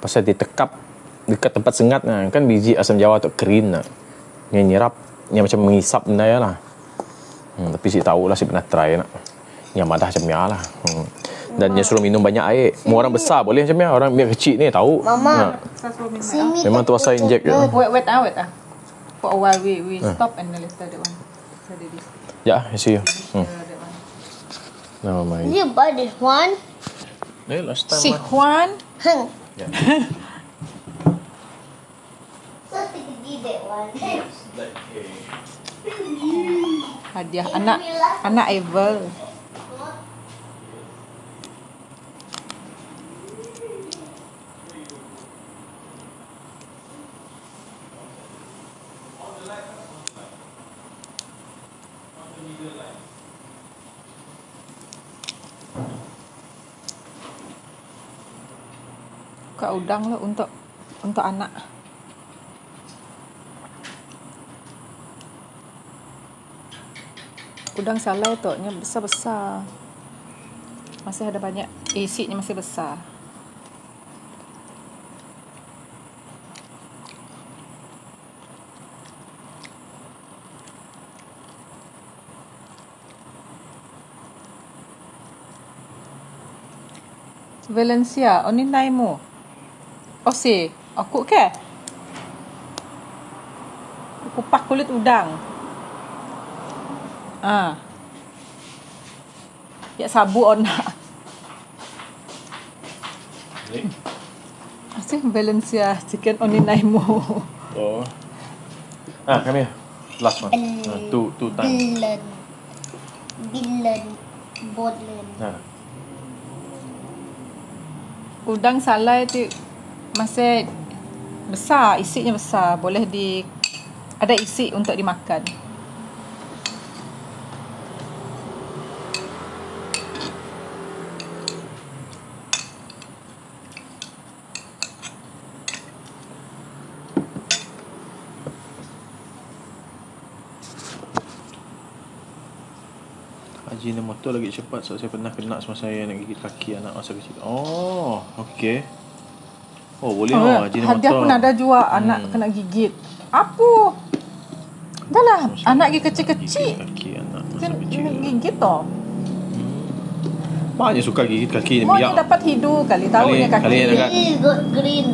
Pasal ditekap dekat tempat sengat kan biji asam jawa tu kering nak. Yang nyerap, yang macam mengisap benda ya lah. Tapi si tahu lah, si pernah try nak. Yang madah macam ya lah. Dan dia suruh minum banyak air. Mau orang besar boleh macam ya, orang biar kecil ni tahu. Mama. Saya suruh minum See air. me. Memang tu asal inject je. Wait ah. For a while we stop and then later that one. So they this. Ya, I see you. That one. Never mind. Did you buy this one? Last time Si Juan. Huh. Yeah. So did that one. Hadiah anak Evel. Buka udang lah untuk anak. Udang salai tu nya besar-besar. Masih ada banyak acidnya, masih besar. Valencia, oninay mo. O si, aku ke? Kupak kulit udang. Ya sabu ona. Asyik Valencia chicken oninay mo. Oh. Come here. Last one. Two times. Billion. Bodlin. Udang salai tu masih besar, isinya besar. Boleh ada isi untuk dimakan. Ajinomoto lagi cepat sebab saya pernah kena semasa saya nak gigit kaki anak masa kecil. Oh, okey. Oh, boleh Ajinomoto. Hadiah pun ada juga anak kena gigit. Apa? Dah lah, anak lagi kecil-kecil. Kaki anak Kan masa kecil. gigit tau. Maknya suka gigit kaki ni Mau miak. ni dapat hidu kali tahu Kali- ni kaki. kali ni dekat- This got green.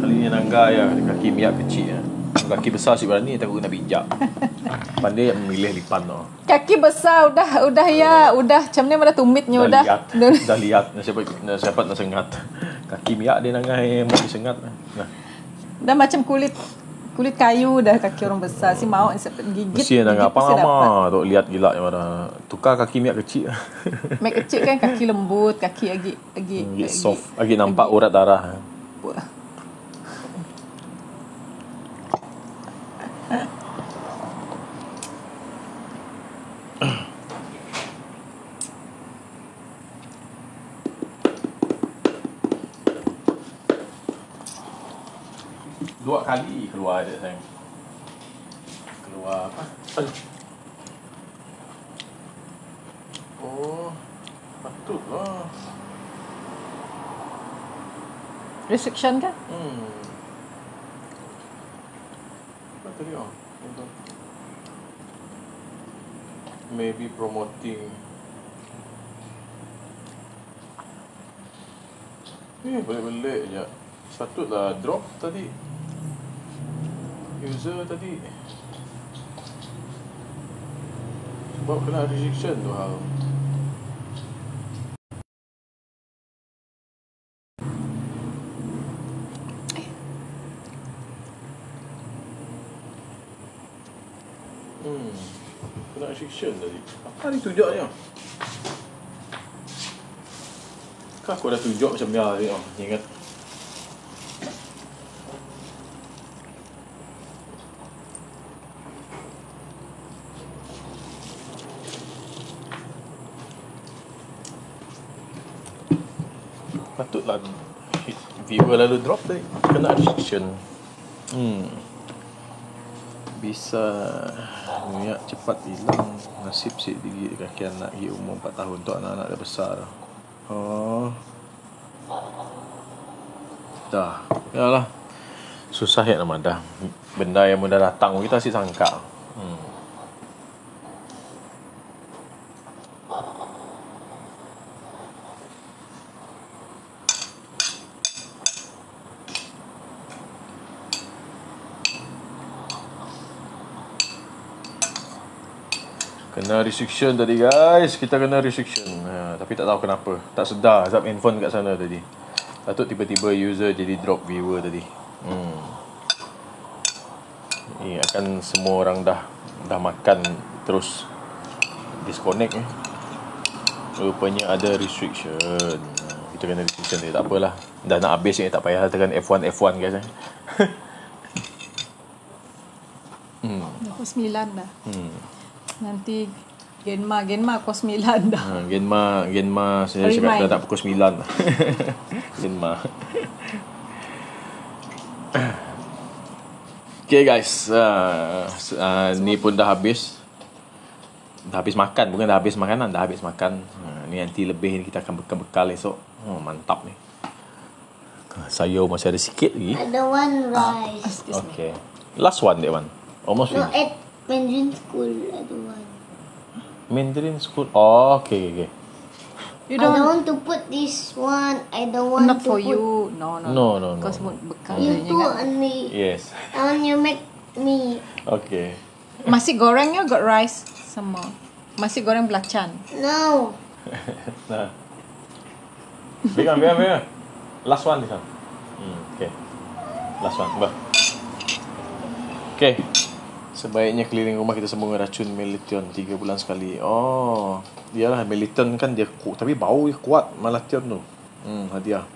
Kali ni nangga ya kaki miak kecil ya. Kaki besar si berani takut kena bijak. Pandai memilih lipan tu. Kaki besar udah ya, udah macam ni mana tumitnya udah. Dah lihat siapa nak sengat. Kaki miak dia nangai mau disengat. Nah, Dah macam kulit kayu dah kaki orang besar. Si mau gigit. mesti nak gigit apa mesti dapat. lama tu lihat gila yang mana. Tukar kaki miak kecil. Mek kecil kan kaki lembut, kaki lagi Soft, lagi nampak urat darah. Dua kali keluar dia sayang. Keluar apa? Aduh. Oh, patutlah. Restriction kan? Apa tadi oh? Maybe promoting. Belik-belik je. Patutlah drop tadi. User tadi. Sebab kena restriction tu hal. Kena restriction tadi. Apa ni tunjuknya? Kan aku dah tunjuk macam ni tadi. Ingat. Patutlah viewer lalu drop tadi. Kena restriction. Bisa minyak cepat hilang. Nasib si digigit kaki anak di umur 4 tahun. Untuk anak-anak dah besar. Oh. Dah. Yalah. Susah ya nama dah. Benda yang mudah datang kita asyik sangka. Kena restriction tadi guys. Kita kena restriction. Tapi tak tahu kenapa. Tak sedar Zap handphone kat sana tadi. Patut tiba-tiba user jadi drop viewer tadi. Ni akan semua orang dah makan terus disconnect Rupanya ada restriction. Kita kena restriction dia. Tak apalah. Dah nak habis ni tak payah tekan F1 guys. Aku 9 dah. Nanti Genma aku 9 dah. Genma saya cakap dah tak pukul 9. Genma. Okay guys, ni pun dah habis. Dah habis makan, bukan dah habis makanan, dah habis makan. Ni nanti lebih ni kita akan bekal esok. Mantap ni. Sayur masih ada sikit lagi. Ada one rice. Okay. Last one that one. Almost No, finished. at Mandarin school ada one. Mandarin school. Oh, okay. You I don't don't want to put this one. I don't want not to for put you. No. No. Because bekal You je too ingat. only. Yes. And you make me. Okay. Nasi gorengnya got rice sama. Nasi goreng belacan. No. Nah. Biar. Last one this one. Okay. Last one. Bah. Okay. Sebaiknya keliling rumah kita semua racun melatonin 3 bulan sekali. Oh, iyalah melatonin kan dia kuat, tapi bau dia kuat melatonin tu. Hadiah.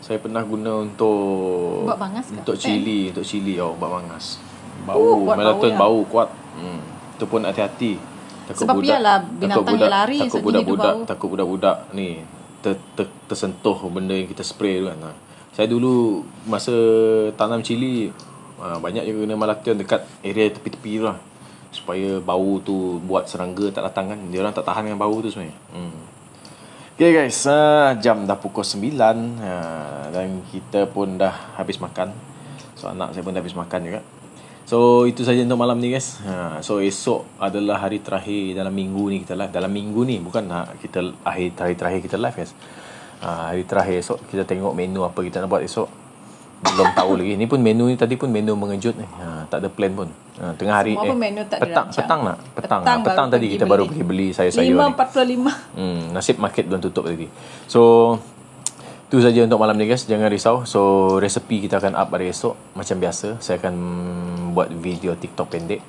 Saya pernah guna untuk Buat bangas ke? untuk cili, buat bangas. Bau buat melatonin bau bau kuat. Itu pun hati-hati. Sebab iyalah binatang yang lari takut jadi dia bau. takut budak-budak ni tersentuh benda yang kita spray tu kan. Saya dulu masa tanam cili banyak juga guna melatonin dekat area tepi-tepi tu lah, supaya bau tu buat serangga tak datang kan. Dia orang tak tahan dengan bau tu sebenarnya. Okay guys, jam dah pukul 9 dan kita pun dah habis makan. So anak saya pun dah habis makan juga. So itu saja untuk malam ni guys. So esok adalah hari terakhir dalam minggu ni kita live. Dalam minggu ni, bukan kita hari terakhir kita live guys. Hari terakhir esok kita tengok menu apa kita nak buat esok. Belum tahu lagi. Ni pun menu ni tadi pun menu mengejut ni. Tak ada plan pun. Tengah hari menu tak ada petang tadi kita baru pergi beli sayur-sayur 5.45. Nasib market belum tutup tadi. So itu saja untuk malam ni guys. Jangan risau. So resepi kita akan up hari esok macam biasa. Saya akan buat video TikTok pendek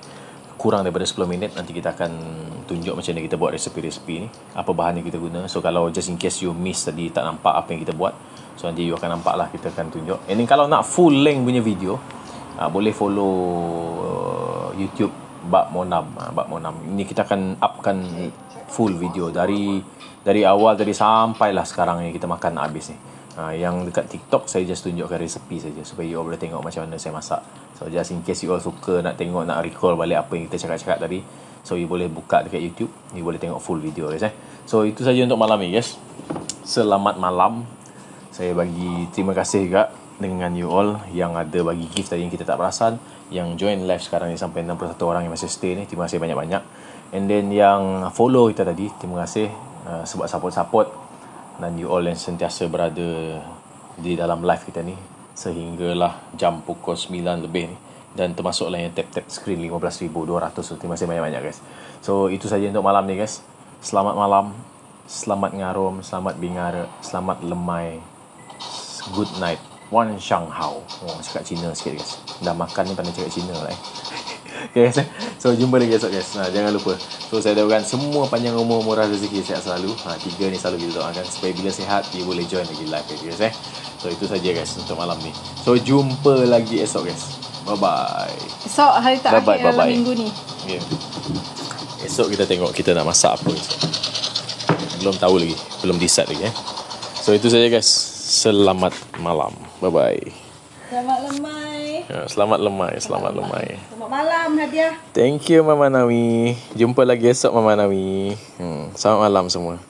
kurang daripada 10 minit. Nanti kita akan tunjuk macam mana kita buat resepi-resepi ni, apa bahan yang kita guna. So kalau just in case you miss tadi, tak nampak apa yang kita buat, so nanti you akan nampak lah, kita akan tunjuk. And then kalau nak full length punya video, boleh follow YouTube Bab Monam. Bab Monam ini kita akan upkan full video dari awal tadi sampailah sekarang ni kita makan habis ni. Yang dekat TikTok saya just tunjukkan resepi saja supaya you all boleh tengok macam mana saya masak. So just in case you all suka nak tengok, nak recall balik apa yang kita cakap-cakap tadi, so you boleh buka dekat YouTube, you boleh tengok full video guys. So itu saja untuk malam ni guys. Selamat malam. Saya bagi terima kasih juga dengan you all yang ada bagi gift tadi yang kita tak perasan, yang join live sekarang ni sampai 61 orang yang masih stay ni. Terima kasih banyak-banyak. And then yang follow kita tadi, terima kasih sebab support-support, dan you all yang sentiasa berada di dalam live kita ni sehinggalah jam pukul 9 lebih ni, dan termasuklah yang tap-tap screen 15,200. So terima kasih banyak-banyak guys. So itu saja untuk malam ni guys. Selamat malam, selamat ngarom, selamat bingara, selamat lemai, good night, wan shang hao. Cakap Cina sikit guys. Dah makan ni pandai cakap Cina lah Okay guys. So jumpa lagi esok guys. Jangan lupa. So saya doakan semua panjang umur, murah rezeki, sihat selalu. 3 ni selalu kita doakan supaya bila sihat dia boleh join lagi live guys. So itu saja guys untuk malam ni. So jumpa lagi esok guys. Bye bye. Esok hari terakhir dalam minggu ni. Yeah. Esok kita tengok kita nak masak apa esok. Belum tahu lagi, belum decide lagi So itu saja guys. Selamat malam. Bye bye. Selamat lemai. Selamat lemai, selamat lemai. Selamat malam hadiah. Thank you Mama Nawi. Jumpa lagi esok Mama Nawi. Selamat malam semua.